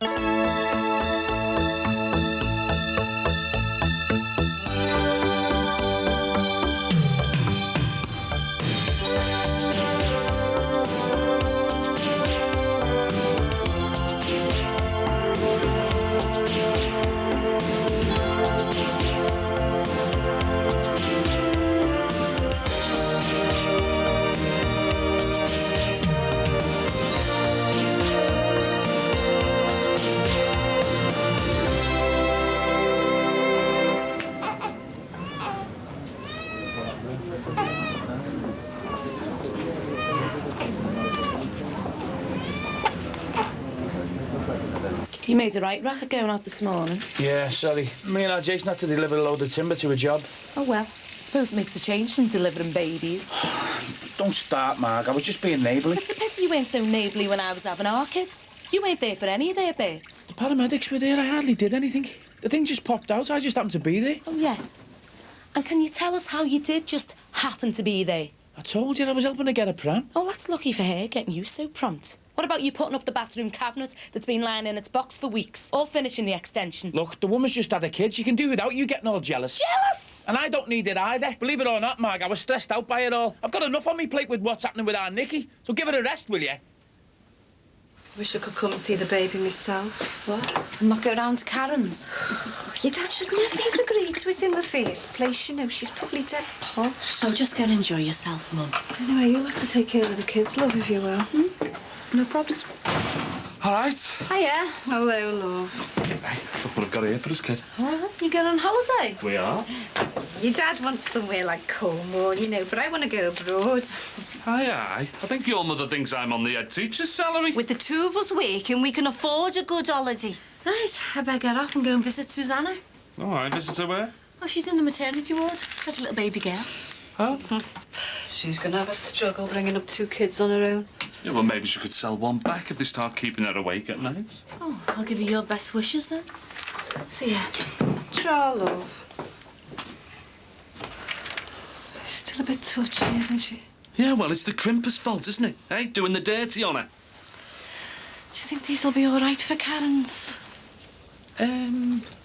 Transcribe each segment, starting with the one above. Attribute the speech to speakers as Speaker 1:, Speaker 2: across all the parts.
Speaker 1: You made a right racket going out this morning.
Speaker 2: Yeah, sorry. Me and our Jason had to deliver a load of timber to a job.
Speaker 1: Oh, well. I suppose it makes a change from delivering babies.
Speaker 2: Don't start, Mark. I was just being neighbourly.
Speaker 1: It's a pity you weren't so neighbourly when I was having our kids. You weren't there for any of their bits.
Speaker 2: The paramedics were there. I hardly did anything. The thing just popped out. I just happened to be there.
Speaker 1: Oh, yeah? And can you tell us how you did just happen to be there?
Speaker 2: I told you I was helping to get a pram.
Speaker 1: Oh, that's lucky for her, getting you so prompt. What about you putting up the bathroom cabinet that's been lying in its box for weeks, or finishing the extension?
Speaker 2: Look, the woman's just had a kid. She can do without you getting all jealous.
Speaker 1: Jealous?
Speaker 2: And I don't need it either. Believe it or not, Mark, I was stressed out by it all. I've got enough on me plate with what's happening with our Nicky, so give it a rest, will you?
Speaker 3: Wish I could come and see the baby myself.
Speaker 1: What? And not go down to Karen's?
Speaker 3: Your dad should never have agreed to it in the first place. You know, she's probably dead posh.
Speaker 1: Oh, just go and enjoy yourself, Mum.
Speaker 3: Anyway, you'll have to take care of the kids, love, if you will.
Speaker 1: No probs.
Speaker 4: All right.
Speaker 3: Hiya. Hello, love.
Speaker 4: Hey, look what I've got here for this kid.
Speaker 1: You going on holiday?
Speaker 4: We are.
Speaker 3: Your dad wants somewhere like Cornwall, you know, but I want to go abroad.
Speaker 4: Aye. I think your mother thinks I'm on the head teacher's salary.
Speaker 3: With the two of us working, we can afford a good holiday.
Speaker 1: Right, I better get off and go and visit Susanna.
Speaker 4: All right, visitor where?
Speaker 1: Oh, she's in the maternity ward. Got a little baby girl.
Speaker 4: Oh.
Speaker 3: She's going to have a struggle bringing up two kids on her own.
Speaker 4: Yeah, well, maybe she could sell one back if they start keeping her awake at night.
Speaker 1: Oh, I'll give you your best wishes then. See ya.
Speaker 3: Ta, love. She's still a bit touchy, isn't she?
Speaker 4: Yeah, well, it's the crimper's fault, isn't it? Hey, doing the dirty on her.
Speaker 1: Do you think these'll be all right for Karen's?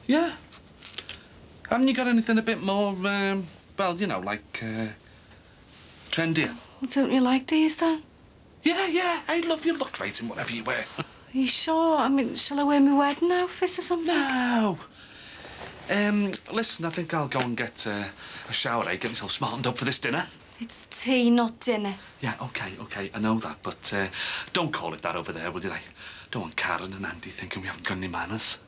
Speaker 4: Yeah. Haven't you got anything a bit more, well, you know, like, trendier?
Speaker 3: Well, don't you like these, then?
Speaker 4: Yeah. Hey, love, you look great in whatever you wear.
Speaker 3: Are you sure? I mean, shall I wear my wedding outfit or something?
Speaker 4: No. Listen, I think I'll go and get a shower, get myself smartened up for this dinner.
Speaker 3: It's tea, not dinner.
Speaker 4: Yeah, OK, I know that, but don't call it that over there, will you? I don't want Karen and Andy thinking we haven't got any manners.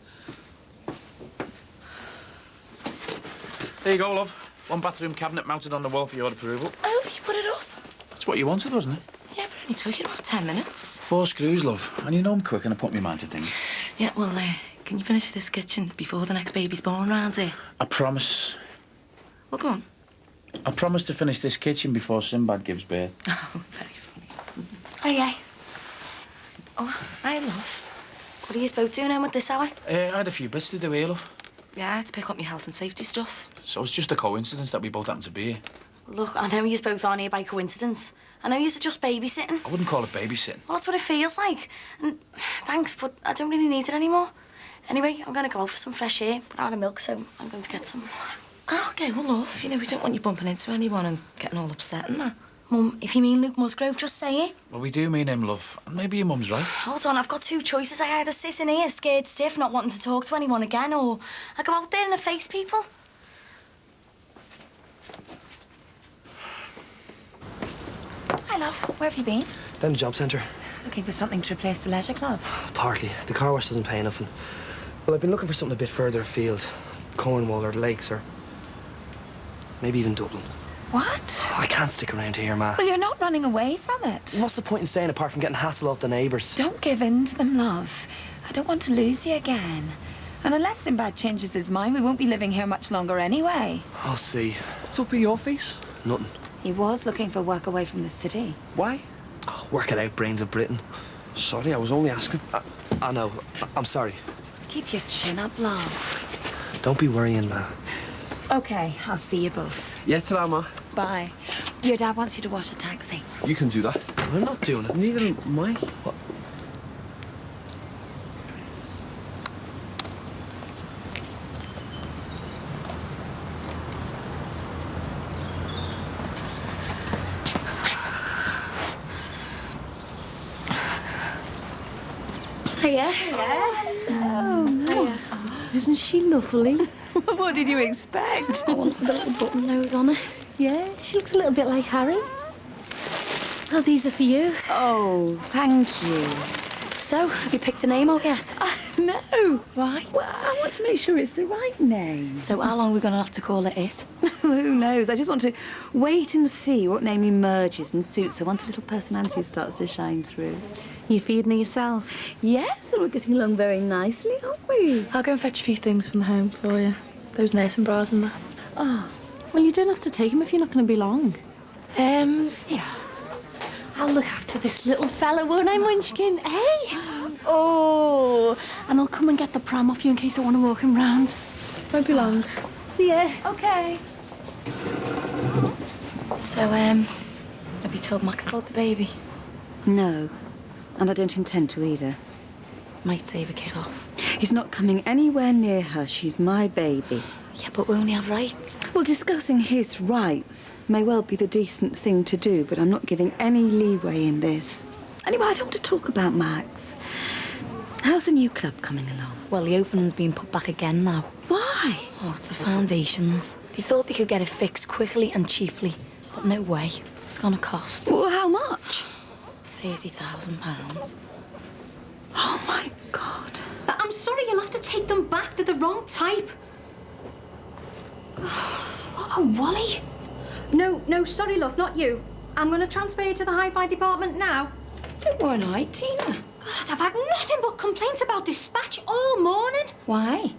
Speaker 2: There you go, love. One bathroom cabinet mounted on the wall for your approval.
Speaker 1: Oh, have you put it up?
Speaker 2: That's what you wanted, wasn't it?
Speaker 1: Yeah, but it only took you about 10 minutes.
Speaker 2: 4 screws, love. And you know I'm quick and I put my mind to things.
Speaker 1: Yeah, well, can you finish this kitchen before the next baby's born round here?
Speaker 2: I promise.
Speaker 1: Well, go on.
Speaker 2: I promise to finish this kitchen before Sinbad gives birth.
Speaker 1: Oh, very funny.
Speaker 3: Oh, yeah.
Speaker 1: Oh, hi, love.
Speaker 3: What are you both doing home at this hour?
Speaker 2: I had a few bits to do here, love.
Speaker 1: Yeah, I had to pick up my health and safety stuff.
Speaker 2: So it's just a coincidence that we both happen to be here.
Speaker 3: Look, I know you're both on here by coincidence. I know you're just babysitting.
Speaker 2: I wouldn't call it babysitting.
Speaker 3: Well, that's what it feels like. And thanks, but I don't really need it anymore. Anyway, I'm going to go out for some fresh air, but out of milk, so I'm going to get some.
Speaker 1: Okay, well, love, you know, we don't want you bumping into anyone and getting all upset and that.
Speaker 3: Mum, if you mean Luke Musgrove, just say it.
Speaker 2: Well, we do mean him, love. And maybe your mum's right.
Speaker 3: Hold on, I've got two choices. I either sit in here, scared stiff, not wanting to talk to anyone again, or I go out there and face people.
Speaker 5: Hi, love. Where have you been?
Speaker 6: Down the job centre.
Speaker 5: Looking for something to replace the leisure club.
Speaker 6: Partly. The car wash doesn't pay enough. And, well, I've been looking for something a bit further afield. Cornwall or the Lakes or maybe even Dublin.
Speaker 5: What?
Speaker 6: I can't stick around here, Ma.
Speaker 5: Well, you're not running away from it.
Speaker 6: What's the point in staying apart from getting hassle off the neighbours?
Speaker 5: Don't give in to them, love. I don't want to lose you again. And unless Sinbad changes his mind, we won't be living here much longer anyway.
Speaker 6: I'll see.
Speaker 7: What's up with your face?
Speaker 6: Nothing.
Speaker 5: He was looking for work away from the city.
Speaker 7: Why?
Speaker 6: Oh, work it out, brains of Britain.
Speaker 7: Sorry, I was only asking.
Speaker 6: I know. I'm sorry.
Speaker 5: Keep your chin up, love.
Speaker 6: Don't be worrying, Ma.
Speaker 5: Okay, I'll see you both.
Speaker 7: Yeah, ta-ra, Ma.
Speaker 5: Bye. Your dad wants you to wash the taxi.
Speaker 7: You can do that.
Speaker 6: I'm not doing it.
Speaker 7: Neither am I.
Speaker 6: What?
Speaker 3: Hiya.
Speaker 8: Isn't she lovely?
Speaker 5: What did you expect?
Speaker 3: I want the little button nose on her.
Speaker 8: Yeah, she looks a little bit like Harry. Well, these are for you.
Speaker 5: Oh, thank you.
Speaker 3: So, have you picked a name out yet?
Speaker 5: No.
Speaker 3: Why?
Speaker 5: Well, I want to make sure it's the right name.
Speaker 3: So, how long are we going to have to call it?
Speaker 5: Who knows? I just want to wait and see what name emerges and suits her once a little personality starts to shine through.
Speaker 8: You feeding her yourself?
Speaker 5: Yes, and we're getting along very nicely, aren't we?
Speaker 3: I'll go and fetch a few things from home for you. Those nursing bras and that.
Speaker 8: Oh, well, you don't have to take him if you're not going to be long.
Speaker 3: Yeah.
Speaker 8: I'll look after this little fella, won't I, Munchkin? Hey? Oh, and I'll come and get the pram off you in case I want to walk him round.
Speaker 3: Won't be long.
Speaker 8: See ya.
Speaker 5: Okay.
Speaker 3: So, have you told Max about the baby?
Speaker 5: No, and I don't intend to either.
Speaker 3: Might save a kid off.
Speaker 5: He's not coming anywhere near her. She's my baby.
Speaker 3: Yeah, but we only have rights.
Speaker 5: Well, discussing his rights may well be the decent thing to do, but I'm not giving any leeway in this. Anyway, I don't want to talk about Max. How's the new club coming along?
Speaker 3: Well, the opening's been put back again now.
Speaker 5: Why?
Speaker 3: Oh, it's the foundations. They thought they could get it fixed quickly and cheaply, but no way. It's gonna cost
Speaker 5: Well, how much?
Speaker 3: £30,000.
Speaker 5: Oh, my God.
Speaker 9: I'm sorry, you'll have to take them back. They're the wrong type. What a wally. No, sorry, love, not you. I'm going to transfer you to the hi-fi department now.
Speaker 5: Don't worry, night, Tina.
Speaker 9: God, I've had nothing but complaints about dispatch all morning.
Speaker 5: Why?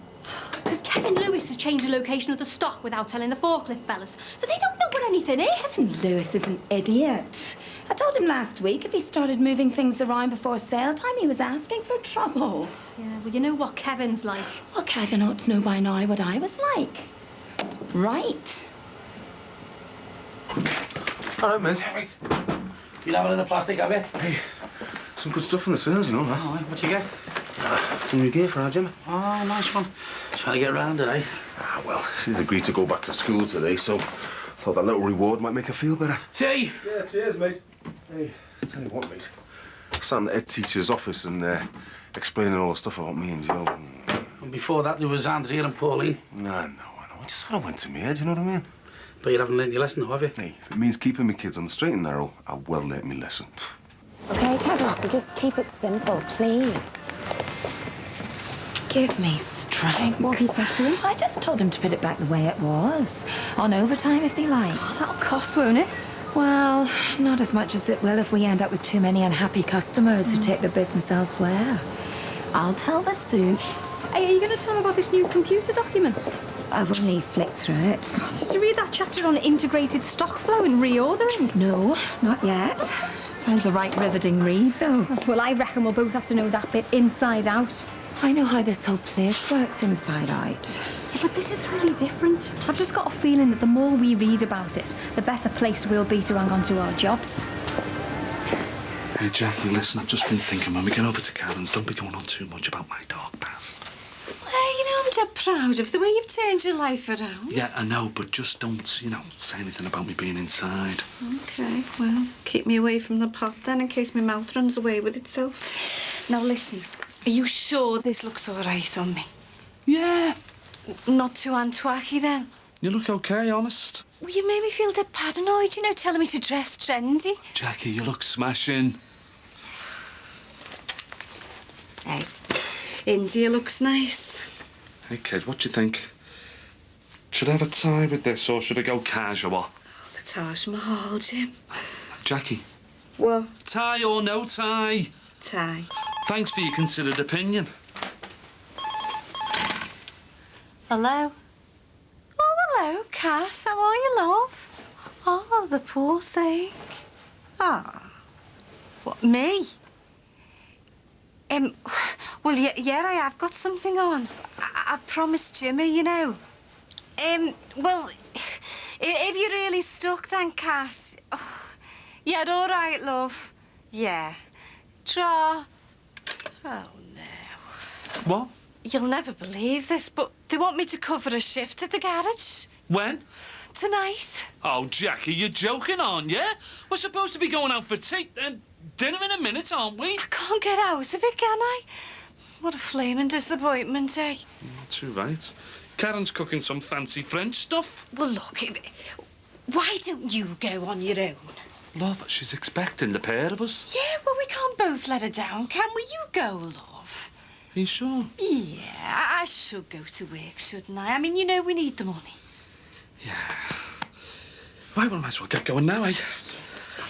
Speaker 9: Because Kevin Lewis has changed the location of the stock without telling the forklift fellas, so they don't know what anything is.
Speaker 5: Lewis is an idiot. I told him last week if he started moving things around before sale time, he was asking for trouble.
Speaker 9: Yeah, well, you know what Kevin's like.
Speaker 5: Well, Kevin ought to know by now what I was like. Right.
Speaker 7: All right, mate.
Speaker 2: Right. You have it in the plastic, have you?
Speaker 7: Hey, some good stuff in the sales, you know that.
Speaker 2: All right, what you get?
Speaker 7: Some new gear for our gym.
Speaker 2: Oh, nice one. Trying to get round it, eh?
Speaker 7: Well, she's agreed to go back to school today, so thought that little reward might make her feel better.
Speaker 2: Tea!
Speaker 7: Yeah, cheers, mate. Hey, tell you what, mate. Sat in the head teacher's office and explaining all the stuff about me and Joe.
Speaker 2: And before that, there was Andrea and Pauline.
Speaker 7: No, I know. It just sort of went to me head, you know what I mean?
Speaker 2: But you haven't learned your lesson, though, have you?
Speaker 7: Hey, if it means keeping my kids on the straight and narrow, I well learnt me lesson.
Speaker 5: Okay, Kevin, so just keep it simple, please. Give me strength.
Speaker 8: What he said to him?
Speaker 5: I just told him to put it back the way it was. On overtime if he likes.
Speaker 8: Oh, that'll cost, won't it?
Speaker 5: Well, not as much as it will if we end up with too many unhappy customers who take their business elsewhere. I'll tell the suits.
Speaker 9: Hey, are you going to tell them about this new computer document?
Speaker 5: I've only flicked through it.
Speaker 9: Did you read that chapter on integrated stock flow and reordering?
Speaker 5: No, not yet. Sounds a right riveting read, though.
Speaker 9: Well, I reckon we'll both have to know that bit inside out.
Speaker 5: I know how this whole place works inside out.
Speaker 9: Yeah, but this is really different. I've just got a feeling that the more we read about it, the better placed we'll be to hang on to our jobs.
Speaker 4: Hey, Jackie, listen, I've just been thinking when we get over to Karen's, don't be going on too much about my dog, Pat.
Speaker 10: Well, you know, I'm dead proud of the way you've turned your life around.
Speaker 4: Yeah, I know, but just don't, say anything about me being inside.
Speaker 10: OK, well, keep me away from the pot then, in case my mouth runs away with itself. Now, listen, are you sure this looks all right on me?
Speaker 4: Yeah.
Speaker 10: Not too antwacky, then?
Speaker 4: You look okay, honest.
Speaker 10: Well, you made me feel a bit paranoid, you know, telling me to dress trendy.
Speaker 4: Jackie, you look smashing.
Speaker 10: Hey, India looks nice.
Speaker 4: Hey, kid, what do you think? Should I have a tie with this, or should I go casual?
Speaker 10: Oh, the Taj Mahal, Jim.
Speaker 4: Jackie.
Speaker 10: What?
Speaker 4: Tie or no tie?
Speaker 10: Tie.
Speaker 4: Thanks for your considered opinion.
Speaker 10: Hello? Oh, hello, Cass. How are you, love? Oh, the poor thing. Ah. What, me? Well, yeah, I have got something on. I promised Jimmy, you know. Well, if you're really stuck, then, Cass. Oh, yeah, all right, love. Yeah. Draw. Oh, no.
Speaker 4: What?
Speaker 10: You'll never believe this, but they want me to cover a shift at the garage.
Speaker 4: When?
Speaker 10: Tonight.
Speaker 4: Oh, Jackie, you're joking, aren't you? We're supposed to be going out for tea and dinner in a minute, aren't we?
Speaker 10: I can't get out of it, can I? What a flaming disappointment, eh?
Speaker 4: Too right. Karen's cooking some fancy French stuff.
Speaker 10: Well, look, why don't you go on your own?
Speaker 4: Love, she's expecting the pair of us.
Speaker 10: Yeah, well, we can't both let her down, can we? You go, love.
Speaker 4: Are you sure?
Speaker 10: Yeah, I should go to work, shouldn't I? I mean, you know we need the money.
Speaker 4: Yeah. Right, well, might as well get going now, eh?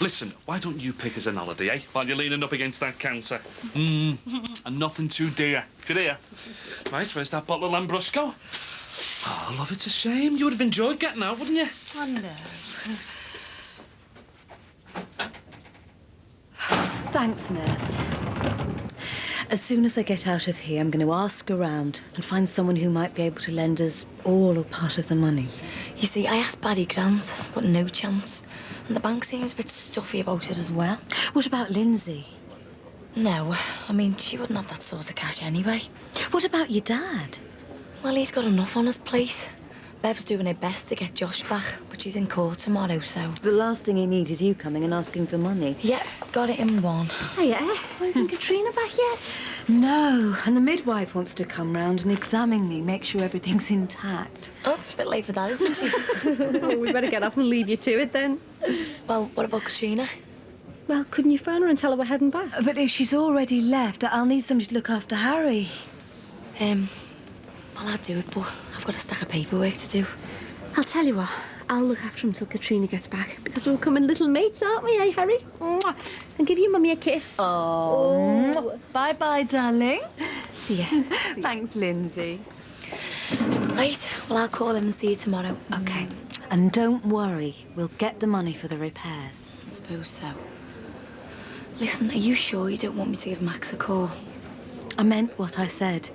Speaker 4: Listen, why don't you pick us an holiday, eh? While you're leaning up against that counter. And nothing too dear. Did you hear? Right, where's that bottle of Lambrusco? Oh, love, it's a shame. You would have enjoyed getting out, wouldn't you?
Speaker 10: I know.
Speaker 5: Thanks, nurse. As soon as I get out of here, I'm going to ask around and find someone who might be able to lend us all or part of the money.
Speaker 3: You see, I asked Barry Grant, but no chance. And the bank seems a bit stuffy about it as well.
Speaker 5: What about Lindsay?
Speaker 3: No, I mean, she wouldn't have that sort of cash anyway.
Speaker 5: What about your dad?
Speaker 3: Well, he's got enough on his plate. Bev's doing her best to get Josh back, but she's in court tomorrow, so...
Speaker 5: The last thing he needs is you coming and asking for money.
Speaker 3: Yep, got it in one.
Speaker 8: Oh, yeah? Well, isn't Katrina back yet?
Speaker 5: No, and the midwife wants to come round and examine me, make sure everything's intact.
Speaker 3: Oh, it's a bit late for that, isn't she?
Speaker 8: Well, we better get off and leave you to it, then.
Speaker 3: Well, what about Katrina?
Speaker 8: Well, couldn't you phone her and tell her we're heading back?
Speaker 5: But if she's already left, I'll need somebody to look after Harry.
Speaker 3: Well, I'd do it, but I've got a stack of paperwork to do.
Speaker 8: I'll tell you what, I'll look after him till Katrina gets back, because we're becoming little mates, aren't we, eh, Harry? Mwah. And give your mummy a kiss.
Speaker 5: Oh. Bye-bye, darling.
Speaker 8: See ya.
Speaker 5: Thanks, Lindsay.
Speaker 3: Right, well, I'll call in and see you tomorrow.
Speaker 5: OK. And don't worry, we'll get the money for the repairs.
Speaker 3: I suppose so. Listen, are you sure you don't want me to give Max a call?
Speaker 5: I meant what I said.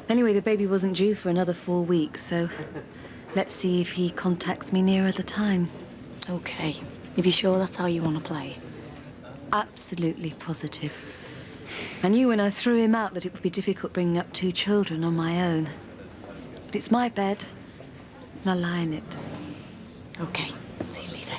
Speaker 5: Anyway, the baby wasn't due for another 4 weeks, so let's see if he contacts me nearer the time.
Speaker 3: OK. If you're sure that's how you want to play.
Speaker 5: Absolutely positive. I knew when I threw him out that it would be difficult bringing up 2 children on my own. But it's my bed, and I'll lie in it.
Speaker 3: OK. See you later.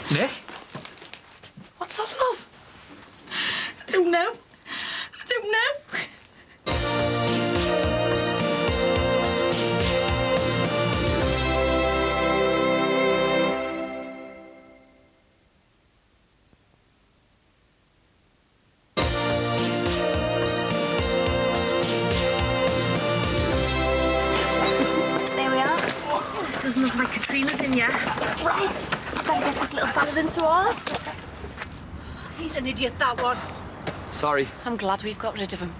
Speaker 2: Nick?
Speaker 3: What's up, love?
Speaker 10: I don't know. I don't know.
Speaker 3: There we are.
Speaker 8: Doesn't look like Katrina's in yet.
Speaker 3: Right. Better get this little fella into ours.
Speaker 8: He's an idiot, that one.
Speaker 6: Sorry.
Speaker 8: I'm glad we've got rid of him.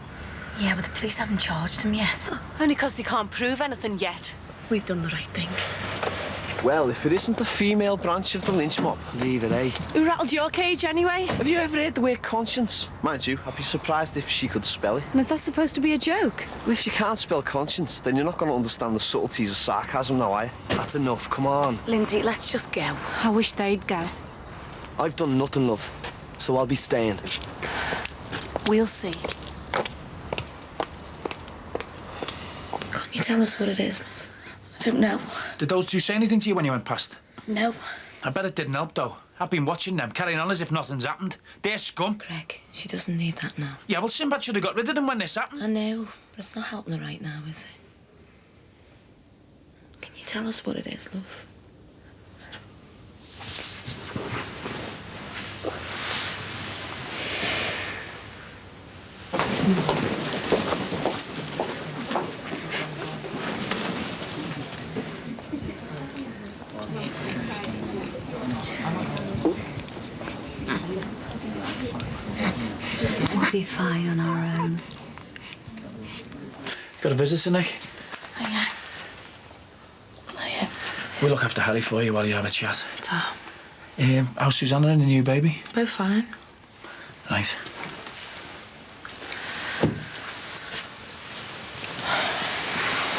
Speaker 3: Yeah, but the police haven't charged him yet.
Speaker 8: Only because they can't prove anything yet. We've done the right thing.
Speaker 6: Well, if it isn't the female branch of the lynch mob, leave it, eh?
Speaker 8: Who rattled your cage, anyway?
Speaker 6: Have you ever heard the word conscience? Mind you, I'd be surprised if she could spell it.
Speaker 8: And is that supposed to be a joke?
Speaker 6: Well, if you can't spell conscience, then you're not going to understand the subtleties of sarcasm now, are you? That's enough, come on.
Speaker 3: Lindsay, let's just go.
Speaker 8: I wish they'd go.
Speaker 6: I've done nothing, love, so I'll be staying.
Speaker 8: We'll see.
Speaker 3: Can't you tell us what it is? I don't know.
Speaker 2: Did those 2 say anything to you when you went past?
Speaker 3: No.
Speaker 2: I bet it didn't help, though. I've been watching them, carrying on as if nothing's happened. They're scum.
Speaker 3: Greg, she doesn't need that now.
Speaker 2: Yeah, well, Sinbad should have got rid of them when this happened.
Speaker 3: I know, but it's not helping her right now, is it? Can you tell us what it is, love?
Speaker 5: We'll be fine on our own.
Speaker 2: Got a visitor, Nick?
Speaker 3: Oh, yeah.
Speaker 2: We'll look after Harry for you while you have a chat.
Speaker 3: Ta.
Speaker 2: How's Susanna and the new baby?
Speaker 3: Both fine.
Speaker 2: Right.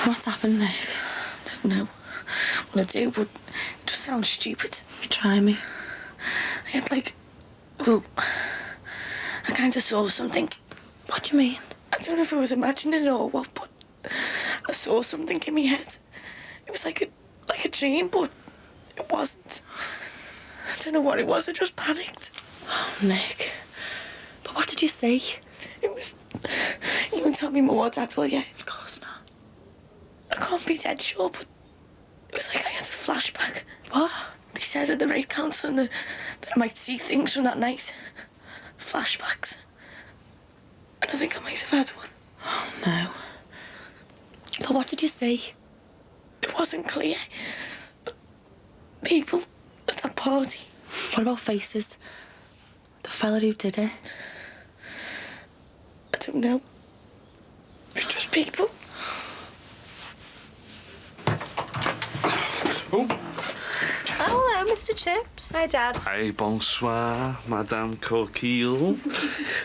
Speaker 3: What's happened, Nick?
Speaker 5: Don't know what I do, but it just sounds stupid.
Speaker 3: Try me.
Speaker 5: I had well, I kind of saw something.
Speaker 3: What do you mean?
Speaker 5: I don't know if I was imagining it or what, but I saw something in my head. It was like a dream, but it wasn't. I don't know what it was. I just panicked.
Speaker 3: Oh, Nick. But what did you see?
Speaker 5: It was. You won't tell me more, Dad, will you?
Speaker 3: Of course not.
Speaker 5: I can't be dead sure, but it was like I had a flashback.
Speaker 3: What?
Speaker 5: They said at the rape council that I might see things from that night. Flashbacks. And I think I might have had one.
Speaker 3: Oh, no. But what did you see?
Speaker 5: It wasn't clear. But people at that party.
Speaker 3: What about faces? The fella who did it?
Speaker 5: I don't know. It was just people.
Speaker 9: Oh, hello, Mr. Chips. Hi, Dad.
Speaker 4: Hey, bonsoir, Madame Coquille.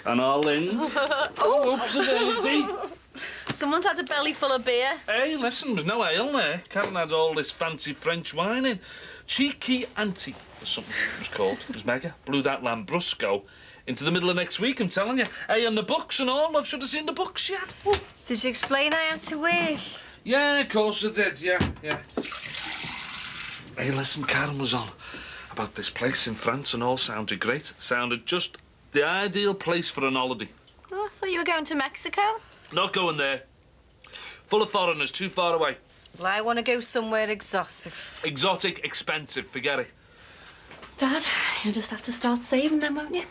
Speaker 4: And Arlen's. Oh, oops, a daisy.
Speaker 9: Someone's had a belly full of beer.
Speaker 4: Hey, listen, there's no ale there. Karen had all this fancy French wine in. Cheeky Auntie, or something it was called. It was mega. Blew that Lambrusco into the middle of next week, I'm telling you. Hey, and the books and all. I should have seen the books yet. Ooh.
Speaker 10: Did you explain I have to work?
Speaker 4: Yeah, of course I did, yeah. Hey, listen, Karen was on about this place in France and all sounded great. Sounded just the ideal place for an holiday.
Speaker 9: Oh, I thought you were going to Mexico.
Speaker 4: Not going there. Full of foreigners, too far away.
Speaker 10: Well, I want to go somewhere exotic.
Speaker 4: Exotic, expensive, forget it.
Speaker 3: Dad, you'll just have to start saving them, won't you?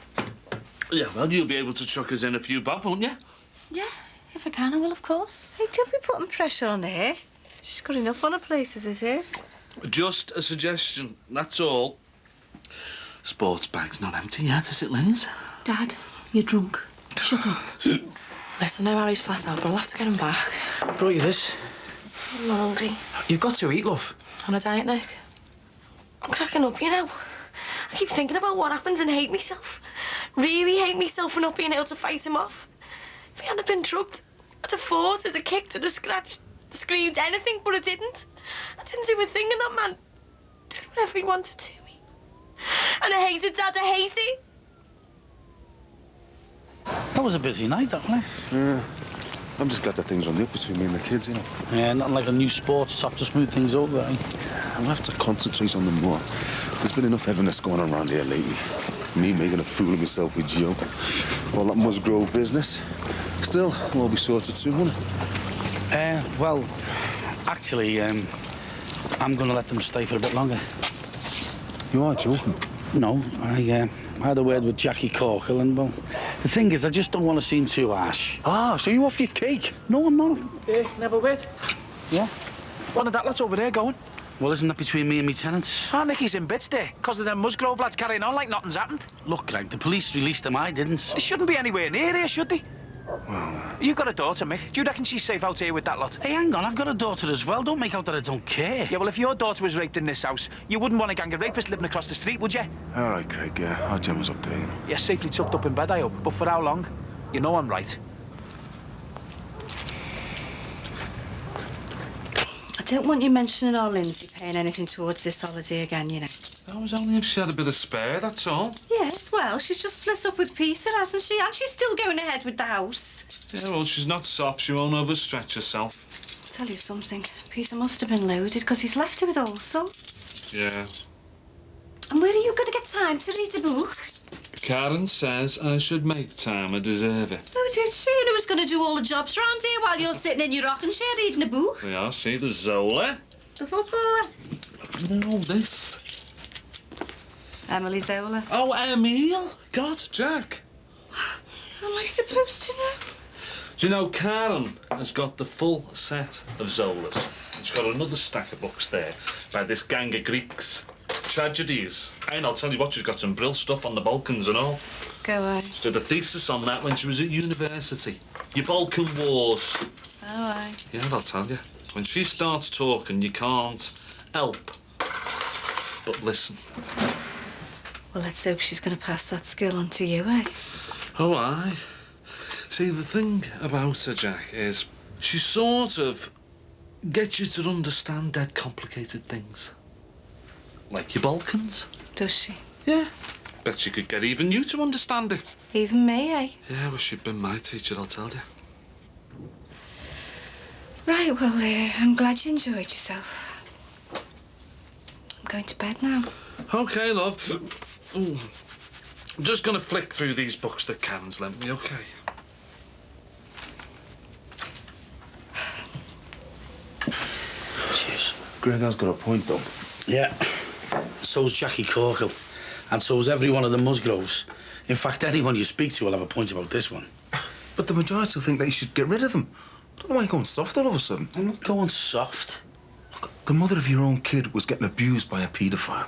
Speaker 4: Yeah, well, you'll be able to chuck us in a few bob, won't you?
Speaker 3: Yeah, if I can, I will, of course.
Speaker 10: Hey, don't be putting pressure on her. She's got enough on her plate as it is.
Speaker 4: Just a suggestion, that's all. Sports bag's not empty yet, is it, Linz?
Speaker 3: Dad, you're drunk. Shut up. Listen, I know Harry's flat out, but I'll have to get him back.
Speaker 2: Brought you this.
Speaker 5: I'm not hungry.
Speaker 2: You've got to eat, love.
Speaker 3: On a diet, Nick.
Speaker 5: I'm cracking up, you know. I keep thinking about what happened and hate myself. Really hate myself for not being able to fight him off. If he hadn't been drugged, I'd have fought, I'd have kicked, I'd have scratched, screamed, anything, but I didn't. I didn't do a thing, and that man did whatever he wanted to me. And I hate it, Dad, I hate it.
Speaker 11: That was a busy night, that wasn't it?
Speaker 7: Yeah. I'm just glad that things on the up between me and the kids, you know.
Speaker 11: Yeah, nothing like a new sports top to smooth things over, eh?
Speaker 7: I'll have to concentrate on them more. There's been enough heaviness going on around here lately. Me making a fool of myself with Joe. All that Musgrove business. Still, it'll all be sorted soon, won't it?
Speaker 11: Well, actually, I'm going to let them stay for a bit longer.
Speaker 7: You are joking?
Speaker 11: No, I had a word with Jackie Corkhill, and, well, the thing is, I just don't want to seem too harsh.
Speaker 7: Ah, so you off your cake?
Speaker 11: No, I'm not.
Speaker 2: Never wait.
Speaker 11: Yeah?
Speaker 2: One of that lot's over there going.
Speaker 11: Well, isn't that between me and me tenants?
Speaker 2: Ah, Nicky's in bits there, because of them Musgrove lads carrying on like nothing's happened.
Speaker 11: Look, Greg, the police released them, I didn't.
Speaker 2: They shouldn't be anywhere near here, should they? You've got a daughter, Mick. Do you reckon she's safe out here with that lot?
Speaker 11: Hey, hang on, I've got a daughter as well. Don't make out that I don't care.
Speaker 2: Yeah, well, if your daughter was raped in this house, you wouldn't want a gang of rapists living across the street, would you?
Speaker 7: All right, Craig, yeah. Our Gemma's up there, you know.
Speaker 2: Yeah, safely tucked up in bed, I hope. But for how long? You know I'm right.
Speaker 10: I don't want you mentioning our Lindsay paying anything towards this holiday again, you know.
Speaker 4: That was only if she had a bit of spare, that's all.
Speaker 10: Yes, well, she's just split up with Peter, hasn't she? And she's still going ahead with the house.
Speaker 4: Yeah, well, she's not soft. She won't overstretch herself.
Speaker 10: I'll tell you something. Peter must have been loaded because he's left her with all sorts.
Speaker 4: Yeah.
Speaker 10: And where are you going to get time to read a book?
Speaker 4: Karen says I should make time. I deserve it.
Speaker 10: Oh, did she? And who's going to do all the jobs round here while you're sitting in your rocking chair reading a book?
Speaker 4: Yeah, see, the Zola.
Speaker 10: The footballer.
Speaker 4: No, this.
Speaker 10: Emily Zola.
Speaker 4: Oh, Emile. God, Jack.
Speaker 10: How am I supposed to know?
Speaker 4: Do you know, Karen has got the full set of Zolas. She's got another stack of books there by this gang of Greeks. Tragedies. And I'll tell you what, she's got some brill stuff on the Balkans and all.
Speaker 10: Go on.
Speaker 4: She did a thesis on that when she was at university. Your Balkan Wars.
Speaker 10: Oh, aye.
Speaker 4: Yeah, I'll tell you. When she starts talking, you can't help but listen.
Speaker 10: Well, let's hope she's going to pass that skill on to you, eh?
Speaker 4: Oh, aye. See, the thing about her, Jack, is she sort of gets you to understand dead complicated things. Like your Balkans.
Speaker 10: Does she?
Speaker 4: Yeah. Bet she could get even you to understand it.
Speaker 10: Even me, eh?
Speaker 4: Yeah, well, she'd been my teacher, I'll tell you.
Speaker 10: Right, well, I'm glad you enjoyed yourself. I'm going to bed now.
Speaker 4: OK, love. Ooh. I'm just going to flick through these books that Karen's lent me, OK?
Speaker 11: Cheers.
Speaker 7: Gregor's got a point, though.
Speaker 11: Yeah. So's Jackie Corkhill. And so's every one of the Musgroves. In fact, anyone you speak to will have a point about this one.
Speaker 7: But the majority think that you should get rid of them. I don't know why you're going soft all of a sudden.
Speaker 11: I'm not going soft.
Speaker 7: Look, the mother of your own kid was getting abused by a paedophile.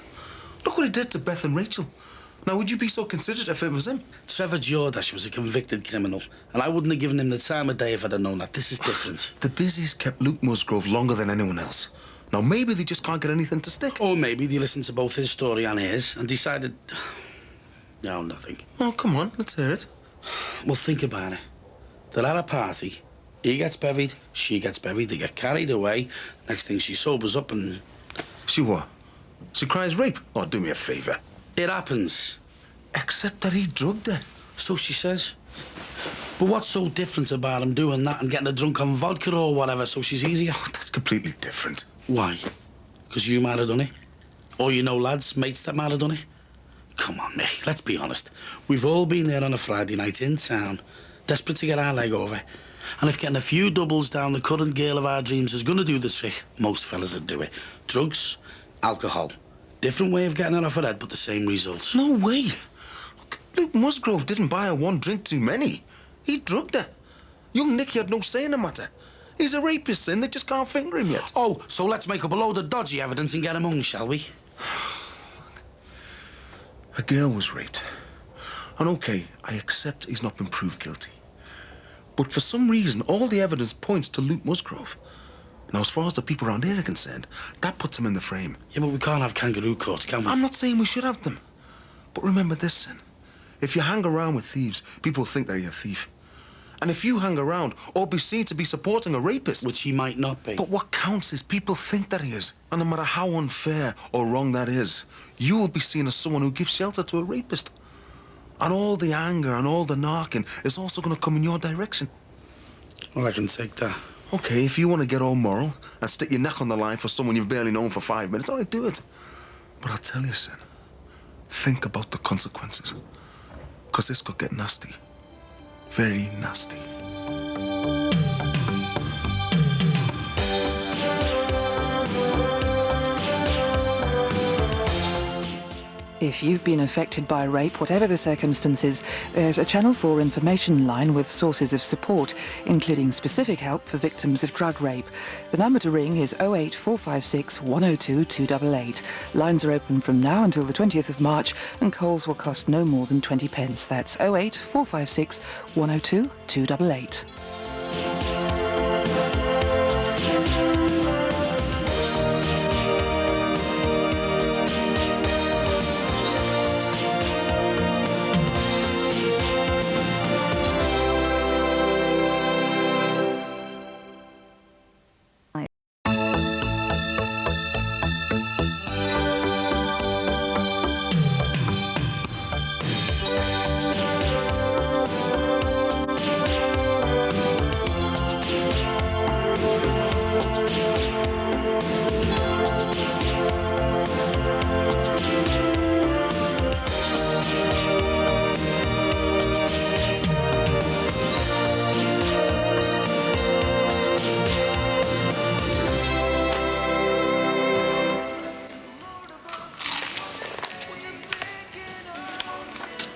Speaker 7: Look what he did to Beth and Rachel. Now, would you be so considerate if it was him?
Speaker 11: Trevor Jordash was a convicted criminal, and I wouldn't have given him the time of day if I'd have known that. This is different.
Speaker 7: The busies kept Luke Musgrove longer than anyone else. Now, maybe they just can't get anything to stick.
Speaker 11: Or maybe they listened to both his story and his and decided... No, nothing.
Speaker 7: Oh, come on, let's hear it.
Speaker 11: Well, think about it. They're at a party. He gets bevied, she gets bevied, they get carried away. Next thing, she sobers up and...
Speaker 7: She what? She cries rape? Oh, do me a favour.
Speaker 11: It happens.
Speaker 7: Except that he drugged her.
Speaker 11: So she says. But what's so different about him doing that and getting her drunk on vodka or whatever so she's easier?
Speaker 7: Oh, that's completely different.
Speaker 11: Why? Because you might have done it? Or you know lads, mates that might have done it? Come on, Mick, let's be honest. We've all been there on a Friday night in town, desperate to get our leg over. And if getting a few doubles down the current girl of our dreams is going to do the trick, most fellas would do it. Drugs, alcohol. Different way of getting her off her head, but the same results.
Speaker 7: No way. Luke Musgrove didn't buy her one drink too many. He drugged her. Young Nicky had no say in the matter. He's a rapist, and they just can't finger him yet.
Speaker 11: Oh, so let's make up a load of dodgy evidence and get him hung, shall we?
Speaker 7: A girl was raped. And OK, I accept he's not been proved guilty. But for some reason, all the evidence points to Luke Musgrove. Now, as far as the people around here are concerned, that puts him in the frame.
Speaker 11: Yeah, but we can't have kangaroo courts, can we?
Speaker 7: I'm not saying we should have them. But remember this, Sin. If you hang around with thieves, people think that you're a thief. And if you hang around or be seen to be supporting a rapist...
Speaker 11: Which he might not be.
Speaker 7: But what counts is people think that he is. And no matter how unfair or wrong that is, you will be seen as someone who gives shelter to a rapist. And all the anger and all the narking is also going to come in your direction.
Speaker 11: Well, I can take that.
Speaker 7: OK, if you want to get all moral and stick your neck on the line for someone you've barely known for 5 minutes, all right, do it. But I'll tell you, Sin, think about the consequences. Because this could get nasty. Very nasty.
Speaker 12: If you've been affected by rape, whatever the circumstances, there's a Channel 4 information line with sources of support, including specific help for victims of drug rape. The number to ring is 08456 102 288. Lines are open from now until the 20th of March, and calls will cost no more than 20 pence. That's 08456 102 288.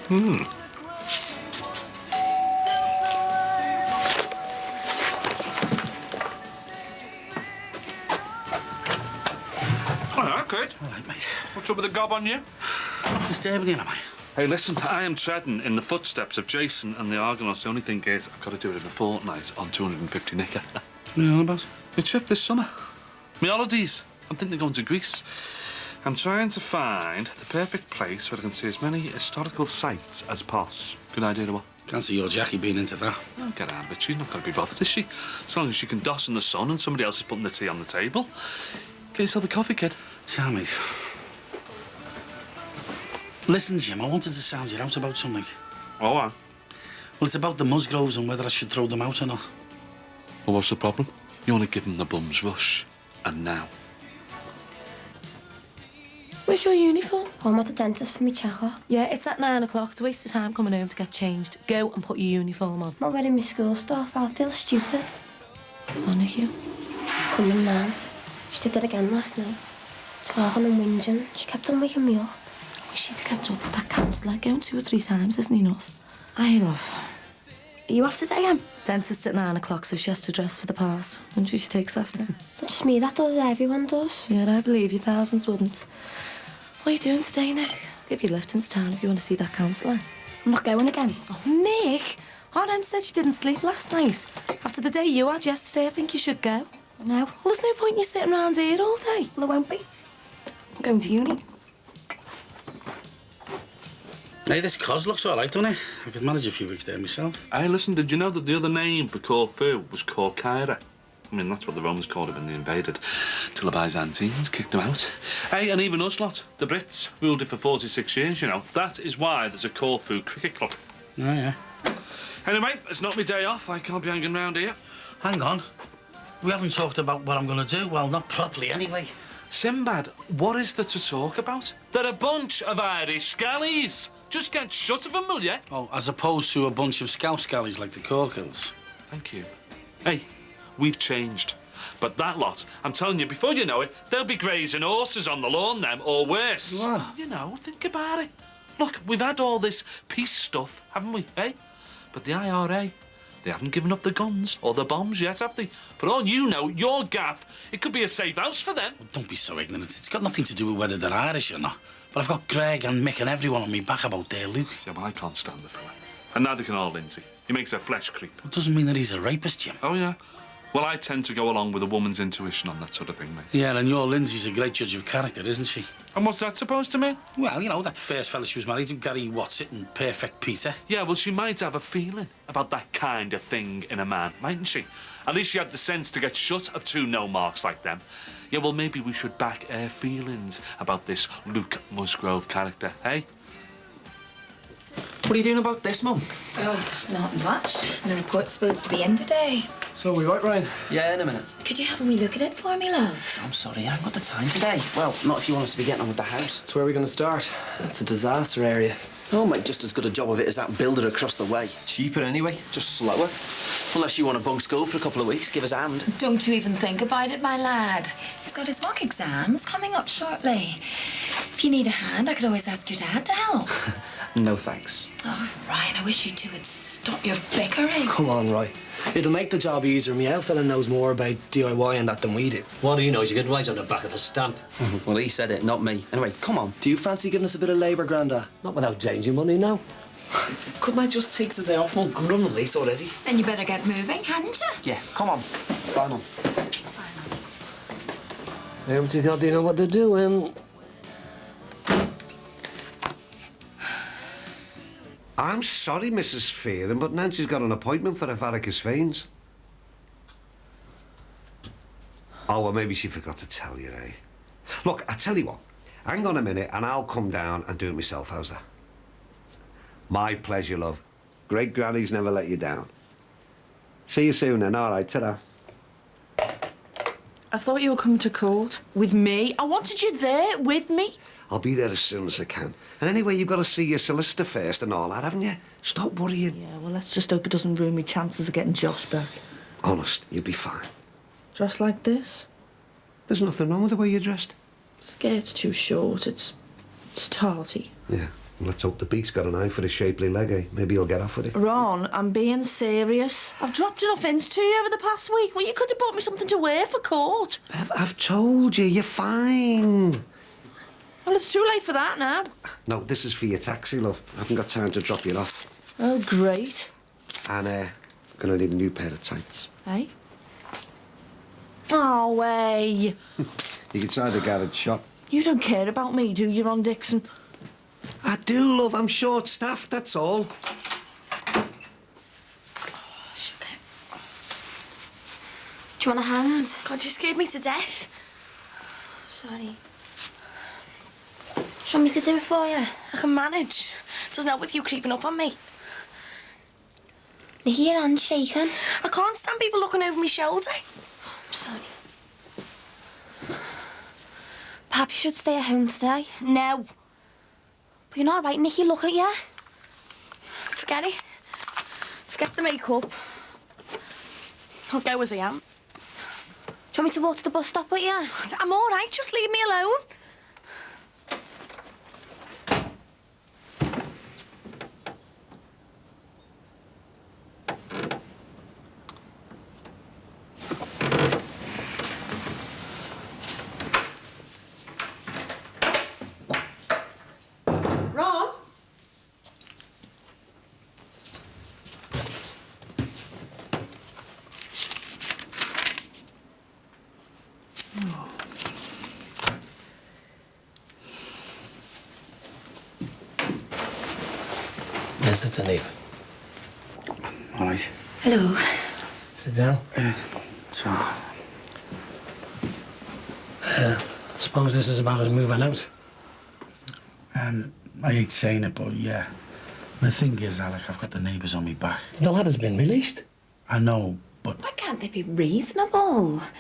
Speaker 4: All right, Kurt.
Speaker 11: All right, mate.
Speaker 4: What's up with the gob on you?
Speaker 11: Not disturbing you, am I?
Speaker 4: Hey, listen, I am treading in the footsteps of Jason and the Argonauts. The only thing is, I've got to do it in a fortnight on 250 nicker.
Speaker 11: What are you on about?
Speaker 4: My trip this summer. My holidays. I'm thinking of going to Greece. I'm trying to find the perfect place where I can see as many historical sites as possible. Good idea, what?
Speaker 11: Can't see your Jackie being into that.
Speaker 4: Oh, get out of it. She's not going to be bothered, is she? As long as she can doss in the sun and somebody else is putting the tea on the table. Get yourself a coffee, kid.
Speaker 11: Tell me. Listen, Jim, I wanted to sound you out about something.
Speaker 4: Oh, what?
Speaker 11: Well, it's about the Musgroves and whether I should throw them out or not.
Speaker 4: Well, what's the problem? You want to give them the bum's rush. And now.
Speaker 1: Where's your uniform?
Speaker 3: Oh, I'm at the dentist for me check-up.
Speaker 1: Yeah, it's at 9 o'clock. It's a waste of time coming home to get changed. Go and put your uniform on.
Speaker 3: I'm not wearing my school stuff. I'll feel stupid.
Speaker 1: Panic you.
Speaker 3: Coming now. She did it again last night. Talking and whinging. She kept on waking me up.
Speaker 1: She'd have kept up with that counsellor. Going 2 or 3 times isn't enough. Aye, love.
Speaker 3: Are you off today, Em?
Speaker 1: Dentist at 9 o'clock, so she has to dress for the pass. Wouldn't she takes after?
Speaker 3: It's not just me that does, everyone does.
Speaker 1: Yeah, I believe you. Thousands wouldn't. What are you doing today, Nick? I'll give you a lift into town if you want to see that counsellor.
Speaker 3: I'm not going again.
Speaker 1: Oh, Nick! Em said you didn't sleep last night. After the day you had yesterday, I think you should go.
Speaker 3: No.
Speaker 1: Well, there's no point in you sitting around here all day.
Speaker 3: Well, there won't be. I'm going to uni.
Speaker 11: Hey, this cos looks all right, doesn't it? I could manage a few weeks there myself.
Speaker 4: Hey, listen, did you know that the other name for Corfu was Corcyra? I mean, that's what the Romans called it when they invaded. Till the Byzantines kicked them out. Hey, and even us lot, the Brits, ruled it for 46 years, you know. That is why there's a Corfu cricket club.
Speaker 11: Oh, yeah.
Speaker 4: Anyway, it's not my day off. I can't be hanging around here.
Speaker 11: Hang on. We haven't talked about what I'm going to do. Well, not properly, anyway.
Speaker 4: Sinbad, what is there to talk about? They're a bunch of Irish scallies. Just get shut of them, will you?
Speaker 11: Oh, as opposed to a bunch of scout scallies like the Corkills.
Speaker 4: Thank you. Hey, we've changed. But that lot, I'm telling you, before you know it, they'll be grazing horses on the lawn, them, or worse.
Speaker 11: What?
Speaker 4: You know, think about it. Look, we've had all this peace stuff, haven't we, eh? But the IRA, they haven't given up the guns or the bombs yet, have they? For all you know, your gaff, it could be a safe house for them.
Speaker 11: Well, don't be so ignorant. It's got nothing to do with whether they're Irish or not. But I've got Greg and Mick and everyone on me back about their Luke.
Speaker 4: Yeah, well, I can't stand the fella. And neither can old Lindsay. He makes her flesh creep.
Speaker 11: It doesn't mean that he's a rapist, Jim.
Speaker 4: Oh, yeah? Well, I tend to go along with a woman's intuition on that sort of thing, mate.
Speaker 11: Yeah, and your Lindsay's a great judge of character, isn't she?
Speaker 4: And what's that supposed to mean?
Speaker 11: Well, you know, that first fella she was married to, Gary Watson and Perfect Peter.
Speaker 4: Yeah, well, she might have a feeling about that kind of thing in a man, mightn't she? At least she had the sense to get shut of 2 no marks like them. Yeah, well, maybe we should back her feelings about this Luke Musgrove character, eh?
Speaker 6: What are you doing about this, Mum?
Speaker 13: Oh, not much. The report's supposed to be in today.
Speaker 6: So, are we right, Ryan? Yeah, in a minute.
Speaker 13: Could you have a wee look at it for me, love?
Speaker 6: I'm sorry, I haven't got the time today. Well, not if you want us to be getting on with the house. So where are we going to start? It's a disaster area.
Speaker 14: I'll make just as good a job of it as that builder across the way.
Speaker 6: Cheaper anyway, just slower.
Speaker 14: Unless you want to bunk school for a couple of weeks, give us a hand.
Speaker 13: Don't you even think about it, my lad. He's got his mock exams coming up shortly. If you need a hand, I could always ask your dad to help.
Speaker 6: No thanks.
Speaker 13: Oh, Ryan, I wish you two would stop your bickering.
Speaker 6: Come on, Roy. It'll make the job easier. My old fella knows more about DIY and that than we do.
Speaker 15: What he knows, you get right on the back of a stamp.
Speaker 14: Well, he said it, not me. Anyway, come on.
Speaker 6: Do you fancy giving us a bit of labour, Grandad?
Speaker 15: Not without changing money now.
Speaker 6: Couldn't I just take the day off, Mum? I'm running late already.
Speaker 13: Then you better get moving, hadn't you?
Speaker 14: Yeah, come on. Bye, Mum.
Speaker 15: Everybody got to know what they're doing.
Speaker 16: I'm sorry, Mrs. Fearon, but Nancy's got an appointment for her varicose veins. Oh, well, maybe she forgot to tell you, eh? Look, I tell you what. Hang on a minute and I'll come down and do it myself. How's that? My pleasure, love. Great grannies never let you down. See you soon then. All right, ta-da.
Speaker 1: I thought you were coming to court with me. I wanted you there with me.
Speaker 16: I'll be there as soon as I can. And anyway, you've got to see your solicitor first and all that, haven't you? Stop worrying.
Speaker 1: Yeah, well, let's just hope it doesn't ruin my chances of getting Josh back.
Speaker 16: Honest, you'll be fine.
Speaker 1: Dressed like this?
Speaker 16: There's nothing wrong with the way you're dressed.
Speaker 1: Skirt's too short. It's tarty.
Speaker 16: Yeah, well, let's hope the beak's got an eye for a shapely leg, eh? Maybe he'll get off with it.
Speaker 1: Ron, I'm being serious. I've dropped enough hints to you over the past week. Well, you could have bought me something to wear for court.
Speaker 16: I've told you, you're fine.
Speaker 1: Well, it's too late for that now.
Speaker 16: No, this is for your taxi, love. I haven't got time to drop you off.
Speaker 1: Oh, great.
Speaker 16: And, gonna need a new pair of tights.
Speaker 1: Eh? Oh, way.
Speaker 16: You can try the garage shop.
Speaker 5: You don't care about me, do you, Ron Dixon?
Speaker 16: I do, love. I'm short-staffed, that's all.
Speaker 3: Sugar. Do you want a hand?
Speaker 5: God, you scared me to death.
Speaker 3: Sorry. Do you want me to do it for you?
Speaker 5: I can manage. Doesn't help with you creeping up on me.
Speaker 3: Nicky, your hand's shaking.
Speaker 5: I can't stand people looking over my shoulder.
Speaker 3: I'm sorry. Perhaps you should stay at home today.
Speaker 5: No.
Speaker 3: But you're not right, Nicky. Look at you.
Speaker 5: Forget it. Forget the makeup. I'll go as I am.
Speaker 3: Do you want me to walk to the bus stop with you?
Speaker 5: I'm all right. Just leave me alone.
Speaker 17: Ron?
Speaker 15: Mr. Teneve.
Speaker 11: All right.
Speaker 13: Hello.
Speaker 15: Sit down.
Speaker 11: So,
Speaker 15: I suppose this is about us moving out.
Speaker 11: I hate saying it, but yeah. The thing is, Alec, I've got the neighbours on me back.
Speaker 15: The lad has been released.
Speaker 11: I know, but...
Speaker 13: Why can't they be reasonable? I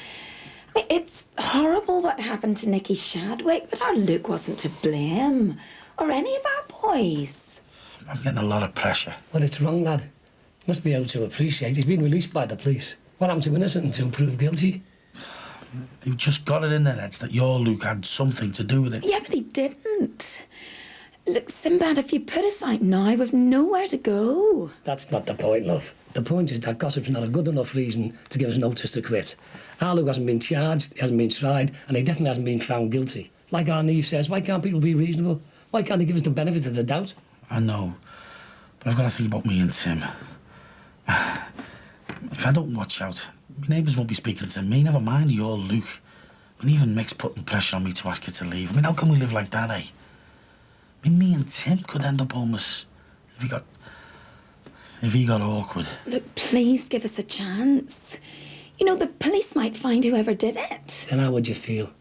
Speaker 13: mean, it's horrible what happened to Nicky Shadwick, but our Luke wasn't to blame. Or any of our boys.
Speaker 11: I'm getting a lot of pressure.
Speaker 15: Well, it's wrong, lad. Must be able to appreciate he's been released by the police. What happened to innocent until proved guilty?
Speaker 11: They've just got it in their heads that your Luke had something to do with it.
Speaker 13: Yeah, but he didn't. Look, Sinbad, if you put us out now, we've nowhere to go.
Speaker 15: That's not the point, love. The point is that gossip's not a good enough reason to give us notice to quit. Our Luke hasn't been charged, he hasn't been tried, and he definitely hasn't been found guilty. Like our Neve says, why can't people be reasonable? Why can't they give us the benefit of the doubt?
Speaker 11: I know, but I've got to think about me and Tim. If I don't watch out, my neighbours won't be speaking to me, never mind your Luke. I mean, even Mick's putting pressure on me to ask you to leave. I mean, how can we live like that, eh? I mean, me and Tim could end up homeless if he got awkward.
Speaker 13: Look, please give us a chance. You know, the police might find whoever did it.
Speaker 15: Then how would you feel?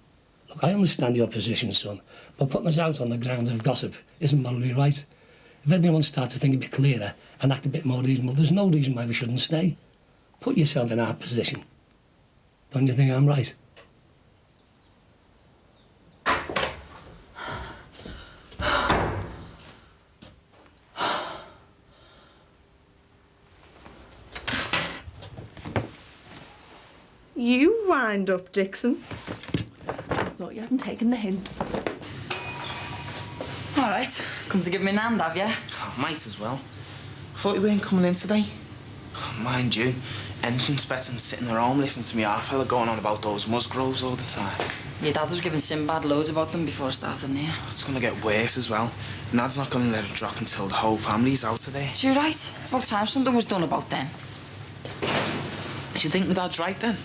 Speaker 15: Look, I understand your position, son, but putting us out on the grounds of gossip isn't morally right. If everyone starts to think a bit clearer and act a bit more reasonable, there's no reason why we shouldn't stay. Put yourself in our position. Don't you think I'm right?
Speaker 17: You wind up, Dixon. Thought you hadn't taken the hint.
Speaker 18: All right, come to give me an hand, have you?
Speaker 19: Oh, might as well. I thought you weren't coming in today. Oh, mind you, anything's better than sitting at home listening to me half fella going on about those musgroves all the time.
Speaker 18: Your dad was giving Sinbad loads about them before starting here.
Speaker 19: It's gonna get worse as well. Nad's not gonna let it drop until the whole family's out of there.
Speaker 18: So you're right. It's about time something was done about them.
Speaker 19: Do you think my dad's right then?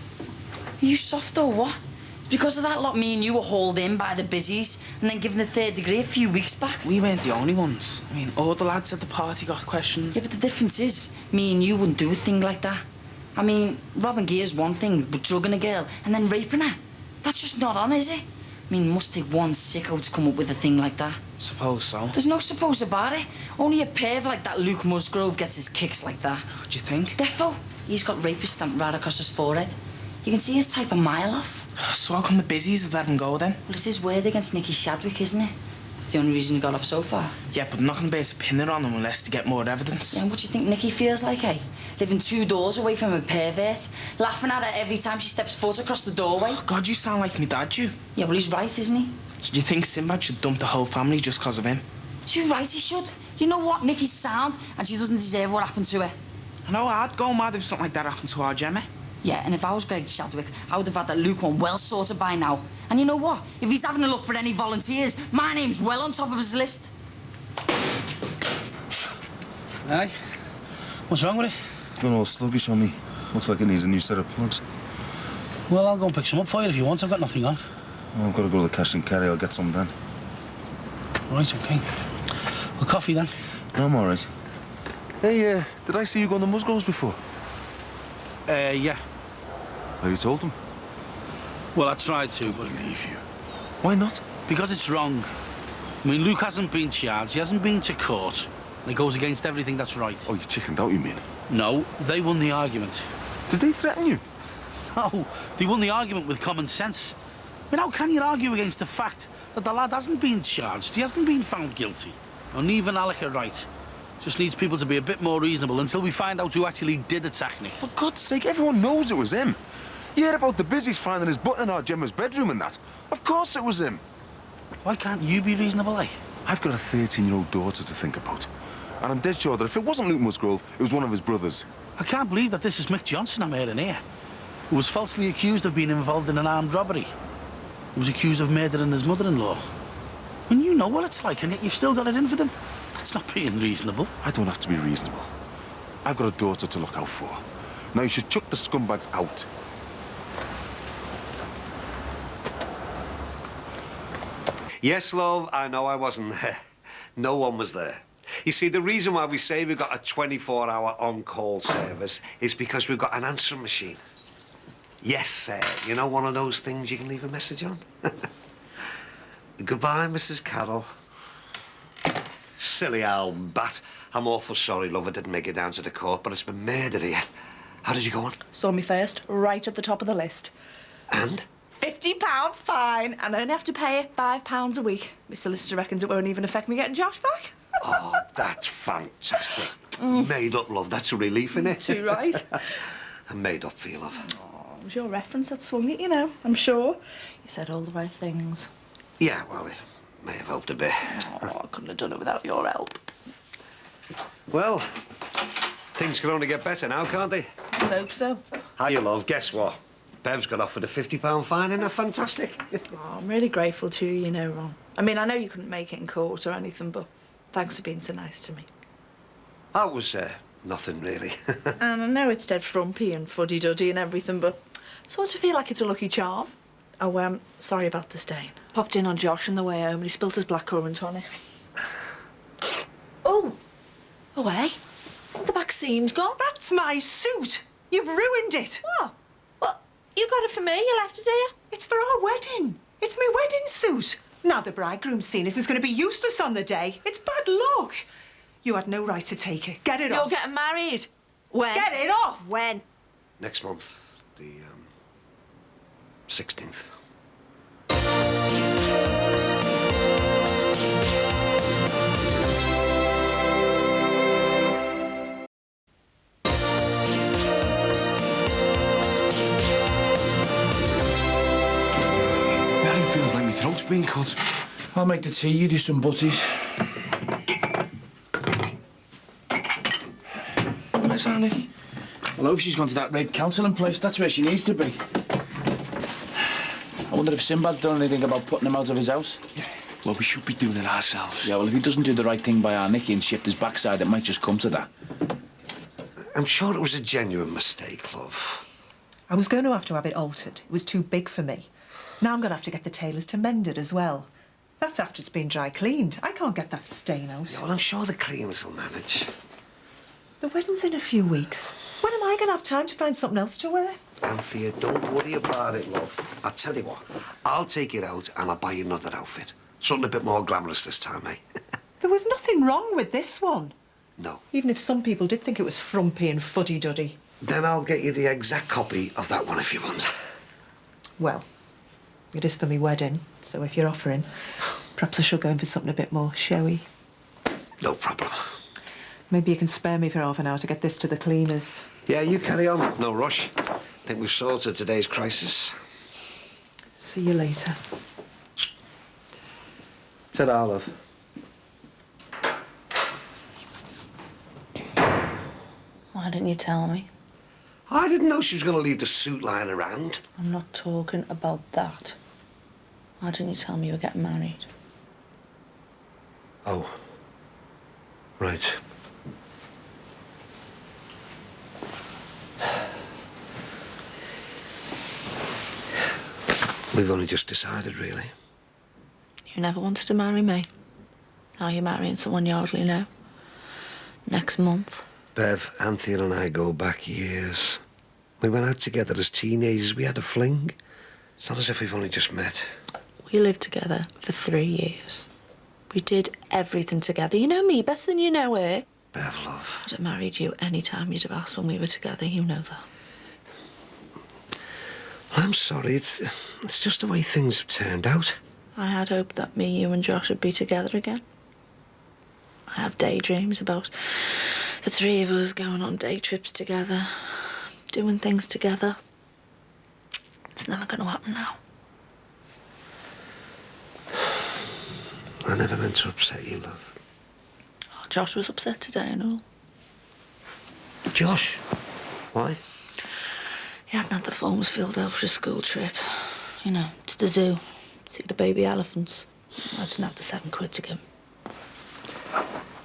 Speaker 18: Are you soft or what? It's because of that lot me and you were hauled in by the busies and then given the 3rd degree a few weeks back.
Speaker 19: We weren't the only ones. I mean, all the lads at the party got questioned.
Speaker 18: Yeah, but the difference is, me and you wouldn't do a thing like that. I mean, robbing gear's one thing, but drugging a girl and then raping her, that's just not on, is it? I mean, it must take one sicko to come up with a thing like that.
Speaker 19: Suppose so.
Speaker 18: There's no suppose about it. Only a perv like that Luke Musgrove gets his kicks like that.
Speaker 19: What do you think?
Speaker 18: Defo. He's got rapist stamped right across his forehead. You can see his type a mile off.
Speaker 19: So how come the busies have let him go then?
Speaker 18: Well, it's his word against Nicky Shadwick, isn't it? It's the only reason he got off so far.
Speaker 19: Yeah, but not gonna be able to pin it on him unless to get more evidence.
Speaker 18: Yeah, and what do you think Nicky feels like, eh? Living 2 doors away from a pervert, laughing at her every time she steps foot across the doorway.
Speaker 19: Oh, God, you sound like me dad, you.
Speaker 18: Yeah, well, he's right, isn't he?
Speaker 19: So do you think Sinbad should dump the whole family just because of him?
Speaker 18: Too right he should. You know what? Nicky's sound, and she doesn't deserve what happened to her.
Speaker 19: I know I'd go mad if something like that happened to our Gemma.
Speaker 18: Yeah, and if I was Greg Shadwick, I would have had that Luke one well sorted by now. And you know what? If he's having a look for any volunteers, my name's well on top of his list.
Speaker 11: Aye? What's wrong with it?
Speaker 7: Got all sluggish on me. Looks like it needs a new set of plugs.
Speaker 11: Well, I'll go and pick some up for you if you want. I've got nothing on.
Speaker 7: I've got to go to the cash and carry. I'll get some then.
Speaker 11: Right, OK. Well, coffee then?
Speaker 7: No, I'm all right. Hey, did I see you go on the Musgroves before?
Speaker 11: Yeah.
Speaker 7: Have you told them?
Speaker 11: Well, I tried to, but...
Speaker 7: Believe you. Why not?
Speaker 11: Because it's wrong. I mean, Luke hasn't been charged, he hasn't been to court, and it goes against everything that's right.
Speaker 7: Oh, you chickened out, you mean?
Speaker 11: No, they won the argument.
Speaker 7: Did they threaten you?
Speaker 11: No, they won the argument with common sense. I mean, how can you argue against the fact that the lad hasn't been charged, he hasn't been found guilty? And even Alec are right. Just needs people to be a bit more reasonable until we find out who actually did attack Nick.
Speaker 7: For God's sake, everyone knows it was him. You heard about the busies finding his butt in our Gemma's bedroom and that. Of course it was him.
Speaker 11: Why can't you be reasonable, eh?
Speaker 7: I've got a 13-year-old daughter to think about. And I'm dead sure that if it wasn't Luke Musgrove, it was one of his brothers.
Speaker 11: I can't believe that this is Mick Johnson I'm hearing here, who was falsely accused of being involved in an armed robbery. He was accused of murdering his mother-in-law. When you know what it's like, and yet you've still got it in for them. That's not being reasonable.
Speaker 7: I don't have to be reasonable. I've got a daughter to look out for. Now you should chuck the scumbags out.
Speaker 16: Yes, love, I know I wasn't there. No one was there. You see, the reason why we say we've got a 24-hour on-call service is because we've got an answering machine. Yes, sir. You know, one of those things you can leave a message on? Goodbye, Mrs. Carroll. Silly old bat. I'm awful sorry, love, I didn't make it down to the court, but it's been murder here. How did you go on?
Speaker 17: Saw me first, right at the top of the list.
Speaker 16: And?
Speaker 17: £50 fine, and I only have to pay £5 a week. My solicitor reckons it won't even affect me getting Josh back.
Speaker 16: Oh, that's fantastic. Made up, love. That's a relief, innit?
Speaker 17: Too right.
Speaker 16: And made up for you, love.
Speaker 17: Oh, it was your reference that swung it, you know, I'm sure. You said all the right things.
Speaker 16: Yeah, well, it may have helped a bit.
Speaker 17: Oh, I couldn't have done it without your help.
Speaker 16: Well, things can only get better now, can't they?
Speaker 17: Let's hope so.
Speaker 16: Hiya, love. Guess what? Bev's got offered a £50 fine, isn't that fantastic?
Speaker 17: Oh, I'm really grateful to you, you know, Ron. I mean, I know you couldn't make it in court or anything, but thanks for being so nice to me.
Speaker 16: That was nothing, really.
Speaker 17: And I know it's dead frumpy and fuddy-duddy and everything, but I sort of feel like it's a lucky charm. Oh, sorry about the stain. Popped in on Josh on the way home and he spilt his blackcurrant on it. Oh! Away. The back seam's gone.
Speaker 20: That's my suit. You've ruined it.
Speaker 17: What? Well, you got it for me. You left it here.
Speaker 20: It's for our wedding. It's my wedding suit. Now the bridegroom's seen us is going to be useless on the day. It's bad luck. You had no right to take it. Get it off.
Speaker 17: You're getting married. When?
Speaker 20: Get it off.
Speaker 17: When?
Speaker 16: Next month, the 16th.
Speaker 2: Feels like my throat's been cut. I'll make the tea, you do some butties. Where's our Nicky? Well, I hope she's gone to that rape counselling place. That's where she needs to be. I wonder if Sinbad's done anything about putting him out of his house.
Speaker 4: Yeah. Well, we should be doing it ourselves.
Speaker 2: Yeah, well, if he doesn't do the right thing by our Nicky and shift his backside, it might just come to that.
Speaker 16: I'm sure it was a genuine mistake, love.
Speaker 20: I was going to have it altered. It was too big for me. Now I'm going to have to get the tailors to mend it as well. That's after it's been dry cleaned. I can't get that stain out.
Speaker 16: Yeah, well, I'm sure the cleaners will manage.
Speaker 20: The wedding's in a few weeks. When am I going to have time to find something else to wear?
Speaker 16: Anthea, don't worry about it, love. I'll tell you what, I'll take it out and I'll buy you another outfit. Something a bit more glamorous this time, eh?
Speaker 20: There was nothing wrong with this one.
Speaker 16: No.
Speaker 20: Even if some people did think it was frumpy and fuddy-duddy.
Speaker 16: Then I'll get you the exact copy of that one if you want.
Speaker 20: Well, it is for me wedding, so if you're offering, perhaps I should go in for something a bit more showy.
Speaker 16: No problem.
Speaker 20: Maybe you can spare me for half an hour to get this to the cleaners.
Speaker 16: Yeah, you carry on. No rush. I think we've sorted today's crisis.
Speaker 20: See you later.
Speaker 16: Ta-da, love.
Speaker 3: Why didn't you tell me?
Speaker 16: I didn't know she was going to leave the suit lying around.
Speaker 3: I'm not talking about that. Why didn't you tell me you were getting married?
Speaker 16: Oh. Right. We've only just decided, really.
Speaker 17: You never wanted to marry me. Now you're marrying someone you hardly know. Next month.
Speaker 16: Bev, Anthea and I go back years. We went out together as teenagers. We had a fling. It's not as if we've only just met.
Speaker 17: We lived together for 3 years. We did everything together. You know me better than you know her.
Speaker 16: Bev, love.
Speaker 17: I'd have married you any time you'd have asked when we were together. You know that.
Speaker 16: I'm sorry. It's just the way things have turned out.
Speaker 17: I had hoped that me, you and Josh would be together again. I have daydreams about the three of us going on day trips together, doing things together. It's never going to happen now.
Speaker 16: I never meant to upset you, love.
Speaker 17: Oh, Josh was upset today and all.
Speaker 16: Josh? Why?
Speaker 17: He hadn't had the forms filled out for a school trip. You know, to the zoo. See the baby elephants. I didn't have the £7 to give him.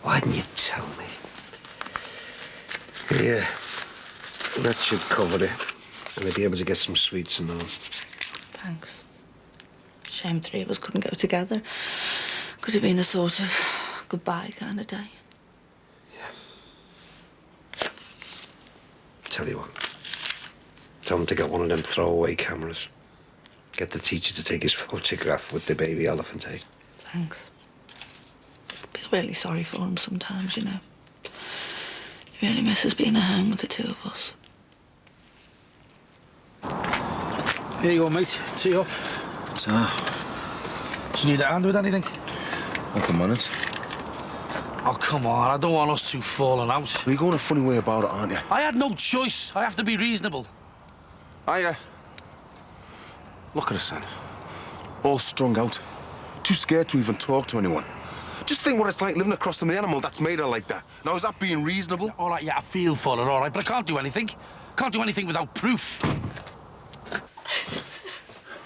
Speaker 16: Why didn't you tell me? Yeah, that should cover it. And I'll be able to get some sweets and all.
Speaker 17: Thanks. Shame 3 of us couldn't go together. Could have been a sort of goodbye kind of day.
Speaker 16: Tell you what. Tell them to get one of them throwaway cameras. Get the teacher to take his photograph with the baby elephant, eh?
Speaker 17: Thanks. I feel really sorry for him sometimes, you know. He really misses being at home with the 2 of us.
Speaker 11: Here you go, mate. Tee up.
Speaker 2: Do
Speaker 11: you need a hand with anything?
Speaker 2: I can manage.
Speaker 11: Oh, come on. I don't want us two falling out.
Speaker 7: You're going a funny way about it, aren't you?
Speaker 11: I had no choice. I have to be reasonable.
Speaker 7: Look at us, son. All strung out. Too scared to even talk to anyone. Just think what it's like living across from the animal that's made her like that. Now, is that being reasonable?
Speaker 11: All right, yeah, I feel for her, all right, but I can't do anything. Can't do anything without proof.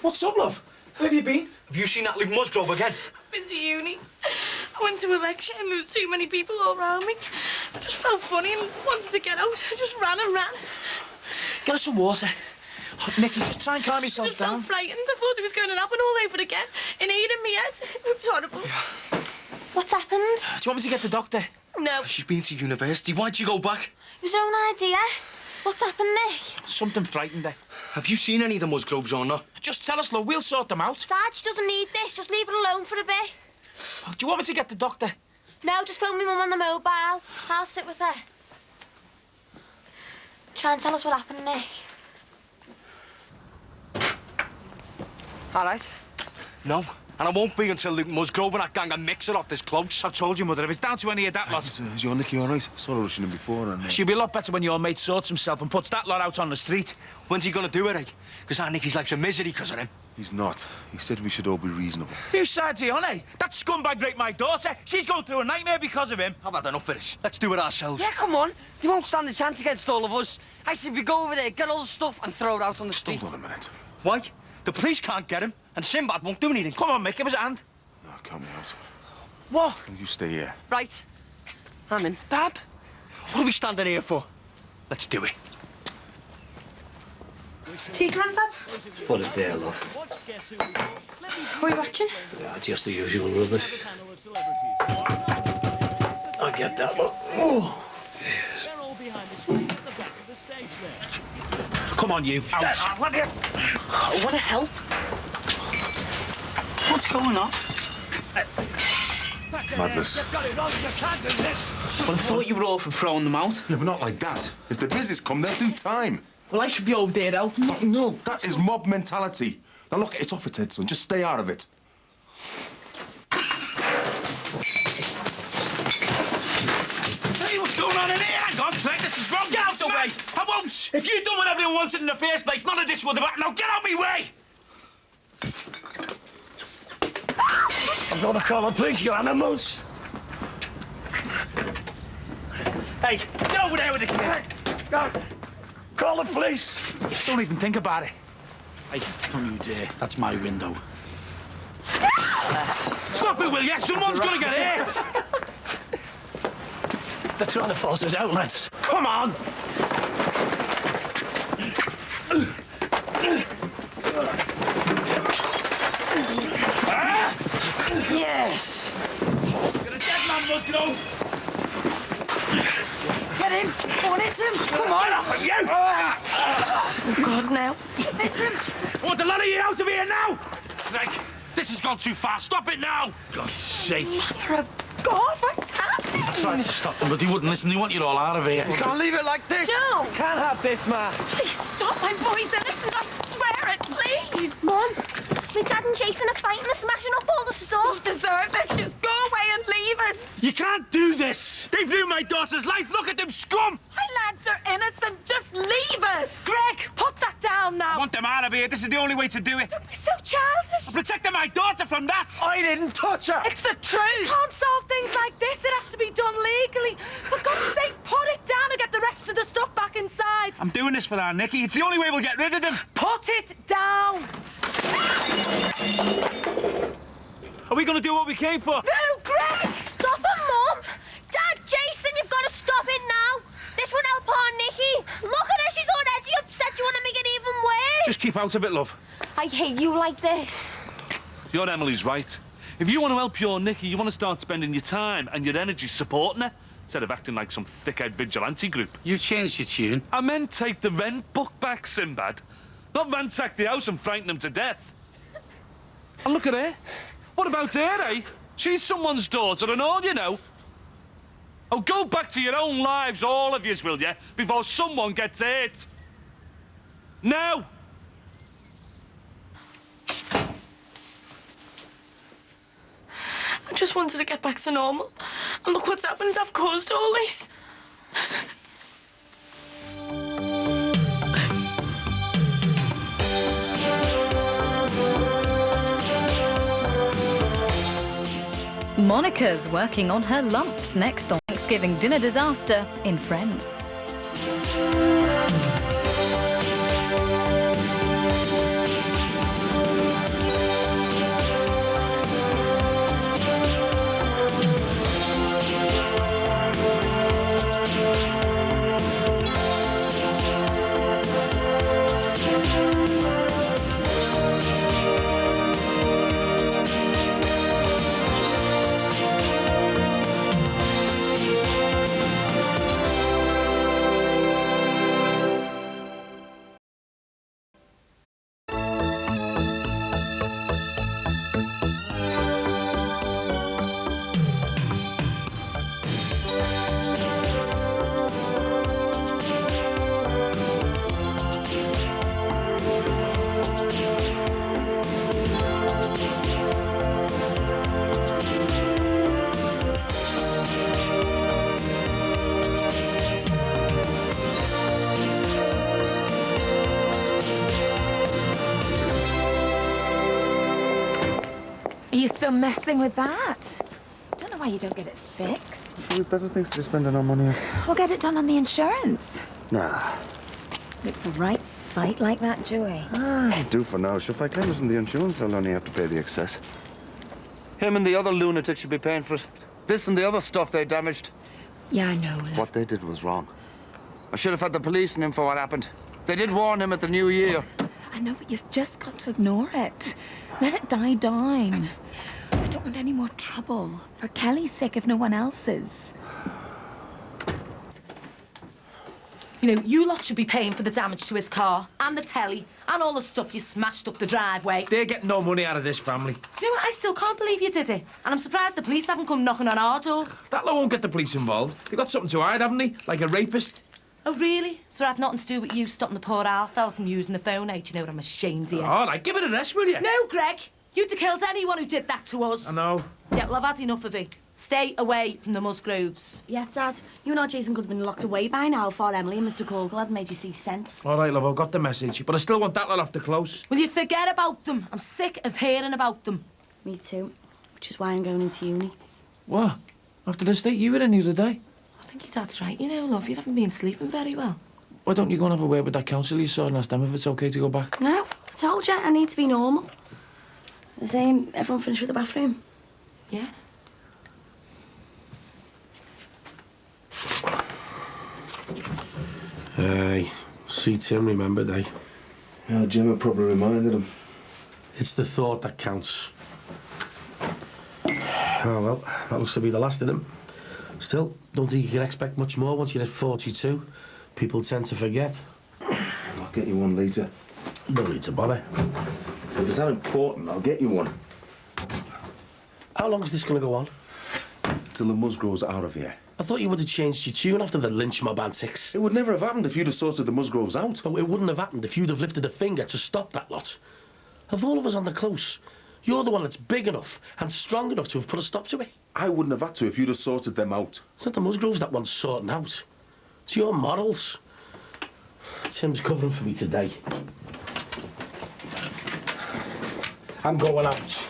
Speaker 2: What's up, love? Where have you been?
Speaker 6: Have you seen that Luke Musgrove again?
Speaker 5: I've been to uni. I went to a lecture and there was too many people all around me. I just felt funny and wanted to get out. I just ran and ran.
Speaker 2: Get us some water. Oh, Nicky, just try and calm yourself
Speaker 5: I just
Speaker 2: down.
Speaker 5: felt frightened. I thought it was going to happen all over again. In here in my head. It was horrible.
Speaker 8: What's happened?
Speaker 2: Do you want me to get the doctor?
Speaker 5: No.
Speaker 6: She's been to university. Why'd you go back?
Speaker 8: It was your own idea. What's happened, Nick?
Speaker 2: Something frightened her.
Speaker 6: Have you seen any of the Musgroves or not?
Speaker 2: Just tell us, love. We'll sort them out.
Speaker 8: Dad, she doesn't need this. Just leave her alone for a bit.
Speaker 2: Oh, do you want me to get the doctor?
Speaker 8: No, just phone me mum on the mobile. I'll sit with her. Try and tell us what happened, Nick.
Speaker 6: All right. No, and I won't be until Luke Musgrove and that gang of mixer off this close.
Speaker 2: I've told you, Mother, if it's down to any of that lot...
Speaker 7: Is your Nicky all right? I saw her rushing in before and...
Speaker 2: She'll be a lot better when your mate sorts himself and puts that lot out on the street.
Speaker 6: When's he gonna do it, eh? Because our Nicky's life's a misery because of him.
Speaker 7: He's not. He said we should all be reasonable.
Speaker 2: Whose side's he on, eh? That scumbag raped my daughter. She's going through a nightmare because of him.
Speaker 6: I've had enough of this. Let's do it ourselves.
Speaker 21: Yeah, come on. You won't stand a chance against all of us. I said we go over there, get all the stuff and throw it out on the street.
Speaker 7: Hold on a minute.
Speaker 6: Why? The police can't get him, and Sinbad won't do anything.
Speaker 2: Come on, Mick, give us a hand.
Speaker 7: No, count me out.
Speaker 21: What?
Speaker 7: You stay here.
Speaker 21: Right. I'm in.
Speaker 6: Dad, what are we standing here for? Let's do it.
Speaker 9: Tea, Grandad?
Speaker 15: What a day, love.
Speaker 9: What are you watching?
Speaker 15: Yeah, just the usual rubbish. I get that, look. Oh.
Speaker 2: Come on, you. Out.
Speaker 21: I want to help. What's going on?
Speaker 7: Madness.
Speaker 19: Well, I thought you were all for throwing them out.
Speaker 7: Yeah, but not like that. If the business come, they'll do time.
Speaker 19: Well, I should be over there helping.
Speaker 7: No, that is mob mentality. Now, look, it's off its head, son. Just stay out of it.
Speaker 2: Hey, what's going on in here? Hang on, Frank, this is wrong. Get out the way. I won't. If you'd done what everyone wanted in the first place, none of this would have happened. Now, get out of my way.
Speaker 15: I'm gonna call the police, you animals.
Speaker 2: Hey, get over there with the kid.
Speaker 15: Call the police.
Speaker 2: Don't even think about it.
Speaker 11: Hey, don't you dare. That's my window.
Speaker 2: Stop it, will you? Someone's gonna get hurt.
Speaker 15: They're trying to force us out, lads.
Speaker 2: Come on.
Speaker 5: on, hit him! Come on!
Speaker 2: Get off of you!
Speaker 5: Oh, God, now. Hit him!
Speaker 2: I want the lot of you out of here now! Greg, this has gone too far. Stop it now! God's sake.
Speaker 5: Mother of God, what's happening?
Speaker 11: I tried to stop them, but they wouldn't listen. They want you all out of here.
Speaker 21: You can't leave it like this.
Speaker 5: Joe!
Speaker 21: Can't have this, man.
Speaker 5: Please stop, my boy's innocent, I swear it, please!
Speaker 9: Mum, my dad and Jason are fighting and smashing up all the stuff.
Speaker 5: Don't deserve this, just go away and leave us!
Speaker 2: You can't do this! They've ruined my daughter's life! Look at them scum!
Speaker 5: My lads are innocent, just leave us!
Speaker 20: Greg, put that down now.
Speaker 2: I want them out of here. This is the only way to do it.
Speaker 5: Don't be so childish!
Speaker 2: I'm protecting my daughter from that!
Speaker 21: I didn't touch her.
Speaker 5: It's the truth!
Speaker 20: Can't solve things like this. It has to be done legally. For God's sake, put it down and get the rest of the stuff back inside.
Speaker 2: I'm doing this for our Nicky. It's the only way we'll get rid of them.
Speaker 20: Put it down.
Speaker 2: Are we going to do what we came for?
Speaker 20: No, Greg!
Speaker 9: Stop him, Mum! Dad, Jason, you've got to stop it now. This won't help our Nikki. Look at her, she's already upset. You want to make it even worse?
Speaker 2: Just keep out of it, love.
Speaker 9: I hate you like this.
Speaker 4: Your Emily's right. If you want to help your Nicky, you want to start spending your time and your energy supporting her, instead of acting like some thick-head vigilante group.
Speaker 11: You've changed your tune.
Speaker 4: I meant take the rent book back, Sinbad. Not ransack the house and frighten them to death. And look at her. What about her, eh? She's someone's daughter and all, you know. Oh, go back to your own lives, all of yous, will you, before someone gets hurt. Now!
Speaker 5: I just wanted to get back to normal. And look what's happened. I've caused all this.
Speaker 10: Monica's working on her lumps next on Thanksgiving dinner disaster in Friends.
Speaker 9: Are you still messing with that? Don't know why you don't get it fixed.
Speaker 7: We've better things to be spending our money on.
Speaker 9: We'll get it done on the insurance.
Speaker 7: Nah.
Speaker 9: It's the right sight like that, Joey.
Speaker 7: Ah, do for now. If I claim it from the insurance, I'll only have to pay the excess.
Speaker 21: Him and the other lunatic should be paying for it. This and the other stuff they damaged.
Speaker 9: Yeah, I know.
Speaker 7: What they did was wrong.
Speaker 21: I should have had the police in him for what happened. They did warn him at the New Year.
Speaker 9: I know, but you've just got to ignore it. Let it die down. I don't want any more trouble. For Kelly's sake, if no one else's.
Speaker 1: You know, you lot should be paying for the damage to his car, and the telly, and all the stuff you smashed up the driveway.
Speaker 11: They're getting no money out of this family.
Speaker 1: You know what? I still can't believe you did it. And I'm surprised the police haven't come knocking on our door.
Speaker 11: That lot won't get the police involved. They've got something to hide, haven't they? Like a rapist.
Speaker 1: Oh, really? So it had nothing to do with you stopping the poor Al fella from using the phone, eh? Do you know what? I'm ashamed of you.
Speaker 11: All right, give it a rest, will you?
Speaker 1: No, Greg. You'd have killed anyone who did that to us.
Speaker 11: I know.
Speaker 1: Yeah, well, I've had enough of it. Stay away from the Musgroves.
Speaker 3: Yeah, Dad. You know Jason could have been locked away by now before Emily and Mr. Colville had made you see sense.
Speaker 11: All right, love, I've got the message. But I still want that lot off the close.
Speaker 1: Will you forget about them? I'm sick of hearing about them.
Speaker 3: Me too. Which is why I'm going into uni.
Speaker 11: What? After the state you were in the other day?
Speaker 1: I think your dad's right, you know, love. You haven't been sleeping very well.
Speaker 11: Why don't you go and have a word with that counsellor you saw and ask them if it's OK to go back?
Speaker 3: No, I told you I need to be normal. The same, everyone finished with the bathroom?
Speaker 1: Yeah.
Speaker 11: Aye. See Tim remembered, eh?
Speaker 7: Yeah, Jim had probably reminded him.
Speaker 11: It's the thought that counts. Oh, well, that looks to be the last of them. Still, don't think you can expect much more once you hit 42. People tend to forget.
Speaker 7: I'll get you one later.
Speaker 11: No need to bother.
Speaker 7: If it's that important, I'll get you one.
Speaker 11: How long is this going to go on?
Speaker 7: Till the Musgroves are out of here.
Speaker 11: I thought you would have changed your tune after the lynch mob antics.
Speaker 7: It would never have happened if you'd have sorted the Musgroves out.
Speaker 11: No, it wouldn't have happened if you'd have lifted a finger to stop that lot. Of all of us on the close, you're the one that's big enough and strong enough to have put a stop to it.
Speaker 7: I wouldn't have had to if you'd have sorted them out.
Speaker 11: It's not the Musgroves that want sorting out. It's your morals. Tim's covering for me today. I'm going out.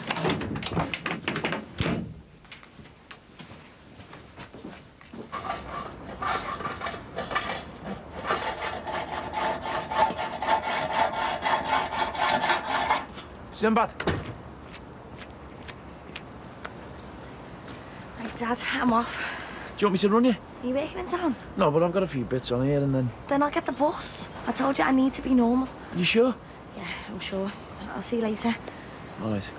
Speaker 19: Sinbad.
Speaker 3: Right, Dad, I'm off.
Speaker 19: Do you want me to run you?
Speaker 3: Are you working in town?
Speaker 19: No, but I've got a few bits on here and then...
Speaker 3: Then I'll get the bus. I told you I need to be normal.
Speaker 19: You sure?
Speaker 3: Yeah, I'm sure. I'll see you later.
Speaker 19: All right.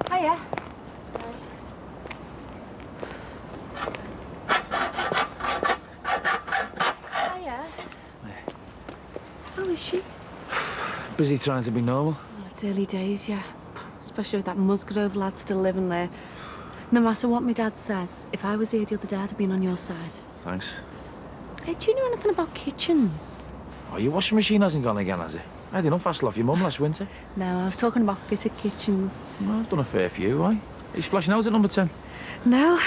Speaker 3: Hiya. Hiya. How is she?
Speaker 19: Busy trying to be normal.
Speaker 8: Oh, it's early days, yeah. Especially with that Musgrove lad still living there. No matter what my dad says, if I was here the other day, I'd have been on your side.
Speaker 19: Thanks.
Speaker 8: Hey, do you know anything about kitchens?
Speaker 19: Oh, your washing machine hasn't gone again, has it? I had enough hassle off your mum last winter.
Speaker 8: No, I was talking about fitted kitchens.
Speaker 19: Well, I've done a fair few, Are you splashing out at number 10?
Speaker 8: No,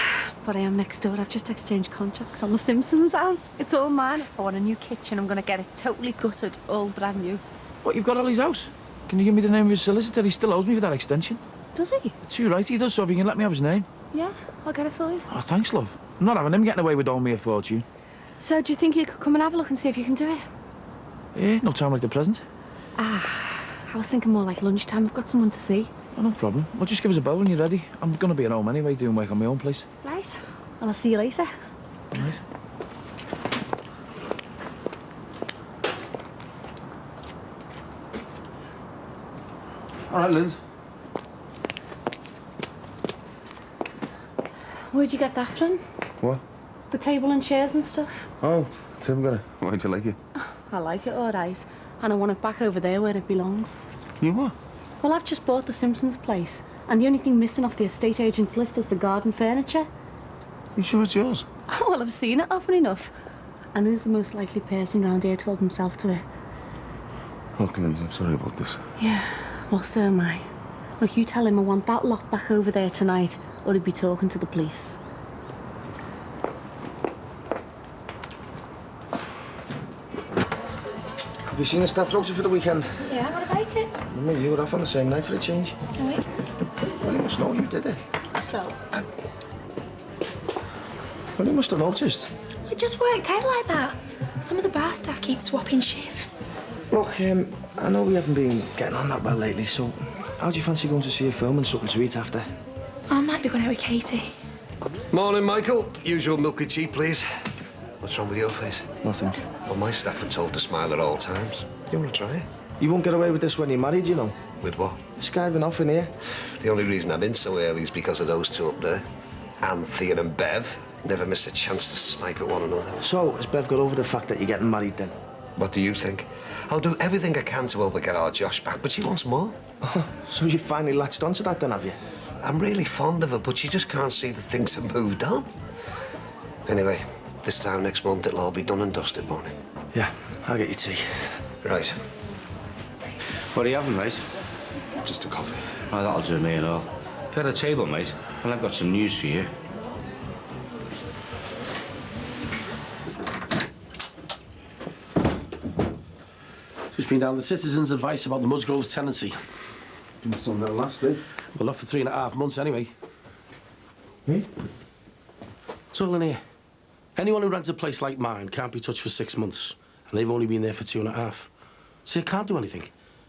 Speaker 8: but I am next door. I've just exchanged contracts on the Simpsons house. It's all mine. I want a new kitchen. I'm going to get it totally gutted, all brand new.
Speaker 19: What, you've got Ollie's house? Can you give me the name of his solicitor? He still owes me for that extension.
Speaker 8: Does he?
Speaker 19: It's you, right? He does, so if you can let me have his name.
Speaker 8: Yeah, I'll get it for you.
Speaker 19: Oh, thanks, love. I'm not having him getting away with owing me a fortune.
Speaker 8: So, do you think you could come and have a look and see if you can do it?
Speaker 19: Yeah, no time like the present.
Speaker 8: Ah, I was thinking more like lunchtime. I've got someone to see.
Speaker 19: Oh, no problem. Well, just give us a bow when you're ready. I'm going to be at home anyway, doing work on my own place.
Speaker 8: Right. Well, I'll see you later.
Speaker 19: All right.
Speaker 7: All right, Linz.
Speaker 8: Where'd you get that from?
Speaker 7: What?
Speaker 8: The table and chairs and stuff?
Speaker 7: Oh, Tim got it. Why'd you like it?
Speaker 8: I like it, all right. And I want it back over there where it belongs.
Speaker 7: You what?
Speaker 8: Well, I've just bought the Simpsons place, and the only thing missing off the estate agent's list is the garden furniture.
Speaker 7: You sure it's yours?
Speaker 8: Well, I've seen it often enough. And who's the most likely person round here to help himself to it?
Speaker 7: Look, Linz, I'm sorry about this.
Speaker 8: Yeah, well, so am I. Look, you tell him I want that lot back over there tonight, or he'd be talking to the police.
Speaker 6: Have you seen the staff roster for the weekend?
Speaker 3: Yeah, what about it?
Speaker 6: Remember, you were off on the same night for a change.
Speaker 3: Right.
Speaker 6: Well, you must know you did it.
Speaker 3: So?
Speaker 6: Well, you must have noticed.
Speaker 3: It just worked out like that. Some of the bar staff keep swapping shifts.
Speaker 6: Look, I know we haven't been getting on that well lately, so how do you fancy going to see a film and something to eat after?
Speaker 3: I might be going out with Katie.
Speaker 16: Morning, Michael. Usual milky tea, please. What's wrong with your face?
Speaker 6: Nothing.
Speaker 16: Well, my staff are told to smile at all times. You want to try it?
Speaker 6: You won't get away with this when you're married, you know.
Speaker 16: With what?
Speaker 6: Skiving off in here.
Speaker 16: The only reason I'm in so early is because of those two up there. Anthea and Bev never miss a chance to snipe at one another.
Speaker 6: So, has Bev got over the fact that you're getting married then?
Speaker 16: What do you think? I'll do everything I can to help her get our Josh back, but she wants more.
Speaker 6: So you finally latched onto that then, have you?
Speaker 16: I'm really fond of her, but she just can't see that things have moved on. Anyway, this time next month it'll all be done and dusted, won't it?
Speaker 6: Yeah, I'll get you tea.
Speaker 16: Right.
Speaker 12: What are you having, mate?
Speaker 7: Just a coffee.
Speaker 12: Oh, that'll do me and all. Get a table, mate, and I've got some news for you.
Speaker 11: Just been down the citizens' advice about the Musgrove's tenancy.
Speaker 7: You must have done that last, eh?
Speaker 11: Well, not for 3.5 months, anyway.
Speaker 7: Eh?
Speaker 11: It's all in here. Anyone who rents a place like mine can't be touched for 6 months, and they've only been there for 2.5. See, I can't do anything.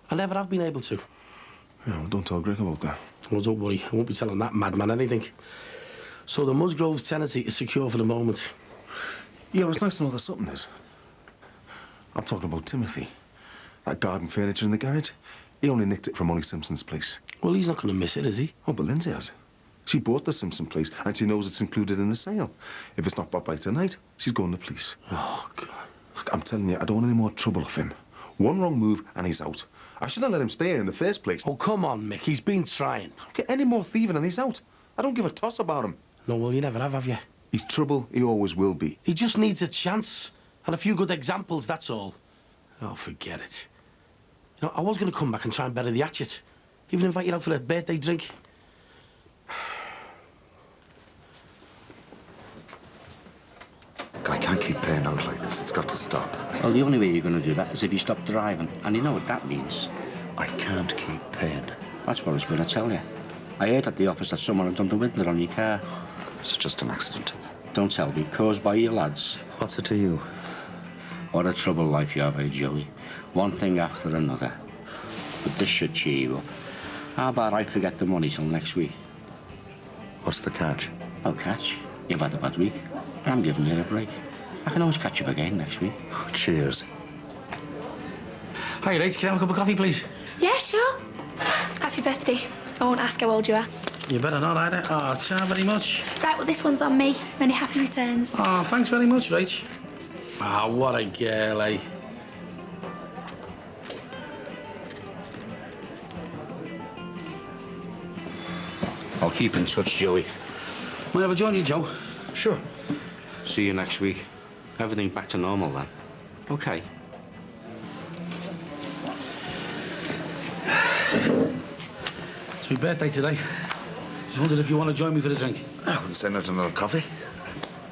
Speaker 11: I never have been able to.
Speaker 7: Yeah, well, don't tell Greg about that.
Speaker 11: Well, don't worry. I won't be telling that madman anything. So the Musgrove's tenancy is secure for the moment.
Speaker 7: Yeah, it's nice to know there's something is. I'm talking about Timothy. That garden furniture in the garage. He only nicked it from Ollie Simpson's place.
Speaker 11: Well, he's not going to miss it, is he?
Speaker 7: Oh, but Lindsay has. She bought the Simpson place, and she knows it's included in the sale. If it's not bought by tonight, she's going to the police.
Speaker 11: Oh, God.
Speaker 7: Look, I'm telling you, I don't want any more trouble off him. One wrong move, and he's out. I shouldn't have let him stay here in the first place.
Speaker 11: Oh, come on, Mick. He's been trying.
Speaker 7: I don't get any more thieving, and he's out. I don't give a toss about him.
Speaker 11: No, well, you never have you?
Speaker 7: He's trouble. He always will be.
Speaker 11: He just needs a chance. And a few good examples, that's all. Oh, forget it. You know, I was going to come back and try and bury the hatchet. Even invite you out for a birthday drink.
Speaker 7: I can't keep paying out like this. It's got to stop.
Speaker 12: Well, the only way you're going to do that is if you stop driving. And you know what that means.
Speaker 7: I can't keep paying.
Speaker 12: That's what I was going to tell you. I heard at the office that someone had done the window on your car.
Speaker 7: It's just an accident.
Speaker 12: Don't tell me. Caused by your lads.
Speaker 7: What's it to you?
Speaker 12: What a troubled life you have, eh, Joey? One thing after another. But this should cheer you up. How about I forget the money till next week?
Speaker 7: What's the catch?
Speaker 12: No catch. You've had a bad week. I'm giving you a break. I can always catch up again next week.
Speaker 7: Cheers.
Speaker 11: Hi, Rach. Can I have a cup of coffee, please?
Speaker 8: Yeah, sure. Happy birthday. I won't ask how old you are.
Speaker 11: You better not either. Oh, thank you very much.
Speaker 8: Right, well, this one's on me. Many happy returns.
Speaker 11: Oh, thanks very much, Rach. Ah, what a girl, eh?
Speaker 12: I'll keep in touch, Joey.
Speaker 11: Might have a join you, Joe?
Speaker 7: Sure.
Speaker 12: See you next week. Everything back to normal then. Okay.
Speaker 11: It's my birthday today. Just wondered if you want to join me for a drink.
Speaker 7: I wouldn't say no to another coffee.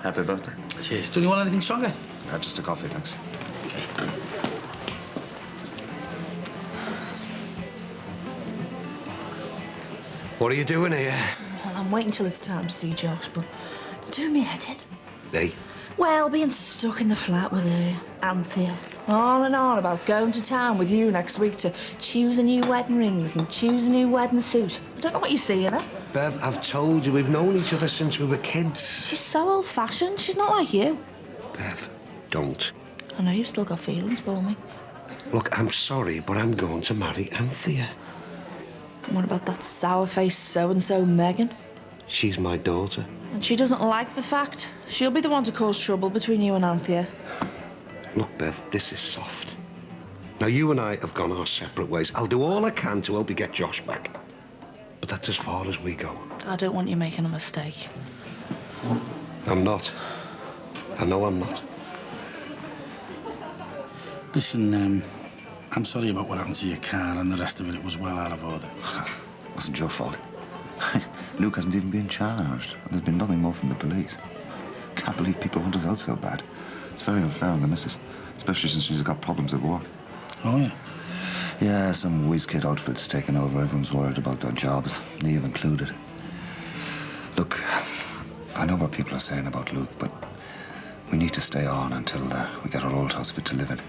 Speaker 7: Happy birthday.
Speaker 11: Cheers. Do you want anything stronger?
Speaker 7: Just a coffee, thanks.
Speaker 11: Okay.
Speaker 16: What are you doing here?
Speaker 17: Well, I'm waiting till it's time to see Josh, but it's doing me head in.
Speaker 16: Hey?
Speaker 17: Well, being stuck in the flat with her, Anthea. On and on about going to town with you next week to choose a new wedding rings and choose a new wedding suit. I don't know what you see in her.
Speaker 16: Bev, I've told you, we've known each other since we were kids.
Speaker 17: She's so old-fashioned. She's not like you.
Speaker 16: Bev, don't.
Speaker 17: I know you've still got feelings for me.
Speaker 16: Look, I'm sorry, but I'm going to marry Anthea.
Speaker 17: And what about that sour-faced so-and-so Megan?
Speaker 16: She's my daughter.
Speaker 17: And she doesn't like the fact. She'll be the one to cause trouble between you and Anthea.
Speaker 16: Look, Bev, this is soft. Now, you and I have gone our separate ways. I'll do all I can to help you get Josh back. But that's as far as we go.
Speaker 17: I don't want you making a mistake.
Speaker 16: I'm not. I know I'm not.
Speaker 11: Listen, I'm sorry about what happened to your car and the rest of it. It was well out of order.
Speaker 7: It wasn't your fault. Luke hasn't even been charged. There's been nothing more from the police. Can't believe people want us out so bad. It's very unfair on the missus, especially since she's got problems at work.
Speaker 11: Oh, yeah?
Speaker 7: Yeah, some whiz kid outfit's taken over. Everyone's worried about their jobs, Neve included. Look, I know what people are saying about Luke, but we need to stay on until we get our old house fit to live in.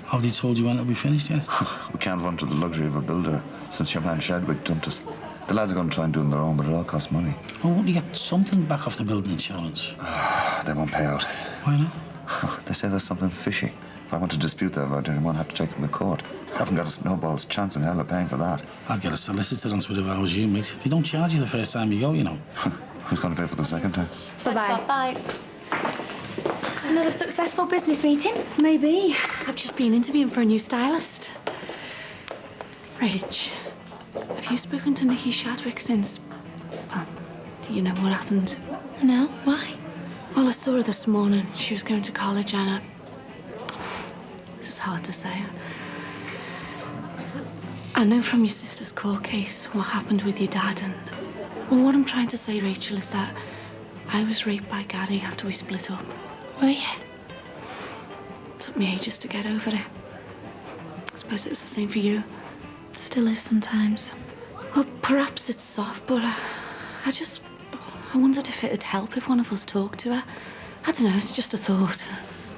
Speaker 11: Have they told you when it'll be finished yet?
Speaker 7: We can't run to the luxury of a builder since your man Shadwick dumped us. The lads are going to try and do it on their own, but it all costs money.
Speaker 11: Well, won't you get something back off the building insurance?
Speaker 7: They won't pay out.
Speaker 11: Why not?
Speaker 7: They say there's something fishy. If I want to dispute that about it, I won't have to take from the court. I haven't got a snowball's chance in hell of paying for that.
Speaker 11: I'd get a solicitor onto it if I was you, mate. They don't charge you the first time you go, you know.
Speaker 7: Who's going to pay for the second time?
Speaker 8: Bye-bye.
Speaker 3: Bye.
Speaker 8: Another successful business meeting? Maybe. I've just been interviewing for a new stylist. Rach, have you spoken to Nikki Shadwick since... Well, do you know what happened? No, why? Well, I saw her this morning. She was going to college and this is hard to say. I know from your sister's court case what happened with your dad and... Well, what I'm trying to say, Rachel, is that I was raped by Gary after we split up. Were you? Took me ages to get over it. I suppose it was the same for you. Still is sometimes. Well, perhaps it's soft, but I wondered if it'd help if one of us talked to her. I don't know, it's just a thought.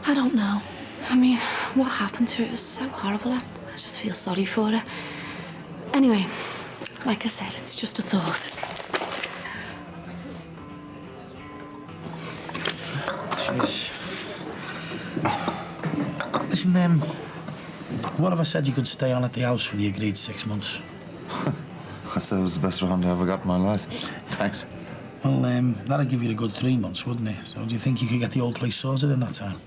Speaker 8: I don't know. I mean, what happened to her was so horrible. I just feel sorry for her. Anyway, like I said, it's just a thought.
Speaker 11: Cheers. Listen, what if I said you could stay on at the house for the agreed 6 months?
Speaker 14: I said it was the best round I ever got in my life. Thanks.
Speaker 11: Well, that'd give you a good 3 months, wouldn't it? So do you think you could get the old place sorted in that time?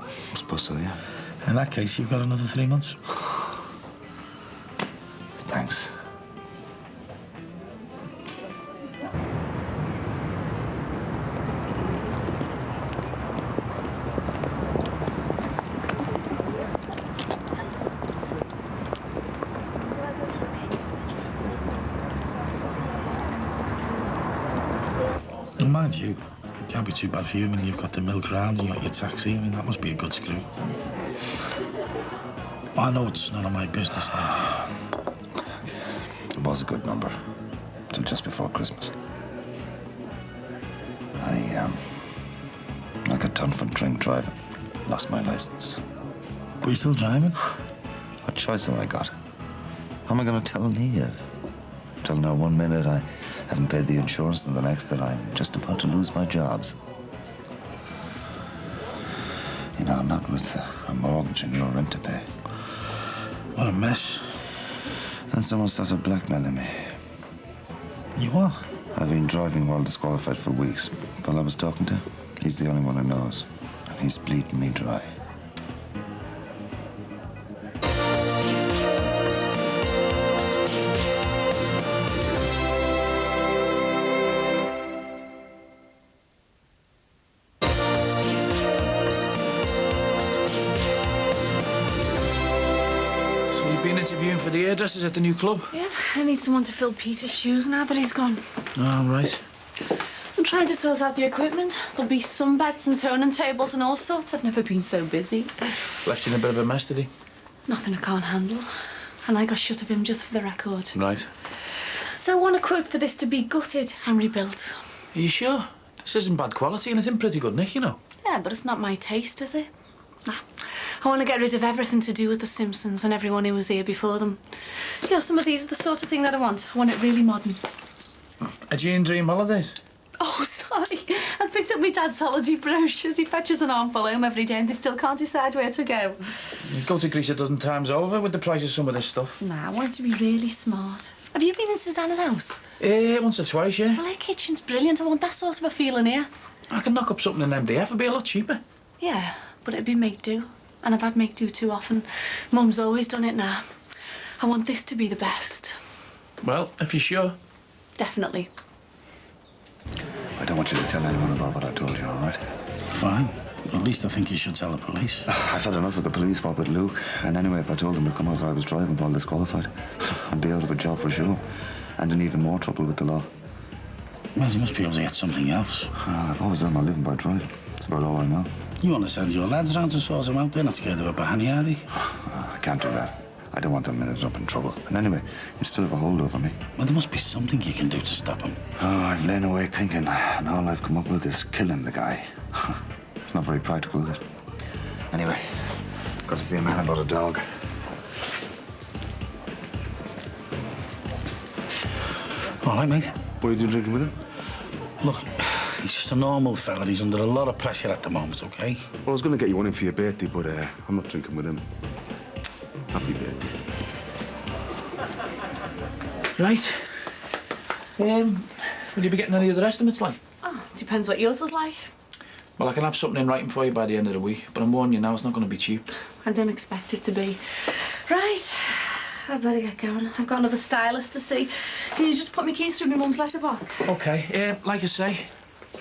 Speaker 14: I suppose so, yeah.
Speaker 11: In that case, you've got another 3 months.
Speaker 14: Thanks.
Speaker 11: Mind you, it can't be too bad for you. I mean, you've got the milk round, you got your taxi. I mean, that must be a good screw. I know it's none of my business now.
Speaker 14: It was a good number. Till just before Christmas. I got done for drink driving. Lost my license.
Speaker 11: But you're still driving?
Speaker 14: What choice have I got? How am I going to tell Neve? Till now, 1 minute I haven't paid the insurance, and the next that I'm just about to lose my jobs. You know, not with a mortgage and your rent to pay.
Speaker 11: What a mess.
Speaker 14: Then someone started blackmailing me.
Speaker 11: You what?
Speaker 14: I've been driving while disqualified for weeks. The fellow I was talking to, he's the only one who knows. And he's bleeding me dry.
Speaker 11: Interviewing for the hairdressers at the new club?
Speaker 8: Yeah, I need someone to fill Peter's shoes now that he's gone.
Speaker 11: Oh, right.
Speaker 8: I'm trying to sort out the equipment. There'll be sunbeds and toning tables and all sorts. I've never been so busy.
Speaker 11: Left you in a bit of a mess, did he?
Speaker 8: Nothing I can't handle. And I got shut of him just for the record.
Speaker 11: Right.
Speaker 8: So I want a quote for this to be gutted and rebuilt.
Speaker 11: Are you sure? This isn't bad quality and it's in pretty good nick, you know.
Speaker 8: Yeah, but it's not my taste, is it? Nah. I want to get rid of everything to do with the Simpsons and everyone who was here before them. You know, some of these are the sort of thing that I want. I want it really modern.
Speaker 11: Aegean Dream Holidays?
Speaker 8: Oh, sorry. I picked up my dad's holiday brochures. He fetches an armful home every day and they still can't decide where to go.
Speaker 11: You go to Greece a dozen times over with the price of some of this stuff.
Speaker 8: Nah, I want it to be really smart. Have you been in Susanna's house?
Speaker 11: Once or twice, yeah.
Speaker 8: Well, her kitchen's brilliant. I want that sort of a feeling here.
Speaker 11: I can knock up something in MDF. It'd be a lot cheaper.
Speaker 8: Yeah, but it'd be make-do. And I've had make-do too often. Mum's always done it now. I want this to be the best.
Speaker 11: Well, if you're sure.
Speaker 8: Definitely.
Speaker 14: I don't want you to tell anyone about what I told you, all right?
Speaker 11: Fine. But at least I think you should tell the police.
Speaker 14: I've had enough of the police while with Luke. And anyway, if I told them to come out while I was driving while disqualified, I'd be out of a job for sure. And in even more trouble with the law.
Speaker 11: Well, you must be able to get something else.
Speaker 14: I've always done my living by driving. That's about all I know.
Speaker 11: You want to send your lads around to sort them out? They're not scared of a bahani, are they?
Speaker 14: I can't do that. I don't want them ended up in trouble. And anyway, you still have a hold over me.
Speaker 11: Well, there must be something you can do to stop him.
Speaker 14: Oh, I've lain awake thinking, and all I've come up with is killing the guy. It's not very practical, is it? Anyway, got to see a man about a dog.
Speaker 11: All right, mate.
Speaker 7: What are you doing drinking with him?
Speaker 11: Look, he's just a normal fella. He's under a lot of pressure at the moment, OK?
Speaker 7: Well, I was going to get you one in for your birthday, but I'm not drinking with him. Happy birthday.
Speaker 11: Right. Will you be getting any of the estimates, like?
Speaker 8: Oh, depends what yours is like.
Speaker 11: Well, I can have something in writing for you by the end of the week, but I'm warning you now, it's not going to be cheap.
Speaker 8: I don't expect it to be. Right. I better get going. I've got another stylist to see. Can you just put my keys through my mum's letterbox?
Speaker 11: OK. Like I say,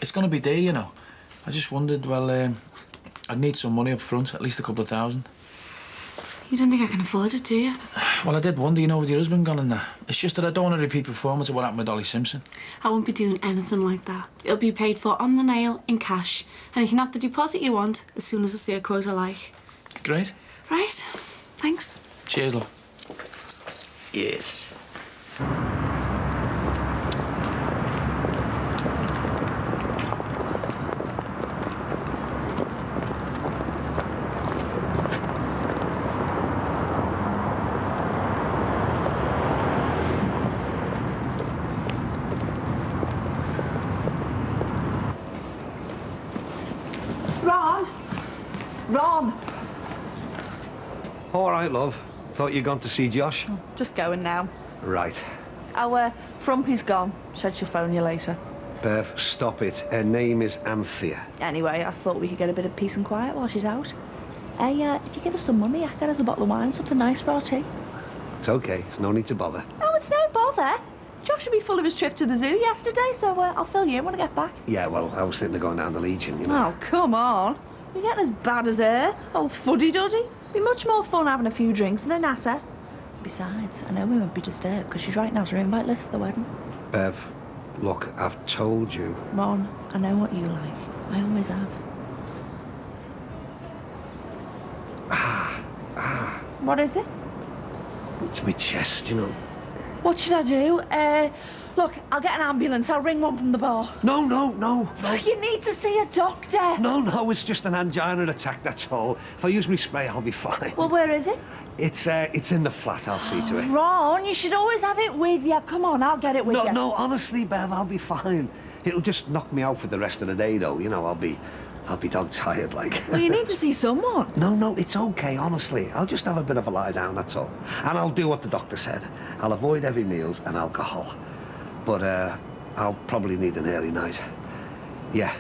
Speaker 11: it's going to be there, you know. I just wondered, well, I'd need some money up front, at least a couple of thousand.
Speaker 8: You don't think I can afford it, do you?
Speaker 11: Well, I did wonder, you know, with your husband gone in there. It's just that I don't want to repeat performance of what happened with Dolly Simpson.
Speaker 8: I won't be doing anything like that. It'll be paid for on the nail in cash. And you can have the deposit you want as soon as I see a quote I like.
Speaker 11: Great.
Speaker 8: Right. Thanks.
Speaker 11: Cheers, love. Yes.
Speaker 8: Ron! Ron!
Speaker 16: All right, love. Thought you'd gone to see Josh.
Speaker 17: Just going now.
Speaker 16: Right.
Speaker 17: Our Frumpy's gone. Said she'll phone you later.
Speaker 16: Bev, stop it. Her name is Anthea.
Speaker 17: Anyway, I thought we could get a bit of peace and quiet while she's out. Hey, if you give us some money, I can get us a bottle of wine, something nice for our tea.
Speaker 16: It's okay. There's no need to bother.
Speaker 17: Oh, it's no bother. Josh should be full of his trip to the zoo yesterday, so I'll fill you in when I get back.
Speaker 16: Yeah, well, I was thinking of going down the Legion, you know.
Speaker 17: Oh, come on. You're getting as bad as her. Old fuddy-duddy. Be much more fun having a few drinks and a natter. Besides, I know we won't be disturbed because she's writing out her invite list for the wedding.
Speaker 16: Bev, look, I've told you.
Speaker 17: Ron, I know what you like. I always have. What is it?
Speaker 16: It's my chest, you know.
Speaker 17: What should I do? Look, I'll get an ambulance. I'll ring one from the bar.
Speaker 16: No.
Speaker 17: You need to see a doctor.
Speaker 16: No, it's just an angina attack, that's all. If I use my spray, I'll be fine.
Speaker 17: Well, where is it?
Speaker 16: It's in the flat, I'll see to it.
Speaker 17: Ron, you should always have it with you. Come on, I'll get it with you.
Speaker 16: No, honestly, Bev, I'll be fine. It'll just knock me out for the rest of the day, though. You know, I'll be dog tired, like.
Speaker 17: Well, you need to see someone.
Speaker 16: No, it's okay, honestly. I'll just have a bit of a lie down, that's all. And I'll do what the doctor said. I'll avoid heavy meals and alcohol. But, I'll probably need an early night. Yeah,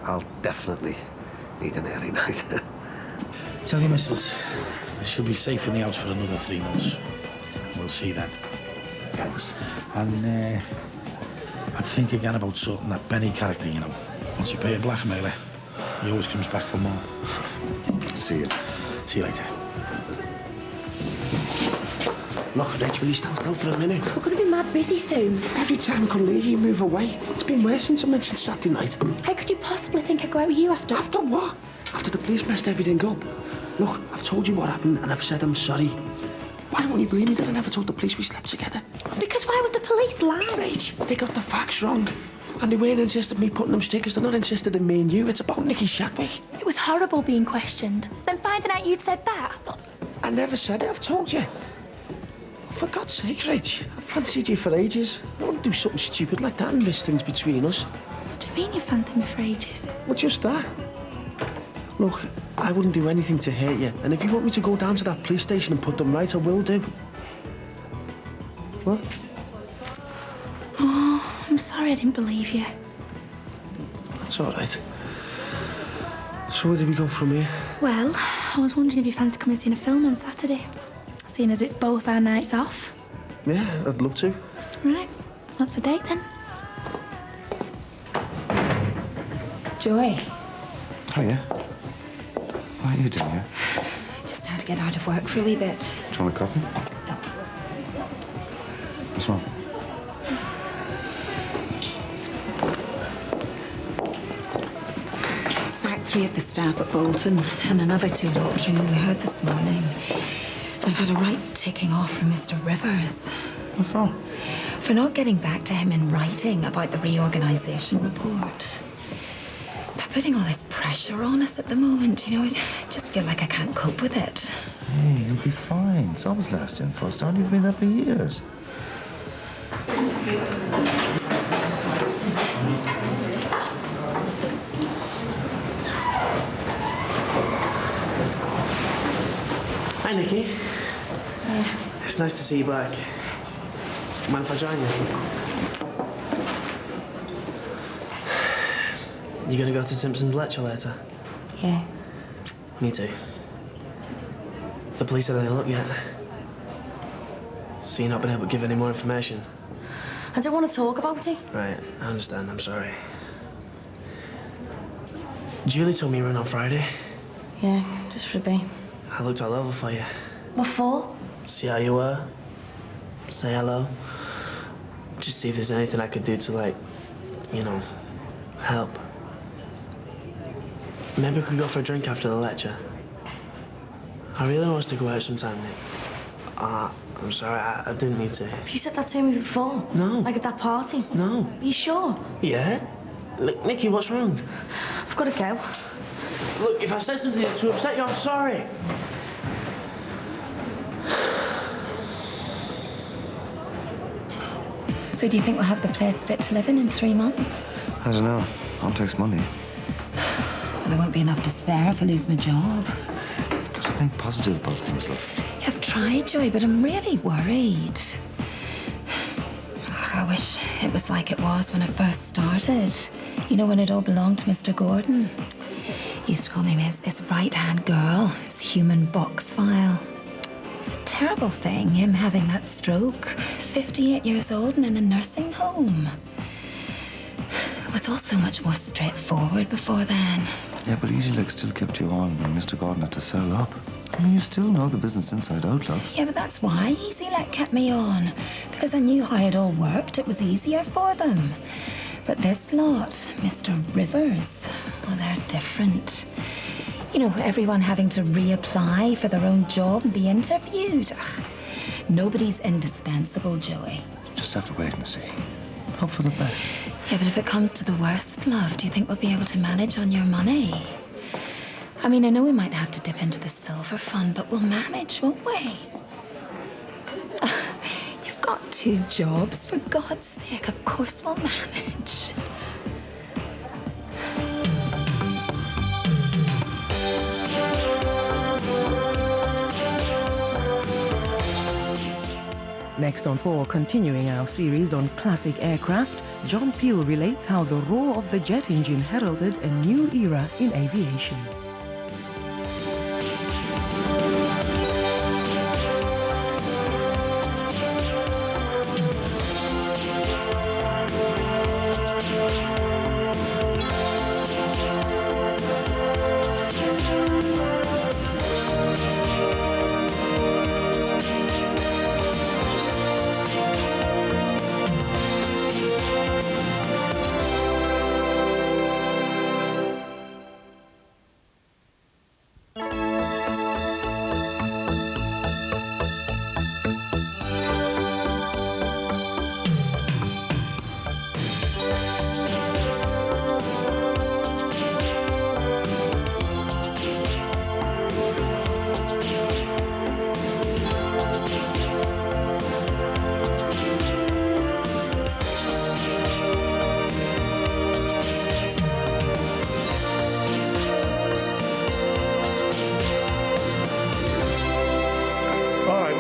Speaker 16: I'll definitely need an early night.
Speaker 11: Tell your missus, she'll be safe in the house for another 3 months. We'll see then.
Speaker 16: Thanks.
Speaker 11: And, I'd think again about sorting that Benny character, you know. Once you pay a blackmailer, he always comes back for more.
Speaker 16: See you.
Speaker 11: See you later.
Speaker 6: Look, Rich, will you stand still for a minute?
Speaker 13: We're going to be mad busy soon.
Speaker 6: Every time I come leave, you move away. It's been worse since I mentioned Saturday night.
Speaker 13: How could you possibly think I'd go out with you after?
Speaker 6: After what? After the police messed everything up. Look, I've told you what happened and I've said I'm sorry. Why won't you believe me that I never told the police we slept together?
Speaker 13: Because why would the police lie?
Speaker 6: Rach, they got the facts wrong. And they weren't interested in me putting them stickers. They're not interested in me and you. It's about Nicky Shadwick.
Speaker 13: It was horrible being questioned. Then finding out you'd said that.
Speaker 6: I never said it. I've told you. For God's sake, Rach, I've fancied you for ages. I wouldn't do something stupid like that and risk things between us.
Speaker 13: What do you mean you fancied me for ages?
Speaker 6: Well, just that. Look, I wouldn't do anything to hurt you. And if you want me to go down to that police station and put them right, I will do. What?
Speaker 13: Oh, I'm sorry I didn't believe you.
Speaker 6: That's all right. So where do we go from here?
Speaker 13: Well, I was wondering if you fancy coming and seeing a film on Saturday. Seeing as it's both our nights off.
Speaker 6: Yeah, I'd love to.
Speaker 13: Right, that's the date then.
Speaker 10: Joy,
Speaker 14: Oh, yeah? What are you doing here?
Speaker 10: just had to get out of work for a wee bit.
Speaker 14: Do you want a coffee?
Speaker 10: No.
Speaker 14: What's wrong?
Speaker 10: Sacked 3 of the staff at Bolton and another 2 at Altrincham, we heard this morning. I've had a right ticking off from Mr. Rivers.
Speaker 14: What for?
Speaker 10: For not getting back to him in writing about the reorganisation report. They're putting all this pressure on us at the moment, you know. I just feel like I can't cope with it.
Speaker 14: Hey, you'll be fine. It's always last in, first out. You've been there for years.
Speaker 6: Hi, Nicky. It's nice to see you back. Mind if I join you? You gonna go to Simpson's lecture later?
Speaker 3: Yeah.
Speaker 6: Me too. The police had any luck yet? So you've not been able to give any more information?
Speaker 3: I don't want to talk about it.
Speaker 6: Right, I understand. I'm sorry. Julie told me you were in on Friday.
Speaker 3: Yeah, just for a bit.
Speaker 6: I looked all over for you.
Speaker 3: What for?
Speaker 6: See how you were. Say hello. Just see if there's anything I could do to, like, you know, help. Maybe we could go for a drink after the lecture. I really want us to go out sometime, Nick. I'm sorry, I didn't mean to.
Speaker 3: You said that to me before.
Speaker 6: No.
Speaker 3: Like at that party.
Speaker 6: No.
Speaker 3: Are you sure?
Speaker 6: Yeah? Nicky, what's wrong?
Speaker 3: I've got to go.
Speaker 6: Look, if I said something to upset you, I'm sorry.
Speaker 10: So do you think we'll have the place fit to live in 3 months?
Speaker 14: I don't know. All takes money.
Speaker 10: Well, there won't be enough to spare if I lose my job.
Speaker 14: Gotta think positive about things, love.
Speaker 10: I've tried, Joy, but I'm really worried. I wish it was like it was when I first started. You know, when it all belonged to Mr. Gordon. He used to call me his right-hand girl, his human box file. It's a terrible thing, him having that stroke. 58 years old and in a nursing home. It was all so much more straightforward before then.
Speaker 14: Yeah, but Easy Leg still kept you on when Mr. Gordon had to sell up. I mean, you still know the business inside out, love.
Speaker 10: Yeah, but that's why Easy Leg kept me on. Because I knew how it all worked. It was easier for them. But this lot, Mr. Rivers, well, they're different. You know, everyone having to reapply for their own job and be interviewed. Ugh, nobody's indispensable, Joey.
Speaker 14: Just have to wait and see. Hope for the best.
Speaker 10: Yeah, but if it comes to the worst, love, do you think we'll be able to manage on your money? I mean, I know we might have to dip into the silver fund, but we'll manage, won't we? You've got 2 jobs, for God's sake. Of course we'll manage.
Speaker 18: Next on 4, continuing our series on classic aircraft, John Peel relates how the roar of the jet engine heralded a new era in aviation.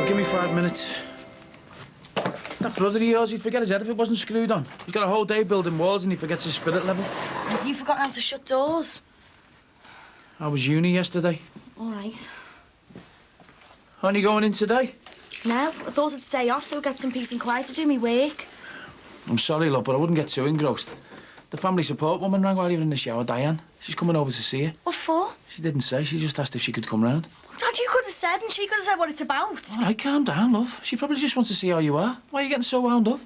Speaker 11: Give me 5 minutes. That brother of yours, he'd forget his head if it wasn't screwed on. He's got a whole day building walls and he forgets his spirit level.
Speaker 5: Have you forgotten how to shut doors?
Speaker 11: How was uni yesterday?
Speaker 5: All right.
Speaker 11: Only going in today?
Speaker 5: No, I thought I'd stay off so I'd get some peace and quiet to do me work.
Speaker 11: I'm sorry, love, but I wouldn't get too engrossed. The family support woman rang while you were in the shower, Diane. She's coming over to see you.
Speaker 5: What for?
Speaker 11: She didn't say. She just asked if she could come round.
Speaker 5: Dad, you could have said, and she could have said what it's about.
Speaker 11: All right, calm down, love. She probably just wants to see how you are. Why are you getting so wound up?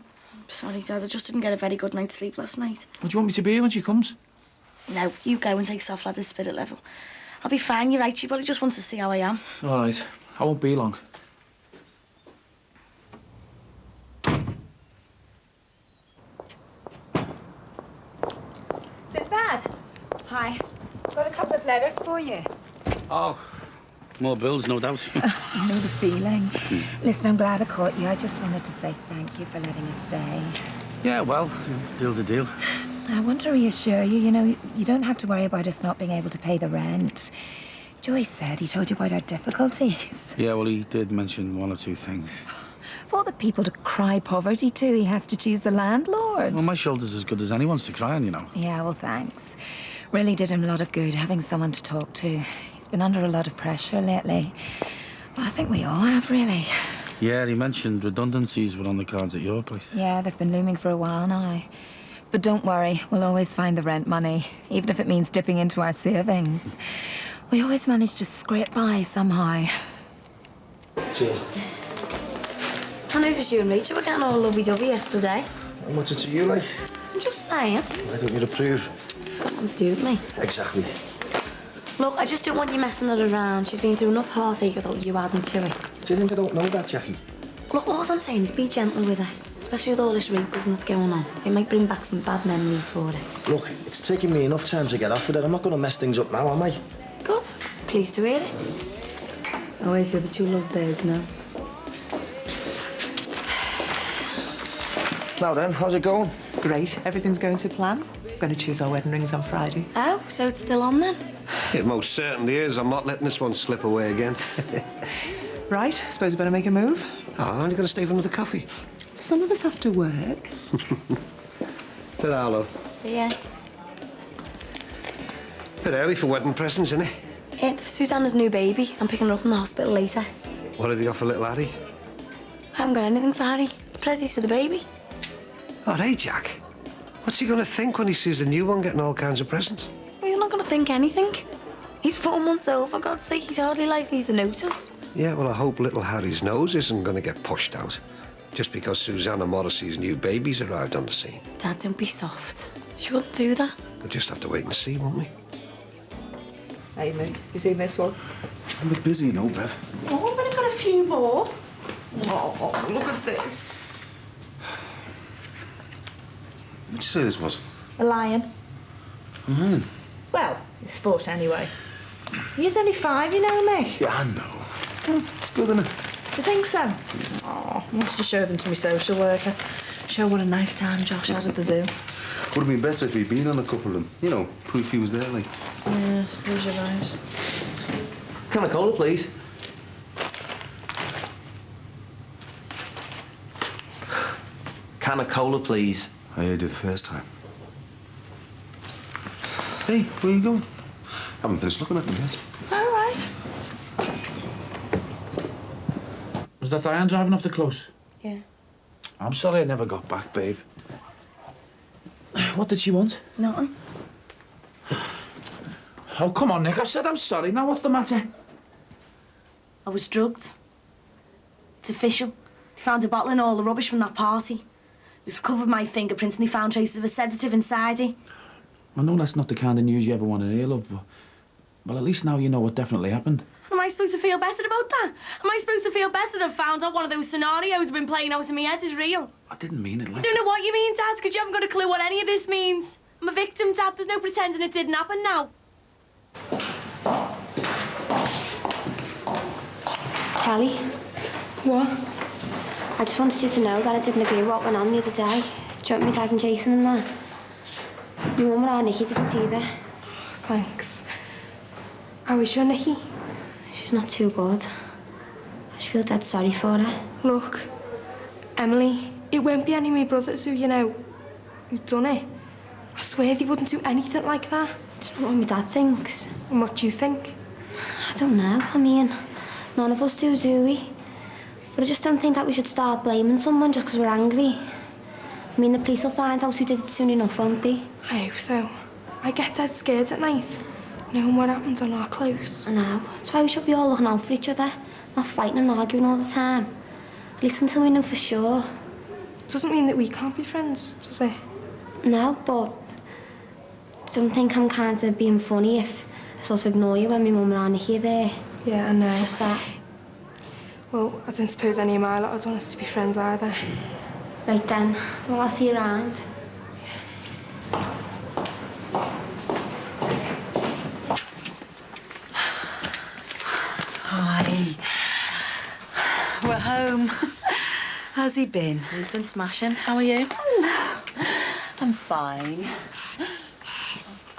Speaker 5: Sorry, Dad, I just didn't get a very good night's sleep last night.
Speaker 11: What, do you want me to be here when she comes?
Speaker 5: No, you go and take Soft Lad's spirit level. I'll be fine, you're right. She probably just wants to see how I am.
Speaker 11: All right. I won't be long.
Speaker 9: Sinbad. Hi. Got a couple of letters for you.
Speaker 11: Oh, more bills, no doubt.
Speaker 9: I know the feeling. Listen, I'm glad I caught you. I just wanted to say thank you for letting us stay.
Speaker 11: Yeah, well, deal's a deal.
Speaker 9: I want to reassure you, you know, you don't have to worry about us not being able to pay the rent. Joyce said he told you about our difficulties.
Speaker 11: Yeah, well, he did mention 1 or 2 things.
Speaker 9: For all the people to cry poverty to, he has to choose the landlord.
Speaker 11: Well, my shoulder's as good as anyone's to cry on, you know.
Speaker 9: Yeah, well, thanks. Really did him a lot of good having someone to talk to. He's been under a lot of pressure lately. Well, I think we all have, really.
Speaker 11: Yeah, he mentioned redundancies were on the cards at your place.
Speaker 9: Yeah, they've been looming for a while now. But don't worry, we'll always find the rent money, even if it means dipping into our savings. We always manage to scrape by somehow.
Speaker 6: Cheers.
Speaker 5: I noticed you and Rachel were getting all lovey-dovey yesterday.
Speaker 6: And what's it to you like?
Speaker 5: I'm just saying.
Speaker 6: Why don't you approve?
Speaker 5: It's got nothing to do with me.
Speaker 6: Exactly.
Speaker 5: Look, I just don't want you messing her around. She's been through enough heartache without you adding to it.
Speaker 6: Do you think I don't know that, Jackie?
Speaker 5: Look, all I'm saying is be gentle with her. Especially with all this rape business going on. It might bring back some bad memories for her.
Speaker 6: Look, it's taken me enough time to get off with it. I'm not going to mess things up now, am I?
Speaker 5: Good. Pleased to hear it. Always the other 2 lovebirds now.
Speaker 6: Now then, how's it going?
Speaker 20: Great. Everything's going to plan. Going to choose our wedding rings on Friday.
Speaker 3: Oh, so it's still on then?
Speaker 16: It most certainly is. I'm not letting this one slip away again.
Speaker 20: Right, suppose we better make a move.
Speaker 16: Oh, I'm only going to stay for another coffee.
Speaker 20: Some of us have to work.
Speaker 16: Ta-ra, love.
Speaker 3: See ya.
Speaker 16: Bit early for wedding presents, isn't it?
Speaker 3: Yeah, for Susanna's new baby. I'm picking her up from the hospital later.
Speaker 16: What have you got for little Harry?
Speaker 3: I haven't got anything for Harry. Prezzies for the baby.
Speaker 16: Oh, hey, Jack. What's he going to think when he sees the new one getting all kinds of presents?
Speaker 3: Well, he's not going to think anything. He's 4 months old, for God's sake. He's hardly likely to notice.
Speaker 16: Yeah, well, I hope little Harry's nose isn't going to get pushed out just because Susanna Morrissey's new baby's arrived on the scene.
Speaker 3: Dad, don't be soft. She wouldn't do that.
Speaker 16: We'll just have to wait and see, won't we?
Speaker 17: Hey, Mick, you seen this one?
Speaker 7: I'm a bit busy, no, Bev.
Speaker 17: Oh, I've only got a few more. Oh, look at this.
Speaker 7: What'd you say this was?
Speaker 17: A lion.
Speaker 7: Mm-hmm.
Speaker 17: Well, his foot anyway. He's only 5, you know, Mick.
Speaker 7: Yeah, I know. It's good, isn't it?
Speaker 17: Do you think so? Oh, I wanted to show them to my social worker. Show what a nice time Josh had at the zoo.
Speaker 7: Would have been better if he'd been on a couple of them. You know, proof he was there, like.
Speaker 17: Yeah, I suppose you're right.
Speaker 6: Can of cola, please? Can of cola, please.
Speaker 7: I heard you the first time. Hey, where you going? Haven't finished looking at them yet.
Speaker 17: All right.
Speaker 2: Was that Diane driving off the close?
Speaker 3: Yeah.
Speaker 2: I'm sorry I never got back, babe. What did she want?
Speaker 3: Nothing.
Speaker 2: Oh, come on, Nick. I said I'm sorry. Now, what's the matter?
Speaker 3: I was drugged. It's official. They found a bottle and all the rubbish from that party. It was covered with my fingerprints and they found traces of a sedative inside it.
Speaker 2: I know that's not the kind of news you ever want to hear, love, but... Well, at least now you know what definitely happened.
Speaker 3: Am I supposed to feel better about that? Am I supposed to feel better that I found out one of those scenarios I've been playing out in my head is real?
Speaker 2: I didn't mean it like...
Speaker 3: I don't know what you mean, Dad, because you haven't got a clue what any of this means. I'm a victim, Dad. There's no pretending it didn't happen now.
Speaker 15: Kelly?
Speaker 17: What?
Speaker 15: I just wanted you to know that I didn't agree with what went on the other day. Do you want my dad and Jason and that? My mum and Nikki didn't either.
Speaker 13: Thanks. How is your Nikki?
Speaker 15: She's not too good. I just feel dead sorry for her.
Speaker 13: Look, Emily, it won't be any of my brothers who've done it. I swear they wouldn't do anything like that.
Speaker 15: It's not what my dad thinks.
Speaker 13: And what do you think?
Speaker 15: I don't know. I mean, none of us do we? But I just don't think that we should start blaming someone just because we're angry. I mean, the police will find out who did it soon enough, won't they?
Speaker 13: I hope so. I get dead scared at night, knowing what happens on our close.
Speaker 15: I know. That's why we should be all looking out for each other, not fighting and arguing all the time. At least until we know for sure.
Speaker 13: Doesn't mean that we can't be friends, does it?
Speaker 15: No, but I don't think I'm kind of being funny if I sort of ignore you when my mum and Nikki are there.
Speaker 13: Yeah, I know.
Speaker 15: It's just that.
Speaker 13: Well, I don't suppose any of my lot want us to be friends either.
Speaker 15: Right then. Well, I'll see you around.
Speaker 3: Hi. We're home. How's he been? He's been smashing. How are you? Hello. I'm fine.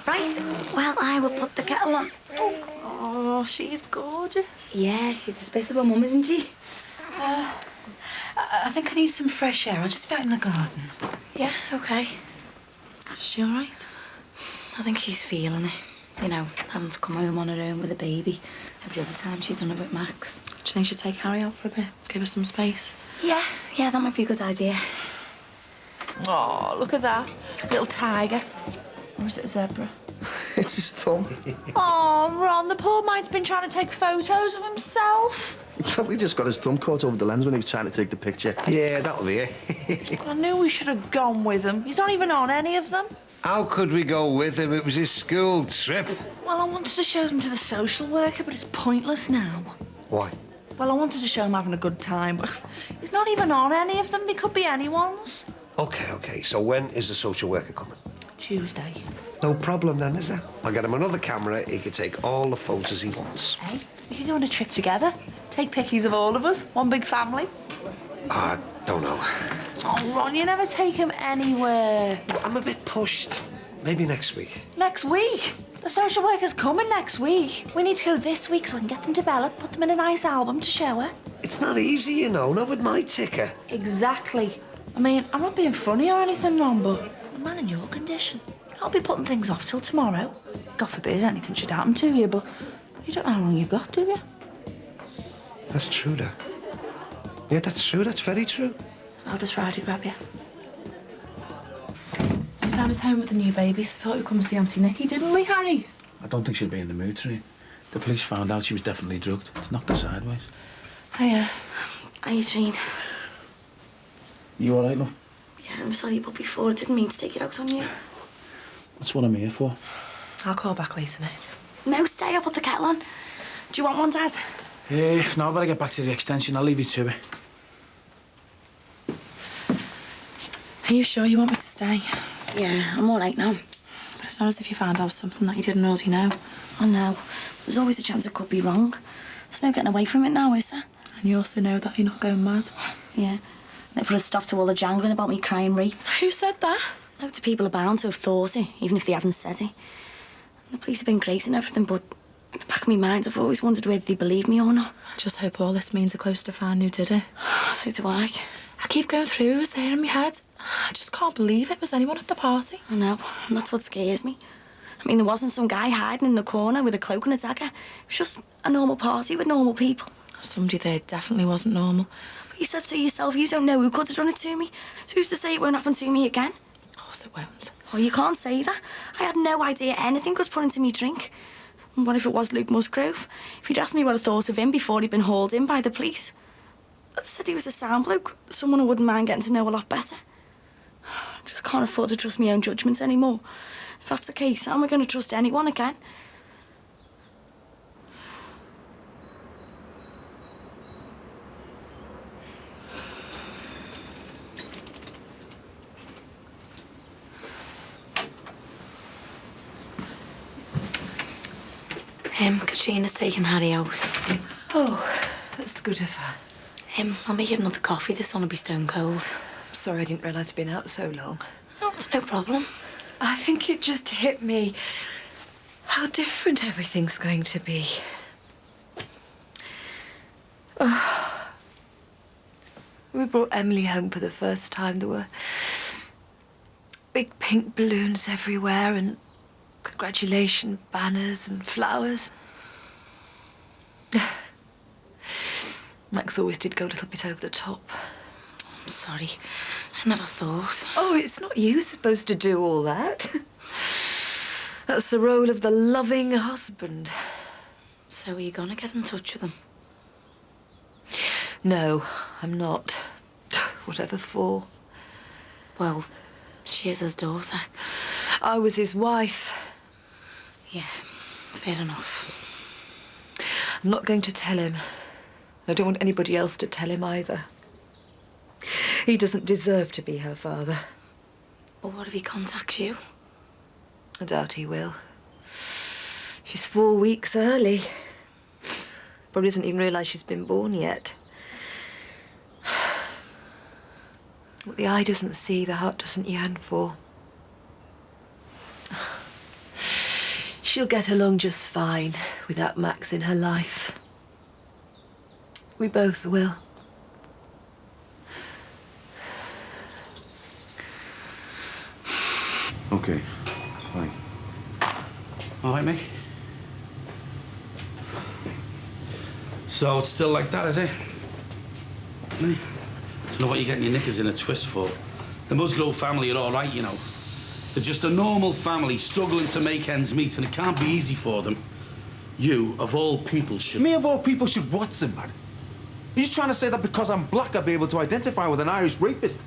Speaker 3: Right. Well, I will put the kettle on. Oh, she's gorgeous.
Speaker 15: Yeah, she's a bit of a mum, isn't she?
Speaker 3: I think I need some fresh air. I'll just be out in the garden. Yeah, okay. Is she all right? I think she's feeling it. You know, having to come home on her own with a baby. Every other time she's done it with Max.
Speaker 5: Do you think she should take Harry out for a bit? Give her some space?
Speaker 3: Yeah, that might be a good idea.
Speaker 17: Oh, look at that. Little tiger. Or is it a zebra?
Speaker 6: It's his thumb.
Speaker 17: Oh, Ron, the poor man's been trying to take photos of himself.
Speaker 6: He probably just got his thumb caught over the lens when he was trying to take the picture.
Speaker 16: Yeah, that'll be it.
Speaker 17: I knew we should have gone with him. He's not even on any of them.
Speaker 16: How could we go with him? It was his school trip.
Speaker 17: Well, I wanted to show them to the social worker, but it's pointless now.
Speaker 16: Why?
Speaker 17: Well, I wanted to show him having a good time, but he's not even on any of them. They could be anyone's.
Speaker 16: Okay. So when is the social worker coming?
Speaker 17: Tuesday.
Speaker 16: No problem then, is there? I'll get him another camera. He can take all the photos he wants.
Speaker 17: Hey, we can go on a trip together. Take pictures of all of us. One big family.
Speaker 16: I don't know.
Speaker 17: Oh, Ron, you never take him anywhere.
Speaker 16: I'm a bit pushed. Maybe next week.
Speaker 17: Next week? The social worker's coming next week. We need to go this week so we can get them developed, put them in a nice album to show her.
Speaker 16: It's not easy, you know, not with my ticker.
Speaker 17: Exactly. I mean, I'm not being funny or anything, Ron, but a man in your condition, you can't be putting things off till tomorrow. God forbid anything should happen to you, but you don't know how long you've got, do you?
Speaker 16: That's true, though. Yeah, that's true. That's very true.
Speaker 17: How does Friday grab you? Susanna's home with the new babies. I thought we'd come to the Auntie Nicky, didn't we, Harry?
Speaker 11: I don't think she'll be in the mood today. The police found out she was definitely drugged. It's knocked her sideways.
Speaker 5: Hiya. How you doing?
Speaker 11: You all right, love?
Speaker 5: Yeah, I'm sorry, but before I didn't mean to take it out on you.
Speaker 11: That's what I'm here for.
Speaker 17: I'll call back later, Nick.
Speaker 5: No, stay. I'll put the kettle on. Do you want one, Dad?
Speaker 11: No, I better get back to the extension. I'll leave you to it.
Speaker 17: Are you sure you want me to stay?
Speaker 5: Yeah, I'm all right now.
Speaker 17: But it's not as if you found out something that you didn't already know.
Speaker 5: I know. There's always a chance it could be wrong. There's no getting away from it now, is there?
Speaker 17: And you also know that you're not going mad.
Speaker 5: Yeah. They put a stop to all the jangling about me crying rape.
Speaker 17: Who said that?
Speaker 5: Loads of people are bound to have thought it, even if they haven't said it. The police have been great and everything, but in the back of my mind, I've always wondered whether they believe me or not.
Speaker 17: I just hope all this means they're close to find who did it.
Speaker 5: So do I.
Speaker 17: I keep going through who was there in my head. I just can't believe it was anyone at the party.
Speaker 5: I know, and that's what scares me. I mean, there wasn't some guy hiding in the corner with a cloak and a dagger. It was just a normal party with normal people.
Speaker 17: Somebody there definitely wasn't normal.
Speaker 5: But you said so yourself, you don't know who could have done it to me. So who's to say it won't happen to me again?
Speaker 17: Of course it won't.
Speaker 5: Oh, you can't say that. I had no idea anything was put into me drink. And what if it was Luke Musgrove? If he'd asked me what I thought of him before he'd been hauled in by the police. I said he was a sound bloke, someone who wouldn't mind getting to know a lot better. I just can't afford to trust my own judgments anymore. If that's the case, how am I going to trust anyone again? Katrina's taking Harry out.
Speaker 10: Oh, that's good of her.
Speaker 5: I'll make you another coffee. This one will be stone cold.
Speaker 10: I'm sorry I didn't realise you'd been out so long.
Speaker 5: Oh, it's no problem.
Speaker 10: I think it just hit me how different everything's going to be. Oh. We brought Emily home for the first time. There were big pink balloons everywhere and congratulation banners and flowers. Max always did go a little bit over the top.
Speaker 5: I'm sorry. I never thought.
Speaker 10: Oh, it's not you supposed to do all that. That's the role of the loving husband.
Speaker 5: So are you gonna get in touch with him?
Speaker 10: No, I'm not. Whatever for.
Speaker 5: Well, she is his daughter.
Speaker 10: I was his wife.
Speaker 5: Yeah, fair enough.
Speaker 10: I'm not going to tell him. I don't want anybody else to tell him either. He doesn't deserve to be her father.
Speaker 5: But what if he contacts you?
Speaker 10: I doubt he will. She's 4 weeks early. Probably doesn't even realise she's been born yet. What the eye doesn't see, the heart doesn't yearn for. She'll get along just fine without Max in her life. We both will.
Speaker 7: Okay, fine.
Speaker 11: All right, Mick? So it's still like that, is it? Eh? Don't know what you're getting your knickers in a twist for. The Musgrove family are all right, you know. They're just a normal family struggling to make ends meet, and it can't be easy for them. You, of all people, should...
Speaker 4: Me, of all people, should what, Sinbad? Are you trying to say that because I'm black, I'll be able to identify with an Irish rapist?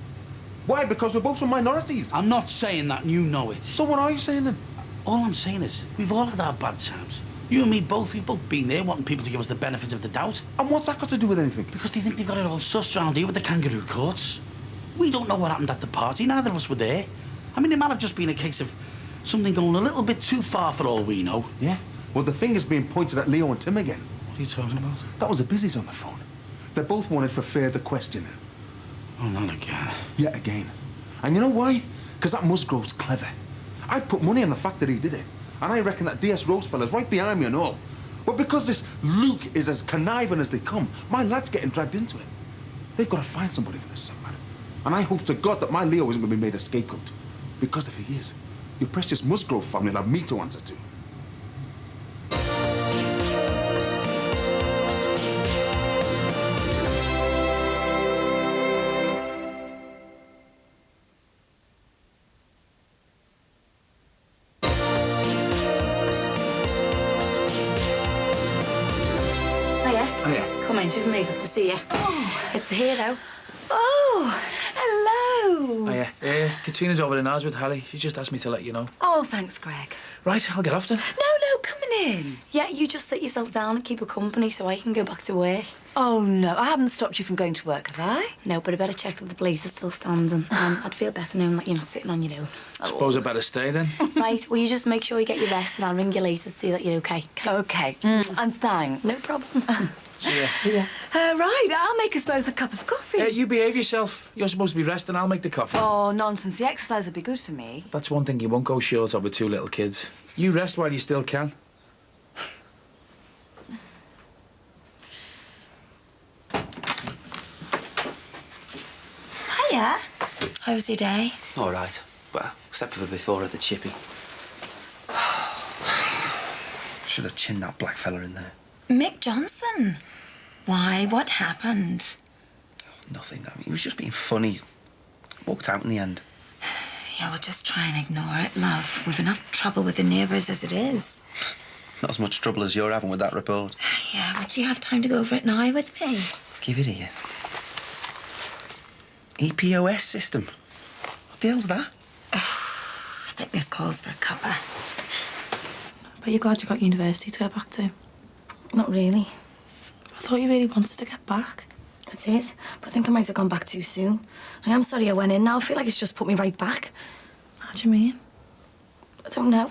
Speaker 4: Why? Because we're both from minorities.
Speaker 11: I'm not saying that, and you know it.
Speaker 4: So what are you saying then?
Speaker 11: All I'm saying is, we've all had our bad times. You and me both, we've both been there, wanting people to give us the benefit of the doubt.
Speaker 4: And what's that got to do with anything?
Speaker 11: Because they think they've got it all sussed round here with the kangaroo courts. We don't know what happened at the party, neither of us were there. I mean, it might have just been a case of something going a little bit too far for all we know.
Speaker 4: Yeah? Well, the finger's being pointed at Leo and Tim again.
Speaker 11: What are you talking about?
Speaker 4: That was the busies on the phone. They're both wanted for further questioning.
Speaker 11: Oh, not again.
Speaker 4: Yet again. And you know why? Because that Musgrove's clever. I put money on the fact that he did it. And I reckon that DS Rose fella's right behind me and all. But because this Luke is as conniving as they come, my lad's getting dragged into it. They've got to find somebody for this, Sandman. And I hope to God that my Leo isn't going to be made a scapegoat. Because if he is, your precious Musgrove family will have me to answer to.
Speaker 3: Come in, she's made up to see you.
Speaker 9: Oh.
Speaker 3: It's here now.
Speaker 9: Oh, hello.
Speaker 21: Oh, yeah. Katrina's over in ours with Harry. She just asked me to let you know.
Speaker 9: Oh, thanks, Greg.
Speaker 21: Right, I'll get off then.
Speaker 3: No, coming in. Yeah, you just sit yourself down and keep her company so I can go back to work.
Speaker 9: Oh, no, I haven't stopped you from going to work, have I?
Speaker 3: No, but I better check that the place is still standing. I'd feel better knowing that you're not sitting on your own.
Speaker 21: Suppose I better stay then.
Speaker 3: Right, well, you just make sure you get your rest and I'll ring you later to see that you're okay.
Speaker 9: Okay, and thanks.
Speaker 3: No problem.
Speaker 21: See ya.
Speaker 9: Right, I'll make us both a cup of coffee.
Speaker 21: You behave yourself. You're supposed to be resting. I'll make the coffee.
Speaker 9: Oh, nonsense. The exercise would be good for me.
Speaker 21: That's one thing you won't go short of with two little kids. You rest while you still can.
Speaker 3: Hiya. How was your day?
Speaker 6: All right. Well, except for the before at the chippy. Should have chinned that black fella in there.
Speaker 10: Mick Johnson. Why? What happened?
Speaker 6: Nothing. I mean, he was just being funny. Walked out in the end.
Speaker 10: Yeah, well, just try and ignore it, love. We've enough trouble with the neighbours as it is.
Speaker 6: Not as much trouble as you're having with that report.
Speaker 10: Yeah, would you have time to go over it now with me?
Speaker 6: Give it here. EPOS system. What the hell's that?
Speaker 10: I think this calls for a cuppa.
Speaker 17: But you're glad you got university to go back to?
Speaker 5: Not really.
Speaker 17: I thought you really wanted to get back.
Speaker 5: It is, but I think I might have gone back too soon. I am sorry I went in now. I feel like it's just put me right back.
Speaker 17: How do you mean?
Speaker 5: I don't know.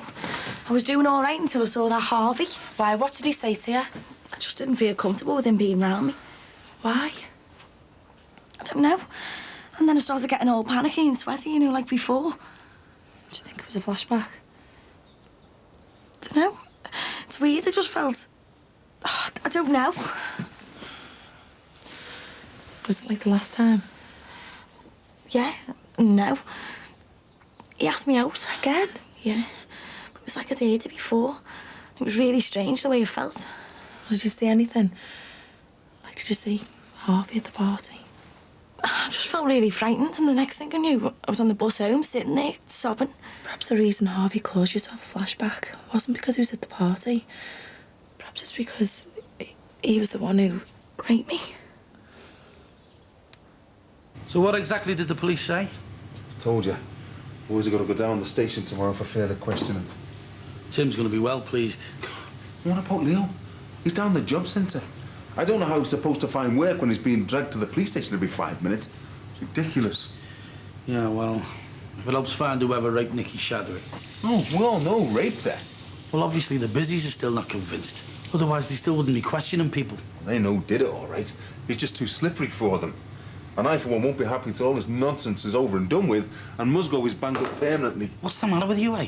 Speaker 5: I was doing all right until I saw that Harvey.
Speaker 17: Why? What did he say to you?
Speaker 5: I just didn't feel comfortable with him being around me.
Speaker 17: Why?
Speaker 5: I don't know. And then I started getting all panicky and sweaty, you know, like before.
Speaker 17: Do you think it was a flashback?
Speaker 5: I don't know. It's weird. I just felt... Oh, I don't know.
Speaker 17: Was it like the last time?
Speaker 5: Yeah. No. He asked me out.
Speaker 17: Again?
Speaker 5: Yeah. But it was like I'd heard it before. It was really strange the way it felt.
Speaker 17: Did you see anything? Like, did you see Harvey at the party?
Speaker 5: I just felt really frightened, and the next thing I knew, I was on the bus home, sitting there, sobbing.
Speaker 17: Perhaps the reason Harvey caused you to have a flashback wasn't because he was at the party. Perhaps it's because he was the one who
Speaker 5: raped me.
Speaker 11: So what exactly did the police say?
Speaker 4: Told you. Boys have got to go down to the station tomorrow for further questioning.
Speaker 11: Tim's going to be well pleased.
Speaker 4: What about Leo? He's down the job centre. I don't know how he's supposed to find work when he's being dragged to the police station every 5 minutes. It's ridiculous.
Speaker 11: Yeah, well, if it helps find whoever raped Nicky Shadwick.
Speaker 4: Oh, we all know who raped her.
Speaker 11: Well, obviously the busies are still not convinced. Otherwise, they still wouldn't be questioning people.
Speaker 4: They know who did it, all right. He's just too slippery for them. And I, for one, won't be happy till all this nonsense is over and done with, and Musgrove is banged up permanently.
Speaker 11: What's the matter with you, eh?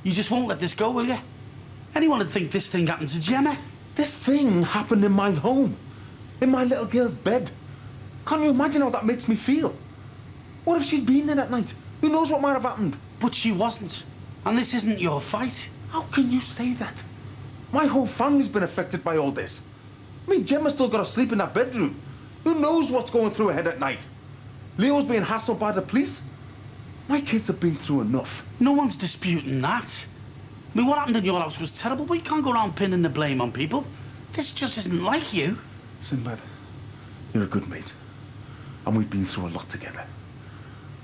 Speaker 11: You just won't let this go, will you? Anyone would think this thing happened to Gemma.
Speaker 4: This thing happened in my home, in my little girl's bed. Can't you imagine how that makes me feel? What if she'd been there that night? Who knows what might have happened?
Speaker 11: But she wasn't. And this isn't your fight.
Speaker 4: How can you say that? My whole family's been affected by all this. I mean, Gemma's still got to sleep in that bedroom. Who knows what's going through her head at night? Leo's being hassled by the police. My kids have been through enough.
Speaker 11: No one's disputing that. I mean, what happened in your house was terrible, but you can't go around pinning the blame on people. This just isn't like you.
Speaker 4: Sinbad, you're a good mate. And we've been through a lot together.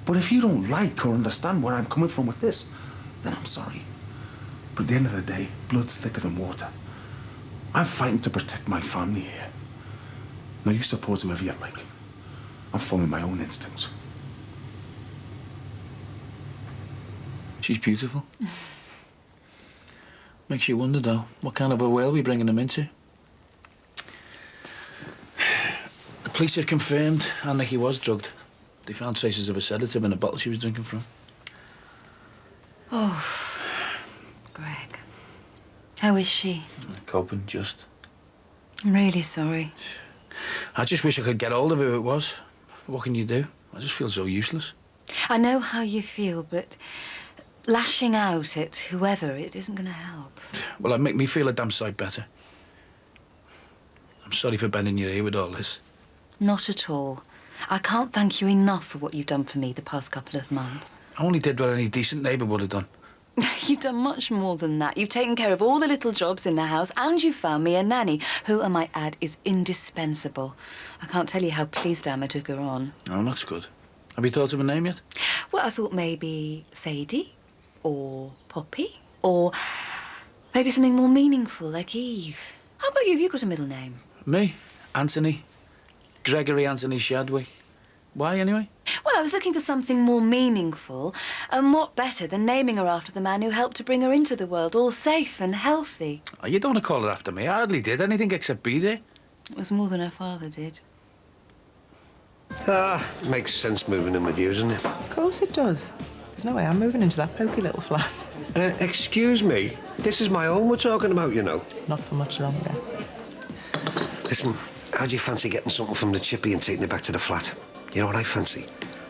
Speaker 4: But if you don't like or understand where I'm coming from with this, then I'm sorry. But at the end of the day, blood's thicker than water. I'm fighting to protect my family here. Now you suppose whoever you like. I'm following my own instincts.
Speaker 21: She's beautiful. Makes you wonder, though, what kind of a world we're bringing them into. The police have confirmed Nicky was drugged. They found traces of a sedative in a bottle she was drinking from.
Speaker 3: Oh, Greg. How is she?
Speaker 21: Coping, just.
Speaker 3: I'm really sorry.
Speaker 21: I just wish I could get hold of who it was. What can you do? I just feel so useless.
Speaker 3: I know how you feel, but lashing out at whoever, it isn't going to help.
Speaker 21: Well, it'd make me feel a damn sight better. I'm sorry for bending your ear with all this.
Speaker 3: Not at all. I can't thank you enough for what you've done for me the past couple of months.
Speaker 21: I only did what any decent neighbour would have done.
Speaker 3: You've done much more than that. You've taken care of all the little jobs in the house, and you found me a nanny, who, I might add, is indispensable. I can't tell you how pleased I am I took her on.
Speaker 21: Oh, that's good. Have you thought of a name yet?
Speaker 3: Well, I thought maybe Sadie, or Poppy, or maybe something more meaningful, like Eve. How about you? Have you got a middle name?
Speaker 21: Me? Anthony. Gregory Anthony Shadwick. Why, anyway?
Speaker 3: Well, I was looking for something more meaningful, and what better than naming her after the man who helped to bring her into the world, all safe and healthy.
Speaker 21: Oh, you don't want to call her after me. I hardly did anything except be there.
Speaker 3: It was more than her father did.
Speaker 16: Makes sense moving in with you, doesn't it?
Speaker 20: Of course it does. There's no way I'm moving into that poky little flat.
Speaker 16: Excuse me. This is my home we're talking about, you know.
Speaker 20: Not for much longer.
Speaker 16: Listen, how do you fancy getting something from the chippy and taking it back to the flat? You know what I fancy?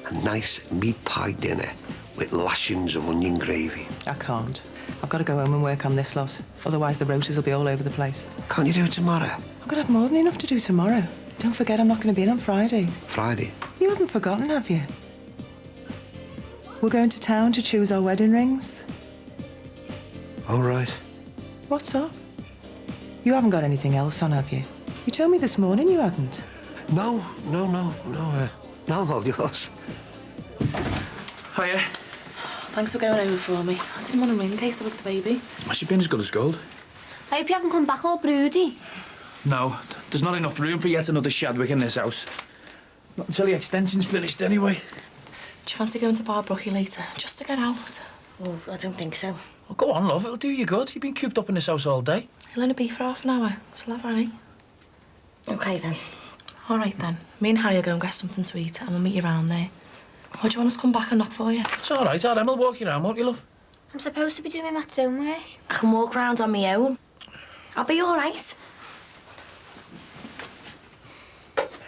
Speaker 16: A nice meat pie dinner with lashings of onion gravy.
Speaker 20: I can't. I've got to go home and work on this lot. Otherwise the rotas will be all over the place.
Speaker 16: Can't you do it tomorrow?
Speaker 20: I'm going to have more than enough to do tomorrow. Don't forget I'm not going to be in on Friday.
Speaker 16: Friday?
Speaker 20: You haven't forgotten, have you? We're going to town to choose our wedding rings.
Speaker 16: All right.
Speaker 20: What's up? You haven't got anything else on, have you? You told me this morning you hadn't.
Speaker 16: No, I'm all yours.
Speaker 21: Hiya.
Speaker 13: Thanks for going over for me. I didn't want to ring in case they looked the baby.
Speaker 21: Has she been as good as gold?
Speaker 15: I hope you haven't come back all broody.
Speaker 21: No, there's not enough room for yet another Shadwick in this house. Not until the extension's finished, anyway.
Speaker 13: Do you fancy going to Bar Brookie later, just to get out?
Speaker 5: Oh, I don't think so.
Speaker 21: Well, go on, love. It'll do you good. You've been cooped up in this house all day.
Speaker 13: He'll only be for half an hour. Still have Harry.
Speaker 5: OK, then.
Speaker 13: All right, then. Me and Harry will go and get something to eat, and we'll meet you around there. Or do you want us to come back and knock for you?
Speaker 21: It's all right, Adam. We'll walk you around, won't you, love?
Speaker 15: I'm supposed to be doing Matt's homework.
Speaker 5: I can walk round on my own. I'll be all right.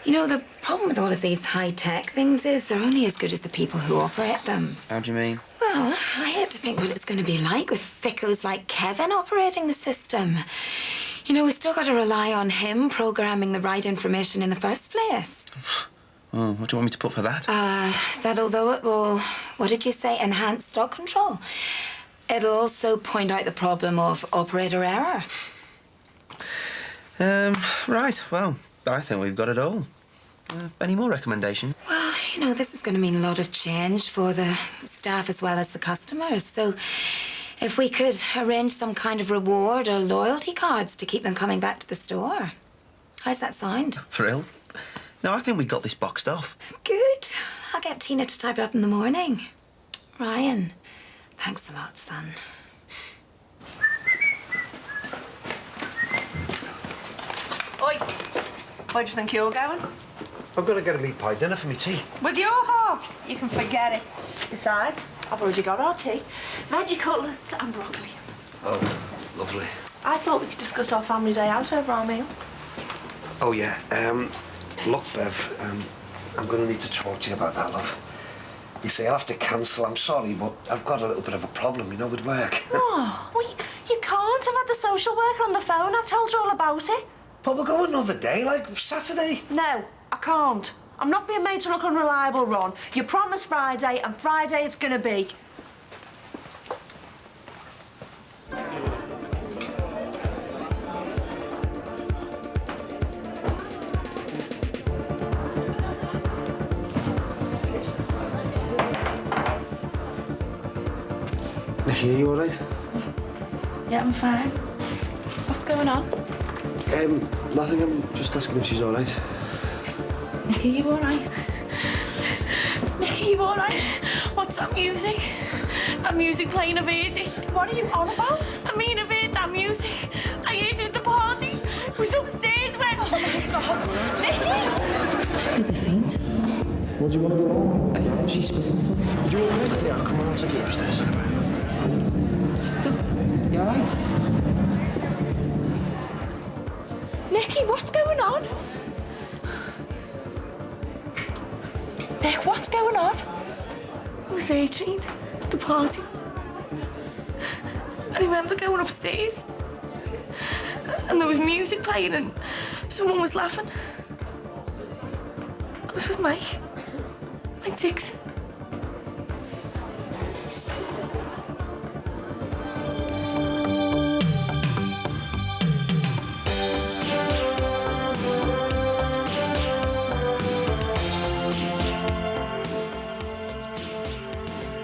Speaker 10: You know, the problem with all of these high-tech things is they're only as good as the people who operate them.
Speaker 6: How do you mean?
Speaker 10: Well, I hate to think what it's going to be like with thickos like Kevin operating the system. You know, we've still got to rely on him programming the right information in the first place.
Speaker 6: Oh, what do you want me to put for that?
Speaker 10: That although it will, what did you say, enhance stock control, it'll also point out the problem of operator error.
Speaker 6: Right, well, I think we've got it all. Any more recommendations?
Speaker 10: Well, you know, this is going to mean a lot of change for the staff as well as the customers. So if we could arrange some kind of reward or loyalty cards to keep them coming back to the store. How's that sound?
Speaker 6: Thrill. No, I think we got this boxed off.
Speaker 10: Good. I'll get Tina to type it up in the morning. Ryan, thanks a lot, son.
Speaker 1: Oi, where do you think you're going?
Speaker 16: I'm going to get a meat pie dinner for me tea.
Speaker 1: With your heart, you can forget it. Besides, I've already got our tea. Veggie cutlets and broccoli.
Speaker 16: Oh, lovely.
Speaker 1: I thought we could discuss our family day out over our meal.
Speaker 16: Oh, yeah. Look, Bev, I'm going to need to talk to you about that, love. You see, I'll have to cancel. I'm sorry, but I've got a little bit of a problem, you know, with work.
Speaker 1: Oh, well, you can't. I've had the social worker on the phone. I've told her all about it.
Speaker 16: But we'll go another day, like Saturday.
Speaker 1: No, I can't. I'm not being made to look unreliable, Ron. You promised Friday, and Friday it's going to be.
Speaker 16: Nicky, are you all right?
Speaker 13: Yeah, I'm fine. What's going on?
Speaker 16: Nothing. I'm just asking if she's all right.
Speaker 13: Nicky, you all right? Nicky, you all right? What's that music? That music playing of Eddie. What are you on about? I mean, I've heard that music. I heard it at the party. It was upstairs when... Oh, my God. Nicky!
Speaker 3: Should we be faint?
Speaker 21: Would you want to go home?
Speaker 6: She's speaking for me.
Speaker 21: Would you okay?
Speaker 6: Yeah, come on, I'll take you upstairs.
Speaker 3: You all right?
Speaker 13: Nicky, what's going on? Nick, what's going on?
Speaker 5: It was Adrian at the party. I remember going upstairs and there was music playing and someone was laughing. I was with Mike Dixon.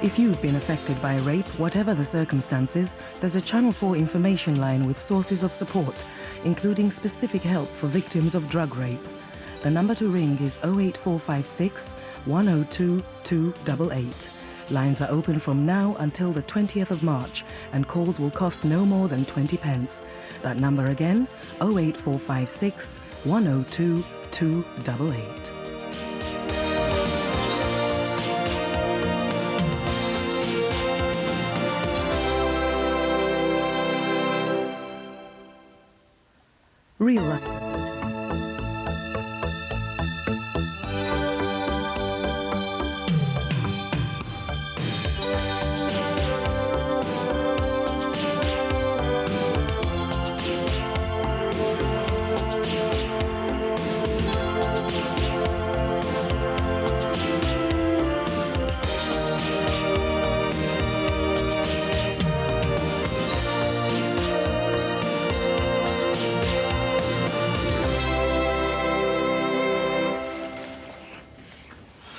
Speaker 18: If you've been affected by rape, whatever the circumstances, there's a Channel 4 information line with sources of support, including specific help for victims of drug rape. The number to ring is 08456 102 288. Lines are open from now until the 20th of March, and calls will cost no more than 20 pence. That number again, 08456 102 288. Real life.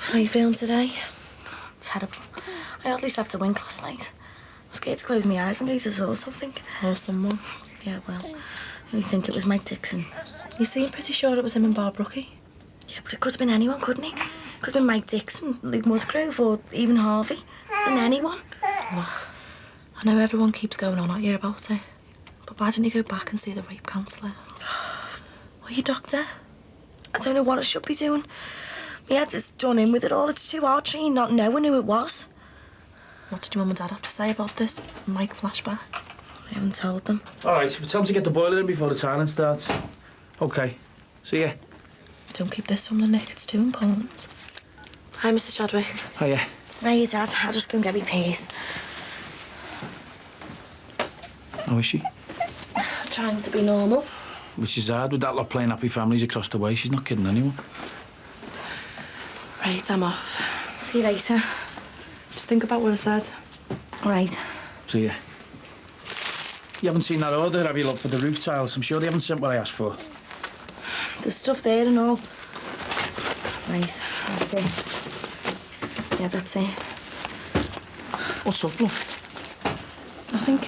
Speaker 5: How are you feeling today? Terrible. I hardly slept a wink last night. I was scared to close my eyes in case I saw something.
Speaker 17: Or someone.
Speaker 5: Yeah, well, I only think it was Mike Dixon.
Speaker 17: You seem pretty sure it was him and Bob Brookie.
Speaker 5: Yeah, but it could have been anyone, couldn't it? Could have been Mike Dixon, Luke Musgrove, or even Harvey. And anyone.
Speaker 17: Well, I know everyone keeps going on at you about it, but why don't you go back and see the rape counsellor? Or your doctor?
Speaker 5: I don't know what I should be doing. My head is done in with it all. It's too hard trying not knowing who it was.
Speaker 17: What did your mum and dad have to say about this Mike flashback?
Speaker 5: I haven't told them.
Speaker 21: All right, tell them to get the boiler in before the tiling starts. Okay, see ya.
Speaker 17: Don't keep this from the Nick, it's too important. Hi, Mr. Chadwick.
Speaker 21: Hiya.
Speaker 5: Hiya, Dad. I'll just go and get me peas.
Speaker 21: How is she?
Speaker 5: Trying to be normal.
Speaker 21: Which is hard with that lot playing happy families across the way. She's not kidding anyone.
Speaker 17: Right, I'm off.
Speaker 5: See you later.
Speaker 17: Just think about what I said.
Speaker 5: All right.
Speaker 21: See ya. You haven't seen that order, have you, love, for the roof tiles? I'm sure they haven't sent what I asked for.
Speaker 5: There's stuff there and all. Right, that's it. Yeah, that's it.
Speaker 21: What's up, love?
Speaker 17: Nothing.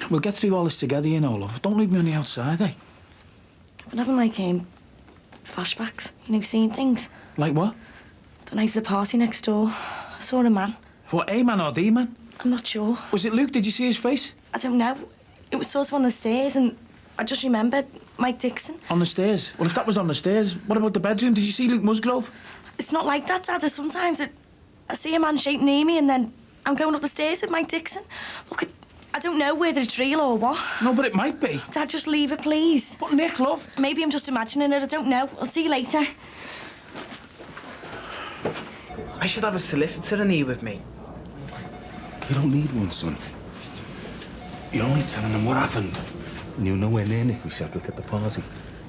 Speaker 21: We'll get through all this together, you know, love. Don't leave me on the outside, eh?
Speaker 5: I've been having, like, flashbacks, you know, seeing things.
Speaker 21: Like what?
Speaker 5: The night of the party next door, I saw a man.
Speaker 21: What, A man or D man?
Speaker 5: I'm not sure.
Speaker 21: Was it Luke? Did you see his face?
Speaker 5: I don't know. It was sort of on the stairs and I just remembered Mike Dixon.
Speaker 21: On the stairs? Well, if that was on the stairs, what about the bedroom? Did you see Luke Musgrove?
Speaker 5: It's not like that, Dad. Sometimes I see a man shaped near me and then I'm going up the stairs with Mike Dixon. Look, I don't know whether it's real or what.
Speaker 21: No, but it might be.
Speaker 5: Dad, just leave it, please.
Speaker 21: But Nick, love.
Speaker 5: Maybe I'm just imagining it. I don't know. I'll see you later.
Speaker 19: I should have a solicitor in here with me.
Speaker 7: You don't need one, son. You're only telling them what happened. And you're nowhere near Nick Chadwick at the party.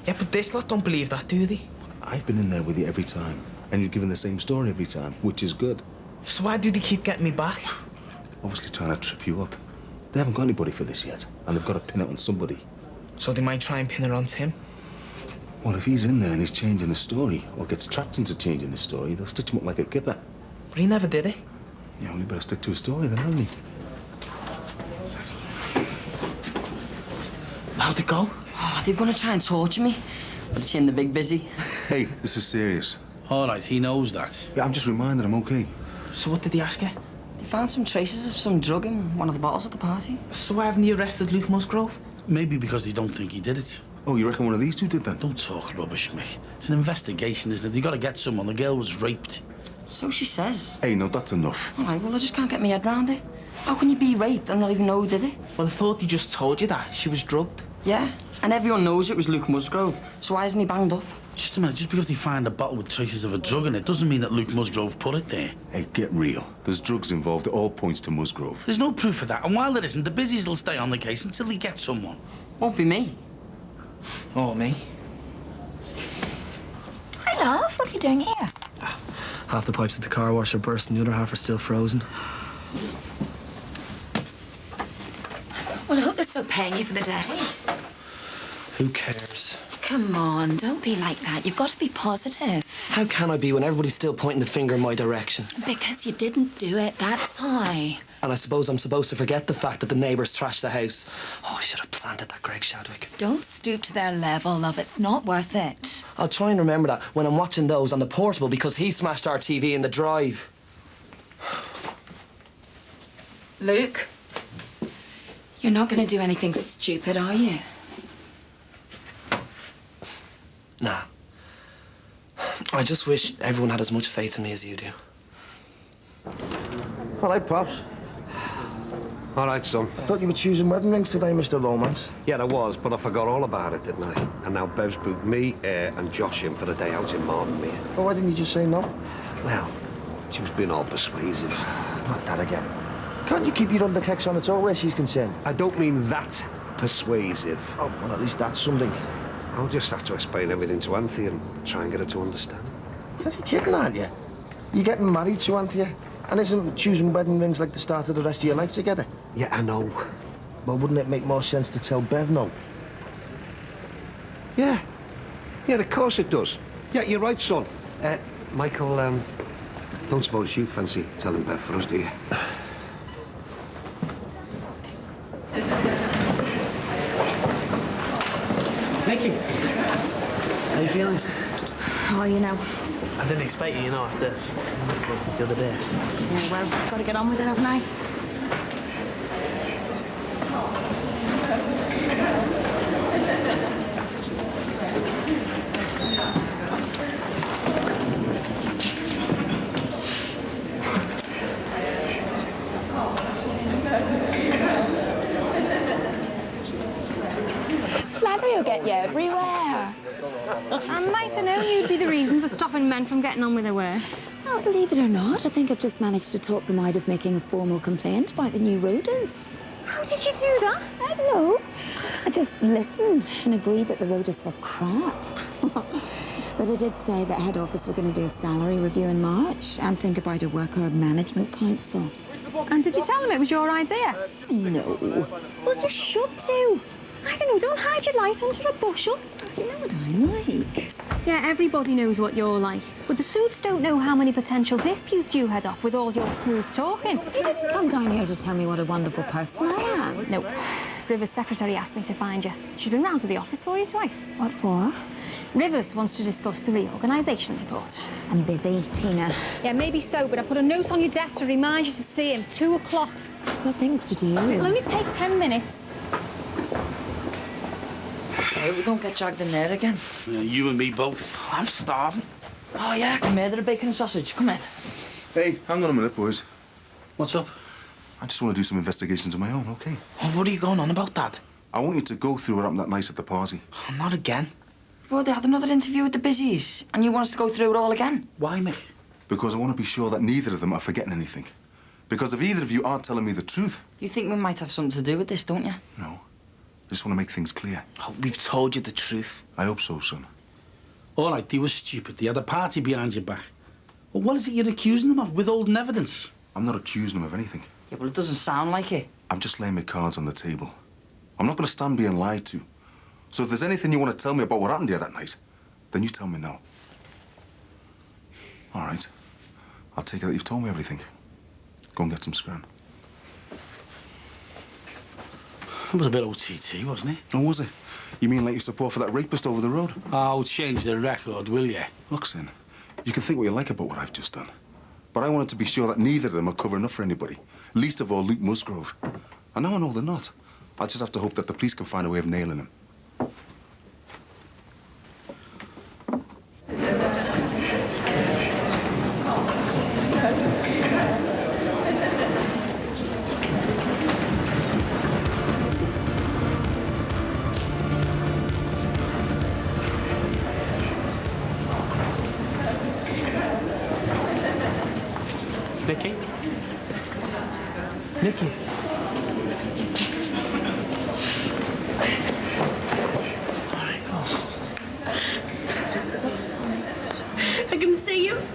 Speaker 19: Yeah, but this lot don't believe that, do they?
Speaker 7: I've been in there with you every time. And you're giving the same story every time, which is good.
Speaker 19: So why do they keep getting me back?
Speaker 7: Obviously trying to trip you up. They haven't got anybody for this yet. And they've got to pin it on somebody.
Speaker 19: So they might try and pin it onto him?
Speaker 7: Well, if he's in there and he's changing his story, or gets trapped into changing his story, they'll stitch him up like a kipper.
Speaker 19: But he never did it.
Speaker 7: Yeah, well, you better stick to his story then, haven't he?
Speaker 19: How'd it go?
Speaker 22: Oh, they're going to try and torture me. But it's in the big busy.
Speaker 7: Hey, this is serious.
Speaker 11: All right, he knows that.
Speaker 7: Yeah, I'm just reminding him, OK?
Speaker 19: So what did he ask you?
Speaker 22: They found some traces of some drug in one of the bottles at the party.
Speaker 19: So why haven't you arrested Luke Musgrove?
Speaker 11: Maybe because they don't think he did it.
Speaker 4: Oh, you reckon one of these two did then?
Speaker 11: Don't talk rubbish, Mick. It's an investigation, isn't it? You've got to get someone. The girl was raped.
Speaker 3: So she says.
Speaker 4: Hey, no, that's enough.
Speaker 3: All right, well, I just can't get my head round it. How can you be raped and not even know who did it?
Speaker 19: Well, I thought he just told you that. She was drugged.
Speaker 3: Yeah, and everyone knows it was Luke Musgrove, so why isn't he banged up?
Speaker 11: Just a minute, just because they find a bottle with traces of a drug in it doesn't mean that Luke Musgrove put it there.
Speaker 4: Hey, get real. There's drugs involved. It all points to Musgrove.
Speaker 11: There's no proof of that, and while there isn't, the busies will stay on the case until they get someone.
Speaker 3: Won't be me.
Speaker 19: Or me.
Speaker 9: Hi, love. What are you doing here?
Speaker 6: Half the pipes at the car wash are burst and the other half are still frozen.
Speaker 9: Well, I hope they're still paying you for the day.
Speaker 6: Who cares?
Speaker 9: Come on, don't be like that. You've got to be positive.
Speaker 6: How can I be when everybody's still pointing the finger in my direction?
Speaker 9: Because you didn't do it, that's why.
Speaker 6: And I suppose I'm supposed to forget the fact that the neighbours trashed the house. Oh, I should have planted that Greg Shadwick.
Speaker 9: Don't stoop to their level, love. It's not worth it.
Speaker 6: I'll try and remember that when I'm watching those on the portable because he smashed our TV in the drive.
Speaker 9: Luke, you're not going to do anything stupid, are you?
Speaker 6: Nah. I just wish everyone had as much faith in me as you do.
Speaker 16: All right, Pops. All right, son.
Speaker 6: I thought you were choosing wedding rings today, Mr. Romance.
Speaker 16: Yeah, I was, but I forgot all about it, didn't I? And now Bev's booked me, and Josh in for the day out in Martinmere.
Speaker 6: Well, why didn't you just say no?
Speaker 16: Well, she was being all persuasive.
Speaker 6: Not that again. Can't you keep your underkicks on its own where she's concerned?
Speaker 16: I don't mean that persuasive.
Speaker 6: Oh, well, at least that's something.
Speaker 16: I'll just have to explain everything to Anthea and try and get her to understand.
Speaker 6: Are you kidding, aren't you? You're getting married to Anthea. And isn't choosing wedding rings like the start of the rest of your life together?
Speaker 16: Yeah, I know.
Speaker 6: Well, wouldn't it make more sense to tell Bev no?
Speaker 16: Yeah. Yeah, of course it does. Yeah, you're right, son. Michael, don't suppose you fancy telling Bev for us, do you?
Speaker 19: Nicky, how you feeling?
Speaker 3: How are you now?
Speaker 19: I didn't expect you, after the other day.
Speaker 3: Yeah, well, got to get on with it, haven't I?
Speaker 9: Flattery will get you everywhere.
Speaker 15: I might have known you'd be the reason for stopping men from getting on with their work.
Speaker 9: Oh, believe it or not, I think I've just managed to talk them out of making a formal complaint about the new rotors.
Speaker 15: How did you do that?
Speaker 9: I don't know. I just listened and agreed that the rotors were crap. But I did say that head office were going to do a salary review in March and think about a worker management council.
Speaker 15: And did you tell them it was your idea?
Speaker 9: No.
Speaker 15: Well, you should do. I don't know, don't hide your light under a bushel.
Speaker 9: You know what I'm like.
Speaker 15: Yeah, everybody knows what you're like. But the suits don't know how many potential disputes you head off with all your smooth talking.
Speaker 9: You didn't come down here to tell me what a wonderful person I am.
Speaker 15: No. Rivers' secretary asked me to find you. She's been round to the office for you twice.
Speaker 9: What for?
Speaker 15: Rivers wants to discuss the reorganisation report.
Speaker 9: I'm busy, Tina.
Speaker 15: Yeah, maybe so, but I put a note on your desk to remind you to see him. 2 o'clock.
Speaker 9: I've got things to do.
Speaker 15: It'll only take 10 minutes.
Speaker 3: Hey, we don't get dragged in there again.
Speaker 11: Yeah, you and me both.
Speaker 3: I'm starving. Oh, yeah, come here. There's a bacon and sausage. Come here.
Speaker 4: Hey, hang on a minute, boys.
Speaker 11: What's up?
Speaker 4: I just want to do some investigations of my own, OK?
Speaker 19: Oh, what are you going on about, Dad?
Speaker 4: I want you to go through what happened that night at the party.
Speaker 19: Oh, not again.
Speaker 3: Well, they had another interview with the busies, and you want us to go through it all again?
Speaker 11: Why, Mick?
Speaker 4: Because I want to be sure that neither of them are forgetting anything. Because if either of you aren't telling me the truth...
Speaker 3: You think we might have something to do with this, don't you?
Speaker 4: No. I just want to make things clear.
Speaker 19: Oh, we've told you the truth.
Speaker 4: I hope so, son.
Speaker 11: All right, they were stupid. They had a party behind your back. Well, what is it you're accusing them of? Withholding evidence?
Speaker 4: I'm not accusing them of anything.
Speaker 3: Yeah, well, it doesn't sound like it.
Speaker 4: I'm just laying my cards on the table. I'm not going to stand being lied to. So if there's anything you want to tell me about what happened here that night, then you tell me now. All right. I'll take it that you've told me everything. Go and get some scran.
Speaker 11: It was a bit OTT, wasn't it?
Speaker 4: Oh, was it? You mean like your support for that rapist over the road?
Speaker 11: Oh, change the record, will you?
Speaker 4: Look, Sin, you can think what you like about what I've just done. But I wanted to be sure that neither of them are covering up for anybody. Least of all, Luke Musgrove. And now I know they're not. I just have to hope that the police can find a way of nailing him.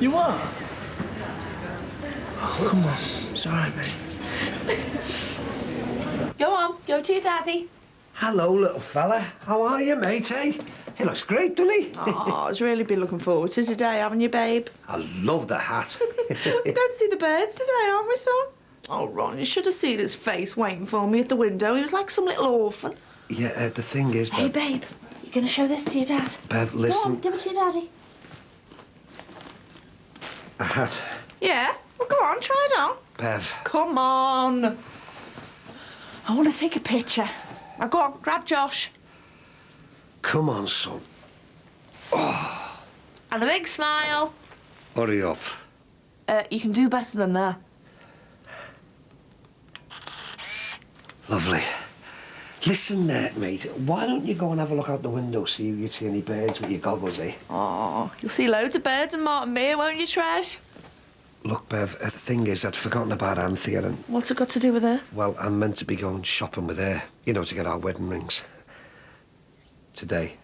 Speaker 19: You are? Oh, come on. It's all right, mate.
Speaker 13: Go on, go to your daddy.
Speaker 16: Hello, little fella. How are you, mate, eh? He looks great, doesn't he?
Speaker 13: Oh, I've really been looking forward to today, haven't you, babe?
Speaker 16: I love the hat.
Speaker 13: We're going to see the birds today, aren't we, son? Oh, Ron, you should have seen his face waiting for me at the window. He was like some little orphan.
Speaker 16: Yeah, the thing is,
Speaker 13: Hey,
Speaker 16: Bev...
Speaker 13: babe, you going to show this to your dad?
Speaker 16: Bev,
Speaker 13: Go
Speaker 16: listen...
Speaker 13: on, give it to your daddy.
Speaker 16: A hat.
Speaker 13: Yeah? Well, go on, try it on.
Speaker 16: Bev.
Speaker 13: Come on. I want to take a picture. Now, go on, grab Josh.
Speaker 16: Come on, son.
Speaker 13: And a big smile.
Speaker 16: Hurry up.
Speaker 13: You can do better than that.
Speaker 16: Lovely. Listen there, mate. Why don't you go and have a look out the window, see if you see any birds with your goggles, eh?
Speaker 13: Oh, you'll see loads of birds in Martin Mere, won't you, Tresh?
Speaker 16: Look, Bev, the thing is, I'd forgotten about Anthea and...
Speaker 13: What's it got to do with her?
Speaker 16: Well, I'm meant to be going shopping with her, you know, to get our wedding rings. Today.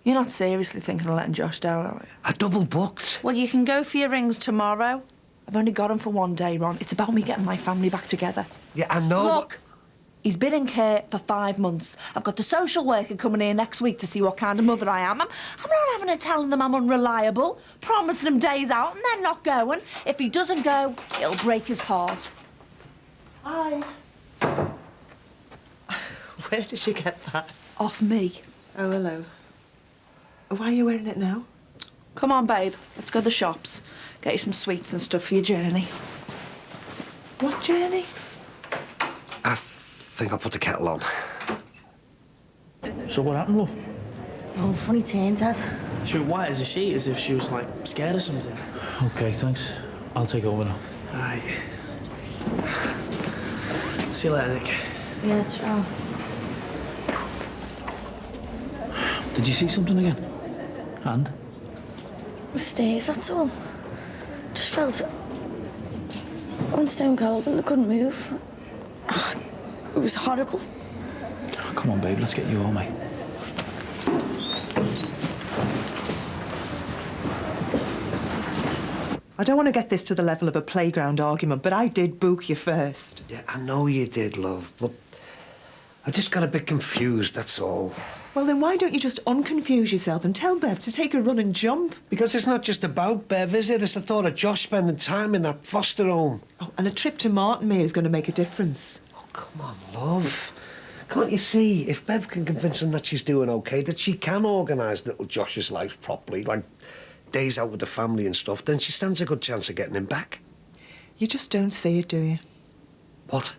Speaker 13: You're not seriously thinking of letting Josh down, are you?
Speaker 16: I double booked.
Speaker 13: Well, you can go for your rings tomorrow. I've only got them for one day, Ron. It's about me getting my family back together.
Speaker 16: Yeah, I know.
Speaker 13: Look, he's been in care for 5 months. I've got the social worker coming here next week to see what kind of mother I am. I'm not having to telling them I'm unreliable, promising him days out and then not going. If he doesn't go, it'll break his heart.
Speaker 20: Hi. Where did you get that?
Speaker 13: Off me.
Speaker 20: Oh, hello. Why are you wearing it now?
Speaker 13: Come on, babe. Let's go to the shops. Get you some sweets and stuff for your journey.
Speaker 20: What journey?
Speaker 16: I think I'll put the kettle on.
Speaker 19: So what happened, love?
Speaker 3: Oh, funny turn, Dad.
Speaker 19: She went white as a sheet, as if she was, like, scared of something. OK, thanks. I'll take over now.
Speaker 20: All right. See you later, Nick.
Speaker 3: Yeah, ciao.
Speaker 19: Did you see something again? And?
Speaker 3: Stairs, that's all. Just felt... I went stone cold and I couldn't move. Oh, it was horrible.
Speaker 19: Oh, come on, babe, let's get you home, mate.
Speaker 20: I don't want to get this to the level of a playground argument, but I did book you first.
Speaker 16: Yeah, I know you did, love, but I just got a bit confused, that's all.
Speaker 20: Well, then why don't you just unconfuse yourself and tell Bev to take a run and jump?
Speaker 16: Because it's not just about Bev, is it? It's the thought of Josh spending time in that foster home.
Speaker 20: Oh, and a trip to Martin Mere is going to make a difference.
Speaker 16: Oh, come on, love. Can't you see? If Bev can convince him that she's doing OK, that she can organise little Josh's life properly, like days out with the family and stuff, then she stands a good chance of getting him back.
Speaker 20: You just don't see it, do you?
Speaker 16: What?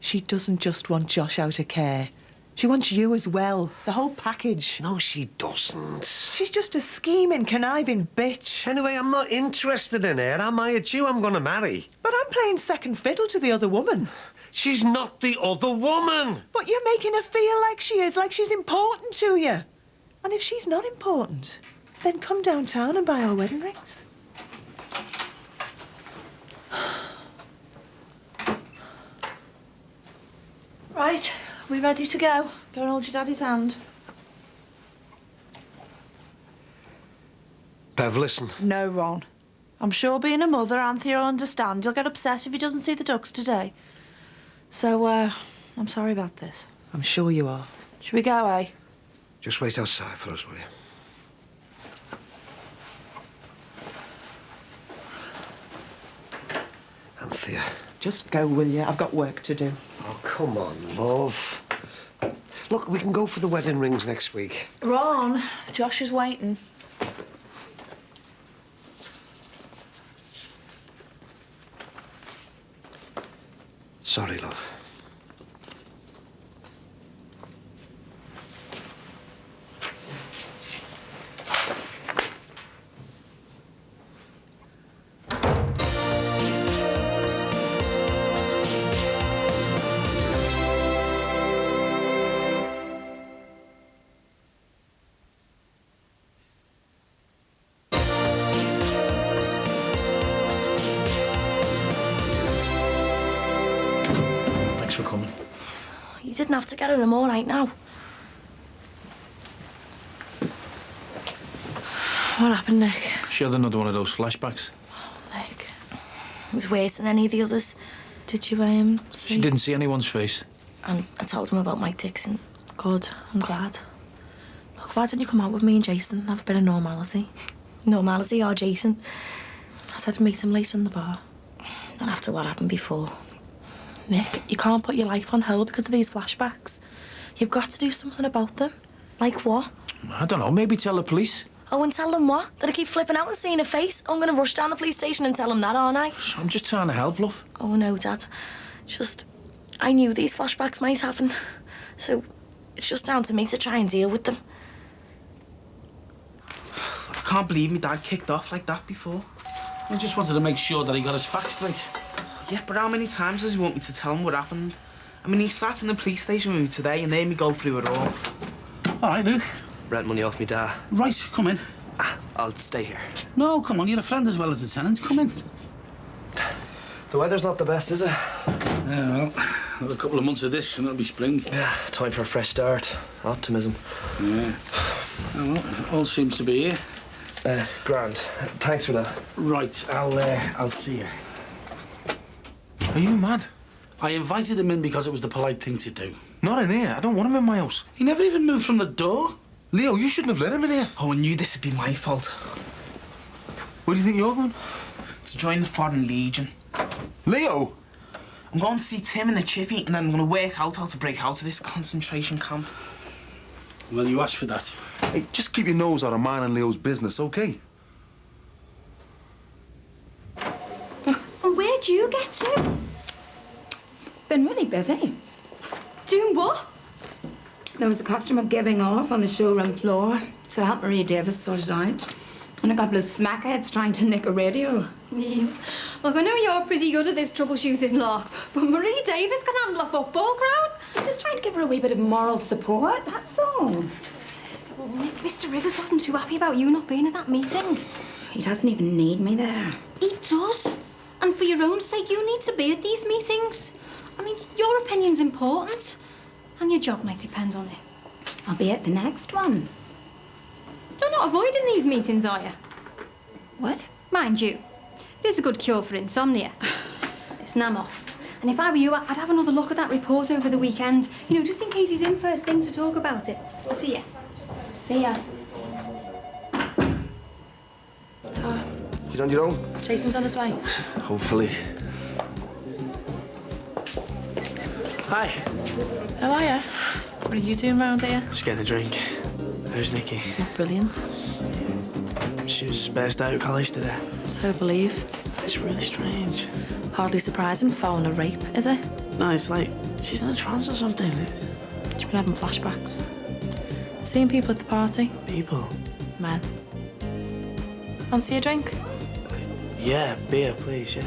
Speaker 20: She doesn't just want Josh out of care. She wants you as well, the whole package.
Speaker 16: No, she doesn't.
Speaker 20: She's just a scheming, conniving bitch.
Speaker 16: Anyway, I'm not interested in her, am I? It's you I'm going to marry.
Speaker 20: But I'm playing second fiddle to the other woman.
Speaker 16: She's not the other woman.
Speaker 20: But you're making her feel like she is, like she's important to you. And if she's not important, then come downtown and buy our wedding rings.
Speaker 13: Right, we ready to go? Go and hold your daddy's hand.
Speaker 16: Bev, listen.
Speaker 13: No, Ron. I'm sure being a mother, Anthea will understand. He'll get upset if he doesn't see the ducks today. So, I'm sorry about this.
Speaker 20: I'm sure you are.
Speaker 13: Should we go, eh?
Speaker 16: Just wait outside for us, will you? Anthea.
Speaker 20: Just go, will you? I've got work to do.
Speaker 16: Oh, come on, love. Look, we can go for the wedding rings next week.
Speaker 13: Ron, Josh is waiting.
Speaker 16: Sorry, love.
Speaker 19: Thanks for coming.
Speaker 3: You didn't have to get her them all right now.
Speaker 13: What happened, Nick?
Speaker 21: She had another one of those flashbacks.
Speaker 13: Nick. It was worse than any of the others. Did you, see?
Speaker 21: She didn't see anyone's face.
Speaker 13: And I told him about Mike Dixon. Good, I'm glad. Look, why didn't you come out with me and Jason and have a bit of normality? Normality or Jason? I said meet him later in the bar. Not after what happened before. Nick, you can't put your life on hold because of these flashbacks. You've got to do something about them. Like what?
Speaker 21: I don't know, maybe tell the police.
Speaker 13: Oh, and tell them what? That I keep flipping out and seeing a face? I'm gonna rush down the police station and tell them that, aren't I?
Speaker 21: I'm just trying to help, love.
Speaker 13: Oh, no, Dad. Just... I knew these flashbacks might happen. So, it's just down to me to try and deal with them.
Speaker 19: I can't believe me dad kicked off like that before.
Speaker 11: I just wanted to make sure that he got his facts straight.
Speaker 19: Yeah, but how many times does he want me to tell him what happened? I mean, he sat in the police station with me today and made me go through it all.
Speaker 11: All right, Luke.
Speaker 6: Rent money off me dad.
Speaker 11: Right, come in.
Speaker 6: I'll stay here.
Speaker 11: No, come on, you're a friend as well as a tenant. Come in.
Speaker 6: The weather's not the best, is it?
Speaker 11: Yeah, well, another couple of months of this and it'll be spring.
Speaker 6: Yeah, time for a fresh start. Optimism.
Speaker 11: Yeah. Oh, well, it all seems to be here.
Speaker 6: Grand. Thanks for that.
Speaker 11: Right, I'll see you.
Speaker 4: Are you mad?
Speaker 11: I invited him in because it was the polite thing to do.
Speaker 4: Not in here. I don't want him in my house.
Speaker 11: He never even moved from the door.
Speaker 4: Leo, you shouldn't have let him in here.
Speaker 19: Oh, I knew this would be my fault.
Speaker 4: Where do you think you're going?
Speaker 19: To join the Foreign Legion.
Speaker 4: Leo!
Speaker 19: I'm going to see Tim and the Chippy, and then I'm going to work out how to break out of this concentration camp.
Speaker 11: Well, you asked for that.
Speaker 4: Hey, just keep your nose out of mine and Leo's business, okay?
Speaker 8: And where'd you get to?
Speaker 9: Been really busy.
Speaker 8: Doing what?
Speaker 9: There was a customer giving off on the showroom floor, so I helped Maria Davis sort it out. And a couple of smackheads trying to nick a radio.
Speaker 8: Yeah. Look, I know you're pretty good at this troubleshooting lot, but Marie Davis can handle a football crowd.
Speaker 9: I'm just trying to give her a wee bit of moral support, that's all.
Speaker 8: Mr. Rivers wasn't too happy about you not being at that meeting.
Speaker 9: He doesn't even need me there.
Speaker 8: He does. And for your own sake, you need to be at these meetings. I mean, your opinion's important. And your job might depend on it.
Speaker 9: I'll be at the next one.
Speaker 8: You're not avoiding these meetings, are you?
Speaker 9: What?
Speaker 8: Mind you, it is a good cure for insomnia. Listen, I'm off. And if I were you, I'd have another look at that report over the weekend. You know, just in case he's in first thing to talk about it. I'll see ya.
Speaker 9: See ya.
Speaker 13: Ta.
Speaker 6: You on your own?
Speaker 13: Jason's on his way.
Speaker 6: Hopefully.
Speaker 19: Hi.
Speaker 13: How are you? What are you doing round here?
Speaker 19: Just getting a drink. How's Nikki?
Speaker 13: Brilliant.
Speaker 19: She was best out of college today.
Speaker 13: So I believe.
Speaker 19: It's really strange.
Speaker 13: Hardly surprising following a rape, is it?
Speaker 19: No, it's like she's in a trance or something.
Speaker 13: She's been having flashbacks. Seeing people at the party.
Speaker 19: People?
Speaker 13: Men. Fancy a drink?
Speaker 19: Yeah, beer, please, yeah.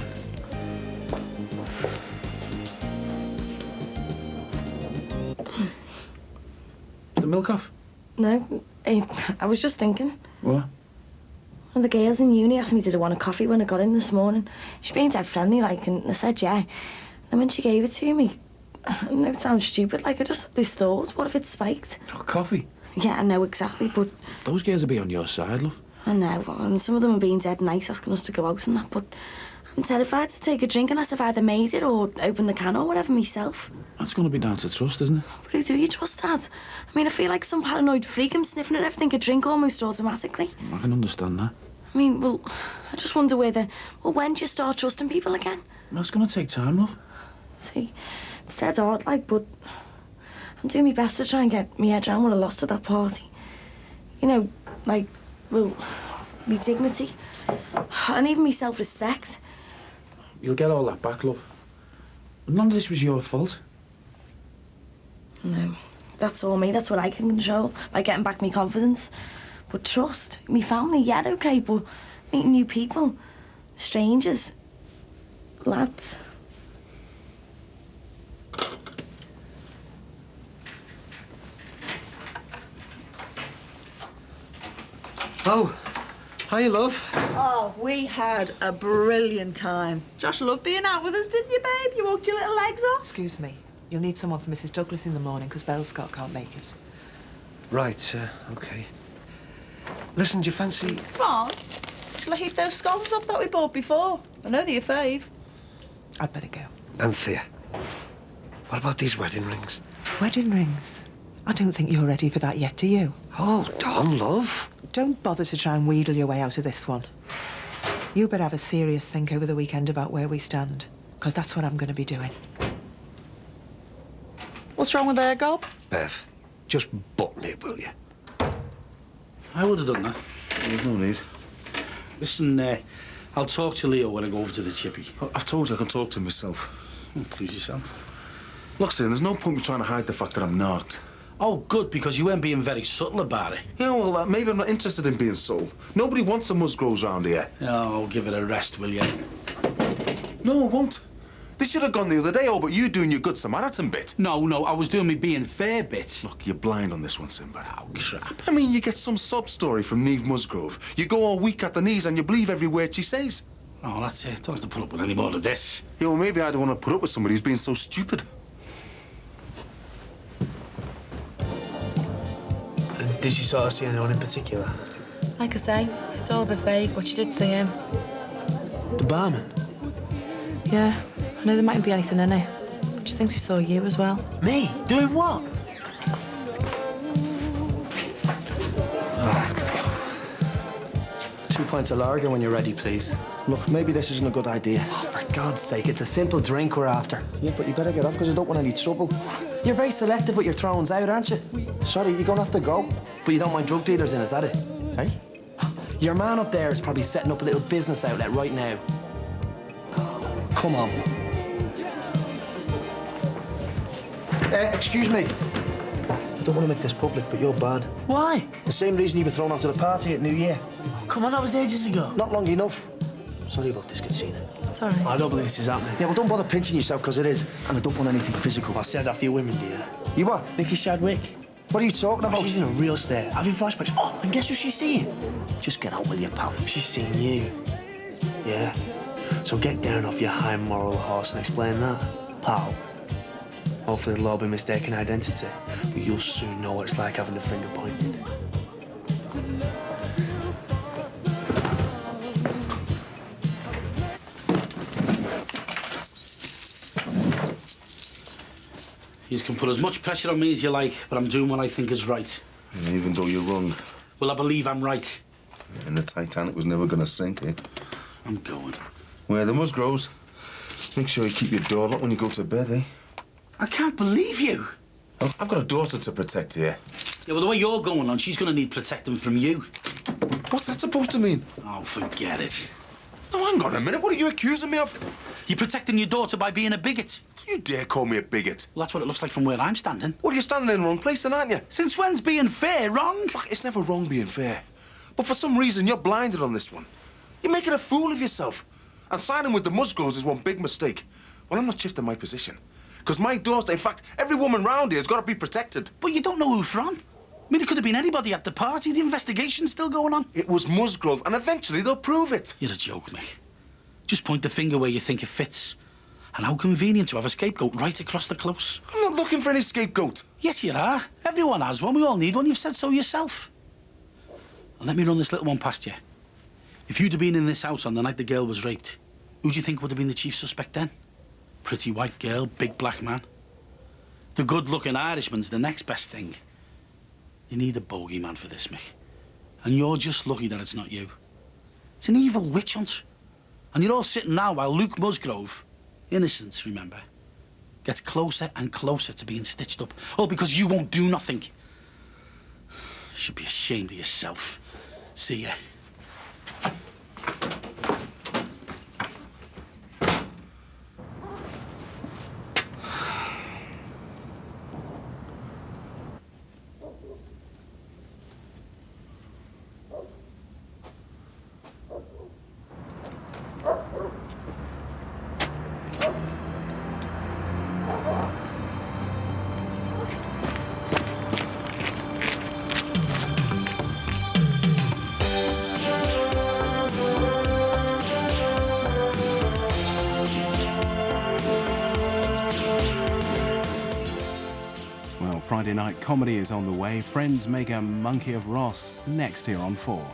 Speaker 21: The milk off?
Speaker 13: No, I was just thinking.
Speaker 21: What?
Speaker 13: One of the girls in uni asked me did I want a coffee when I got in this morning. She's being dead friendly, like, and I said yeah. And when she gave it to me, I know it sounds stupid, like, I just had this thought, what if it's spiked?
Speaker 21: Oh, coffee?
Speaker 13: Yeah, I know exactly, but...
Speaker 21: Those girls will be on your side, love.
Speaker 13: I know, and some of them are being dead nice, asking us to go out and that, but I'm terrified to take a drink unless I've either made it or opened the can or whatever myself.
Speaker 21: That's going to be down to trust, isn't it?
Speaker 13: But who do you trust, Dad? I mean, I feel like some paranoid freak. I'm sniffing at everything I drink almost automatically.
Speaker 21: I can understand that.
Speaker 13: I mean, well, I just wonder when do you start trusting people again?
Speaker 21: Well, it's going to take time, love.
Speaker 13: See, it's dead hard, like, but I'm doing my best to try and get my head around what I lost at that party. You know, like, well, me dignity and even me self-respect.
Speaker 21: You'll get all that back, love. None of this was your fault.
Speaker 13: No, that's all me. That's what I can control by getting back my confidence. But trust, me family, yeah, okay, but meeting new people, strangers, lads.
Speaker 6: Oh, hiya, love.
Speaker 1: Oh, we had a brilliant time. Josh loved being out with us, didn't you, babe? You walked your little legs off.
Speaker 20: Excuse me. You'll need someone for Mrs. Douglas in the morning because Belle Scott can't make it.
Speaker 16: Right, OK. Listen, do you fancy...
Speaker 13: Come on. Shall I heat those scones up that we bought before? I know they're your fave.
Speaker 20: I'd better go.
Speaker 16: Anthea, what about these wedding rings?
Speaker 20: Wedding rings? I don't think you're ready for that yet, do you?
Speaker 16: Hold on, love.
Speaker 20: Don't bother to try and wheedle your way out of this one. You better have a serious think over the weekend about where we stand, because that's what I'm going to be doing.
Speaker 13: What's wrong with their gob?
Speaker 16: Bev, just button it, will you?
Speaker 11: I would have done that.
Speaker 4: There's no need.
Speaker 11: Listen, I'll talk to Leo when I go over to the chippy.
Speaker 4: I've told you I can talk to him myself.
Speaker 11: Oh, please yourself.
Speaker 4: Look, Sin, there's no point in me trying to hide the fact that I'm not.
Speaker 11: Oh, good, because you weren't being very subtle about it.
Speaker 4: Yeah, well, maybe I'm not interested in being subtle. Nobody wants the Musgroves round here.
Speaker 11: Oh, give it a rest, will you?
Speaker 4: No, I won't. They should have gone the other day, but you doing your good Samaritan bit.
Speaker 11: No, I was doing me being fair bit.
Speaker 4: Look, you're blind on this one, Simba.
Speaker 11: Oh, crap.
Speaker 4: I mean, you get some sob story from Niamh Musgrove. You go all weak at the knees and you believe every word she says.
Speaker 11: Oh, that's it. Don't have to put up with any more of this.
Speaker 4: Yeah, well, maybe I don't want to put up with somebody who's being so stupid.
Speaker 6: And did she sort of see anyone in particular?
Speaker 17: Like I say, it's all a bit vague, but she did see him.
Speaker 6: The barman?
Speaker 17: Yeah, I know there mightn't be anything in it, but she thinks he saw you as well.
Speaker 6: Me? Doing what?
Speaker 16: All right.
Speaker 6: 2 pints of lager when you're ready, please. Look, maybe this isn't a good idea. Oh, for God's sake, it's a simple drink we're after. Yeah, but you better get off because I don't want any trouble. You're very selective with your throws out, aren't you? Sorry, you're gonna have to go. But you don't mind drug dealers in, is that it? Hey? Your man up there is probably setting up a little business outlet right now. Come on. Excuse me. I don't want to make this public, but you're bad.
Speaker 19: Why?
Speaker 6: The same reason you were thrown after the party at New Year.
Speaker 19: Come on, that was ages ago.
Speaker 6: Not long enough. Sorry about this, Katsina.
Speaker 17: It's all right.
Speaker 19: I don't believe this is happening.
Speaker 6: Yeah, well, don't bother pinching yourself, because it is. And I don't want anything physical.
Speaker 19: I said that for your women, dear.
Speaker 6: You what?
Speaker 19: Vicky Shadwick.
Speaker 6: What are you talking about?
Speaker 19: She's in a real state. Having flashbacks. Oh, and guess who she's seeing?
Speaker 6: Just get out with you, pal.
Speaker 19: She's seeing you. Yeah? So get down off your high moral horse and explain that, pal. Hopefully it'll all be mistaken identity, but you'll soon know what it's like having a finger pointed.
Speaker 11: You can put as much pressure on me as you like, but I'm doing what I think is right.
Speaker 4: And even though you're wrong.
Speaker 11: Well, I believe I'm right.
Speaker 4: And the Titanic was never going to sink, eh?
Speaker 11: I'm going.
Speaker 4: Where the Musgroves. Make sure you keep your door locked when you go to bed, eh?
Speaker 11: I can't believe you.
Speaker 4: I've got a daughter to protect here.
Speaker 11: Yeah, well, the way you're going on, she's going to need protecting from you.
Speaker 4: What's that supposed to mean?
Speaker 11: Oh, forget it.
Speaker 4: No, hang on a minute. What are you accusing me of?
Speaker 11: You're protecting your daughter by being a bigot.
Speaker 4: You dare call me a bigot?
Speaker 11: Well, that's what it looks like from where I'm standing.
Speaker 4: Well, you're standing in the wrong place, then, aren't you?
Speaker 11: Since when's being fair wrong?
Speaker 4: Look, it's never wrong being fair. But for some reason, you're blinded on this one. You're making a fool of yourself. And signing with the Musgroves is one big mistake. Well, I'm not shifting my position. Because my daughter, in fact, every woman round here has got to be protected.
Speaker 11: But you don't know who from. I mean, it could have been anybody at the party. The investigation's still going on.
Speaker 4: It was Musgrove, and eventually they'll prove it.
Speaker 11: You're a joke, Mick. Just point the finger where you think it fits. And how convenient to have a scapegoat right across the close.
Speaker 4: I'm not looking for any scapegoat.
Speaker 11: Yes, you are. Everyone has one. We all need one. You've said so yourself. And let me run this little one past you. If you'd have been in this house on the night the girl was raped, who do you think would have been the chief suspect then? Pretty white girl, big black man. The good-looking Irishman's the next best thing. You need a bogeyman for this, Mick. And you're just lucky that it's not you. It's an evil witch hunt. And you're all sitting now while Luke Musgrove, innocent, remember, gets closer and closer to being stitched up. All because you won't do nothing. You should be ashamed of yourself. See ya.
Speaker 12: Well, Friday night comedy is on the way. Friends make a monkey of Ross next here on 4.